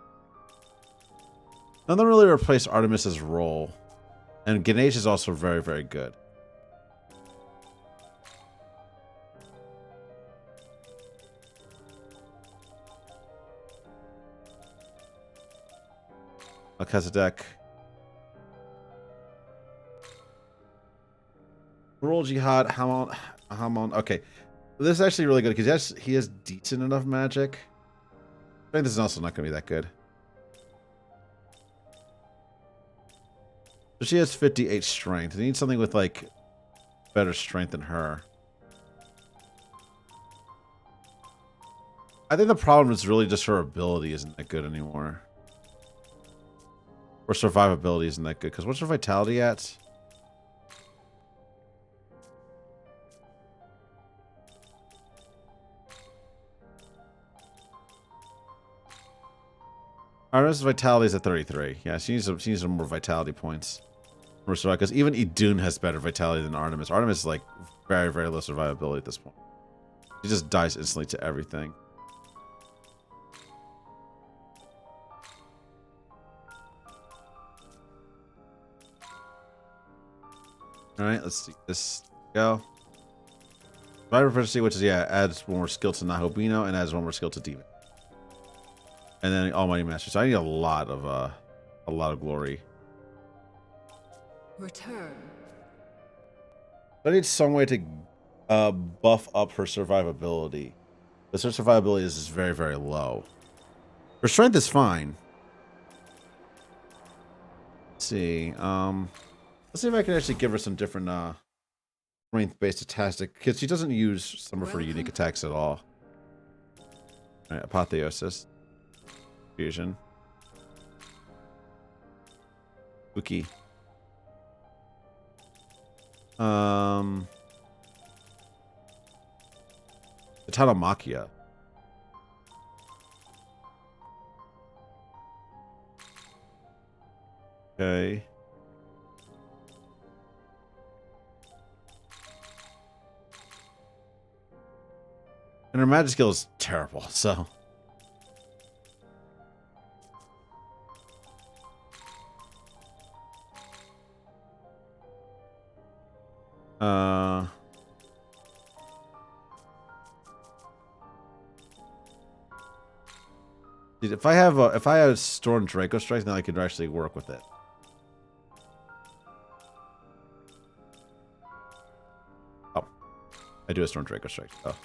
A: None of them really replace Artemis's role. And Ganesh is also very, very good. Melchizedek. Rule Jihad, Hamon. Okay. This is actually really good because he has decent enough magic. I think this is also not going to be that good. So she has 58 strength. I need something with like better strength than her. I think the problem is really just her ability isn't that good anymore. Or survivability isn't that good. Because what's her vitality at? Artemis' vitality is at 33. Yeah, she needs some more vitality points. Because even Idun has better vitality than Artemis. Artemis is like very, very low survivability at this point. She just dies instantly to everything. Alright, let's see this go. Survivor proficiency, which is, yeah, adds one more skill to Nahobino and adds one more skill to Demon. And then Almighty Master. So I need a lot of glory.
I: Return.
A: I need some way to buff up her survivability. Because her survivability is just very, very low. Her strength is fine. Let's see. Let's see if I can actually give her some different strength-based attacks. Because she doesn't use some of her unique attacks at all. Alright, Apotheosis. Fusion. Uki. The Tatomachia. Okay. And her magic skill is terrible, so. If I have Storm Draco Strike, then I could actually work with it. Oh, I do a Storm Draco Strike. Oh.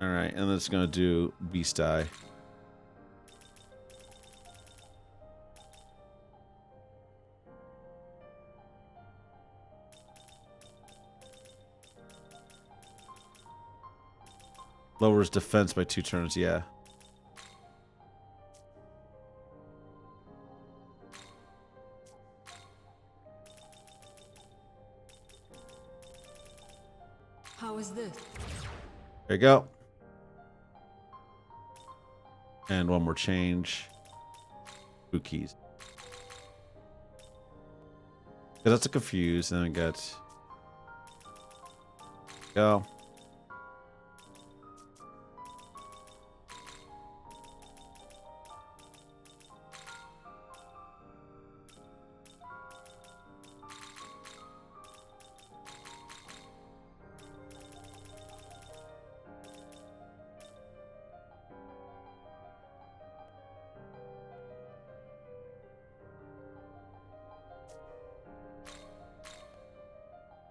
A: Alright, and then it's going to do Beast Eye. Lowers defense by 2 turns, yeah.
I: How is this?
A: There you go. And one more change. 2 keys. Because that's a confuse, and then we got. Go.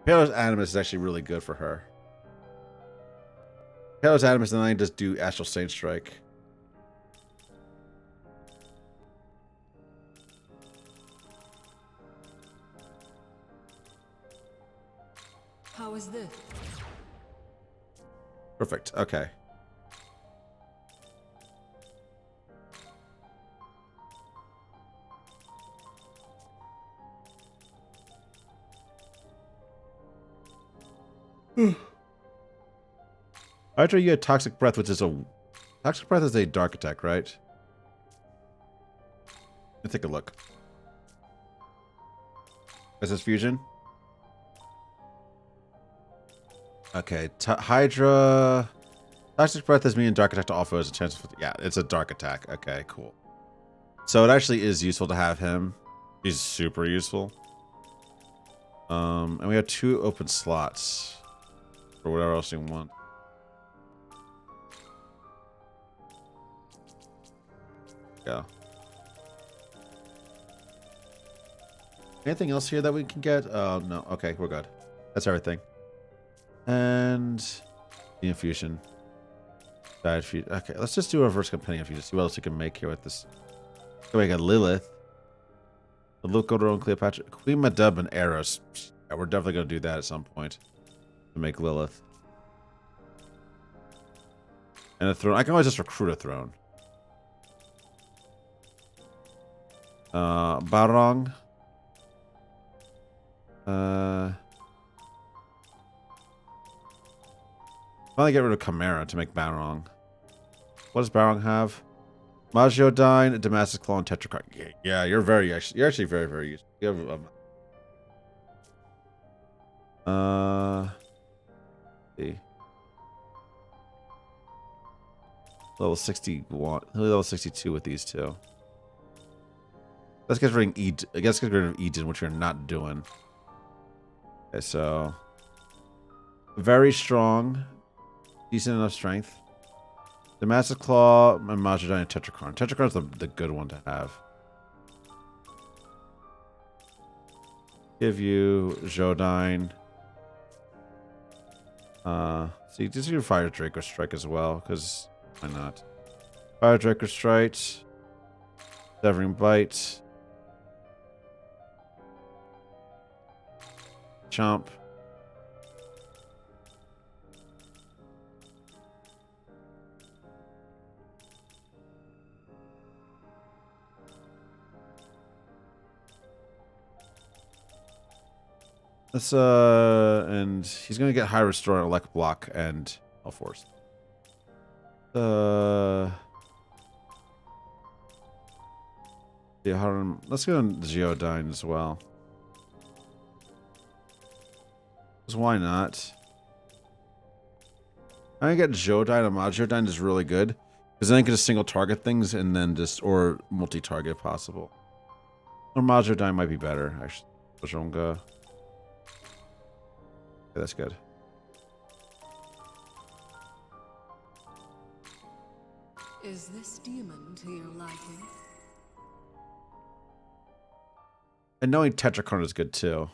A: Palos Animus is actually really good for her. Palos Animus, and then I can just do Astral Saint Strike.
I: How is this?
A: Perfect. Okay. After you get Toxic Breath, which is a Toxic Breath is a dark attack, right? Let's take a look. Is this fusion? Okay, Hydra. Toxic Breath is me and dark attack to all foes. A chance. Yeah, it's a dark attack. Okay, cool. So it actually is useful to have him. He's super useful. And we have 2 open slots for whatever else you want. Go. Anything else here that we can get? No. Okay, we're good. That's everything. And the infusion. Died feed. Okay, let's just do a reverse companion infusion. See what else we can make here with this. So we got Lilith, the Luke Odor and Cleopatra, Queen Madub, and Airah. Yeah, we're definitely gonna do that at some point to make Lilith. And a throne. I can always just recruit a throne. Barong. Finally get rid of Chimera to make Barong. What does Barong have? Majiodyne, Damascus Claw, and Tetracard. Yeah, you're actually very, very useful. You have see. Level 61. Level 62 with these two. Let's get rid of Eden, which we're not doing. Okay, so very strong. Decent enough strength. The Massive Claw, and Majordyne, and Tetrakarn. Tetrakarn's the good one to have. Give you Jodyne. See, just do Fire Draco Strike as well, because why not? Fire Draco Strike. Severing Bite. Chomp. Let's and he's gonna get high restore on Elect Block and Hell Force. Yeah, let's go on Geodyne as well. Because why not? I get Geodyne and Geodyne is really good. Because then I can just single target things and then just, or multi-target if possible. Or Geodyne might be better, actually. Bajonga. Okay, that's good.
I: Is this demon to your liking?
A: And knowing Tetrakarn is good too.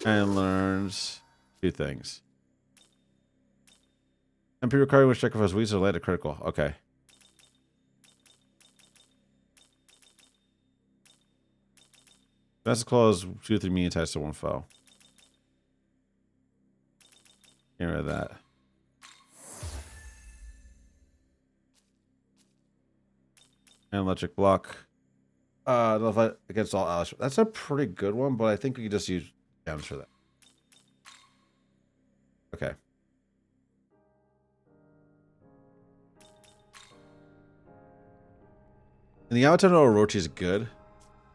A: And learns 2 things. MP recurring with sacrifice weeds or later critical. Okay. Massive Claw is 2 or 3 mean attacks to 1 foe. Get rid of that. And electric block. Against all allies. That's a pretty good one, but I think we could just use gems for that. Okay. And the Avatar no Orochi is good,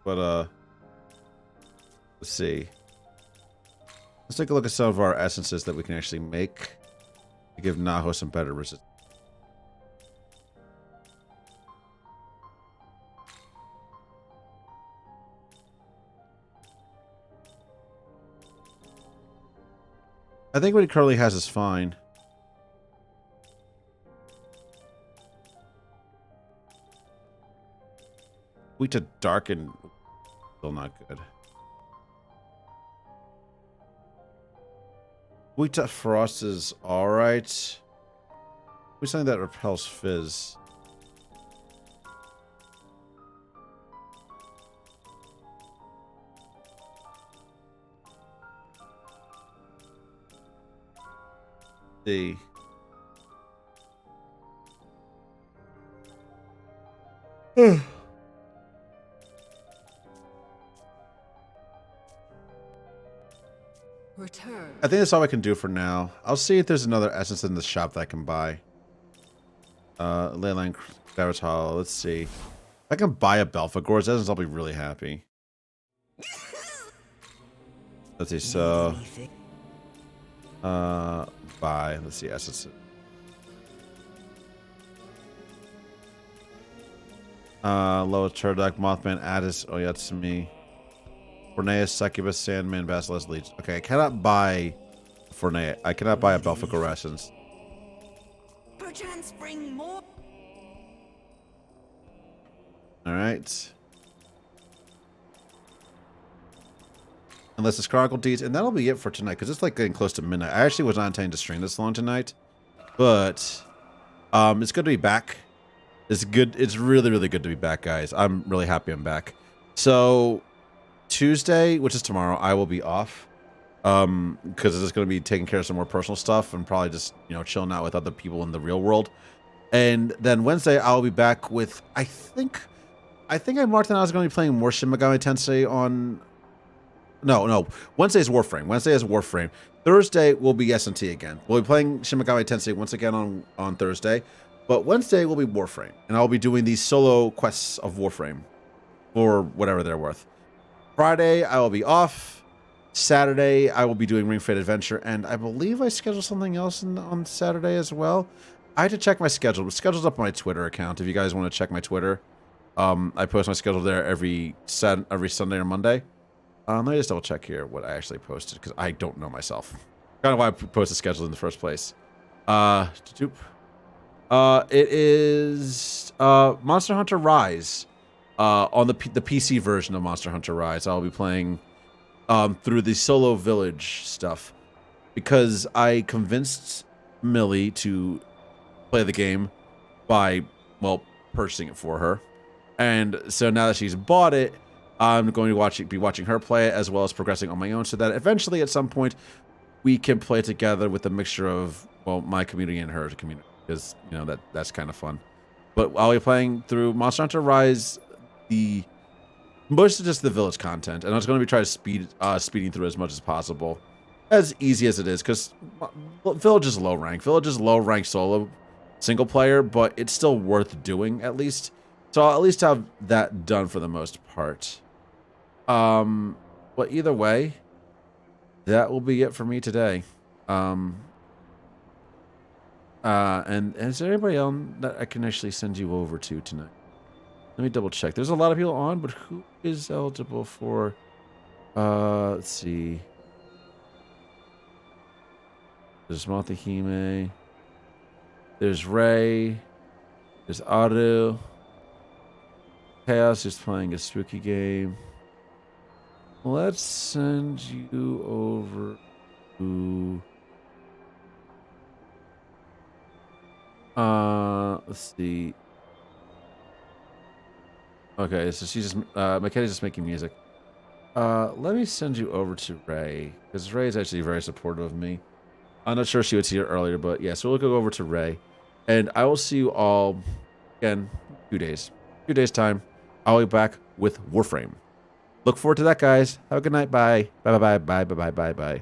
A: but let's see. Let's take a look at some of our essences that we can actually make to give Naho some better resistance. I think what he currently has is fine. Weak to darken, still not good. Weak to frost is alright. We something that repels fizz. See.
I: Return.
A: I think that's all I can do for now. I'll see if there's another essence in the shop that I can buy. Leyline Garage Hollow. Let's see. If I can buy a Belphegor's essence, I'll be really happy. Let's see, so buy. Let's see, essence. Loa Turdak, Mothman, Addis, Oyatsumi, Forneus, Succubus, Sandman, Basilisk, Leech. Okay, I cannot buy Forneus. I cannot buy a Belphegor essence.
I: Perchance bring more.
A: Alright. Unless it's Chronicle Deeds, and that'll be it for tonight, because it's like getting close to midnight. I actually was not intending to stream this long tonight, but It's good to be back. It's good. It's really, really good to be back, guys. I'm really happy I'm back. So Tuesday, which is tomorrow, I will be off. Because it's just going to be taking care of some more personal stuff and probably just, chilling out with other people in the real world. And then Wednesday, I'll be back with, I think I marked that I was going to be playing more Shin Megami Tensei on... No. Wednesday is Warframe. Wednesday is Warframe. Thursday will be S&T again. We'll be playing Shin Megami Tensei once again on Thursday. But Wednesday will be Warframe. And I'll be doing these solo quests of Warframe. For whatever they're worth. Friday, I will be off. Saturday, I will be doing Ring Fit Adventure. And I believe I scheduled something else on Saturday as well. I had to check my schedule. The schedule's up on my Twitter account if you guys want to check my Twitter. I post my schedule there every Sunday or Monday. Let me just double check here what I actually posted because I don't know myself. Kind of why I posted the schedule in the first place. It is Monster Hunter Rise on the PC version of Monster Hunter Rise. I'll be playing through the solo village stuff because I convinced Millie to play the game by, well, purchasing it for her. And so now that she's bought it, I'm going to be watching her play it as well as progressing on my own so that eventually at some point we can play together with a mixture of, well, my community and her community because, that's kind of fun. But I'll be playing through Monster Hunter Rise, mostly just the village content, and I was going to be trying to speeding through as much as possible. As easy as it is, because Village is low rank. Village is low rank solo single player, but it's still worth doing at least. So I'll at least have that done for the most part. But either way, that will be it for me today. And is there anybody else that I can actually send you over to tonight? Let me double check. There's a lot of people on, but who is eligible for... let's see. There's Montahime. There's Ray. There's Aru. Chaos is playing a spooky game. Let's send you over to... let's see. Okay, so she's just... McKenna's just making music. Let me send you over to Ray, because Ray is actually very supportive of me. I'm not sure she was here earlier, but yeah, so we'll go over to Ray. And I will see you all, again, 2 days. 2 days' time. I'll be back with Warframe. Look forward to that, guys. Have a good night. Bye. Bye, bye, bye, bye, bye, bye, bye, bye.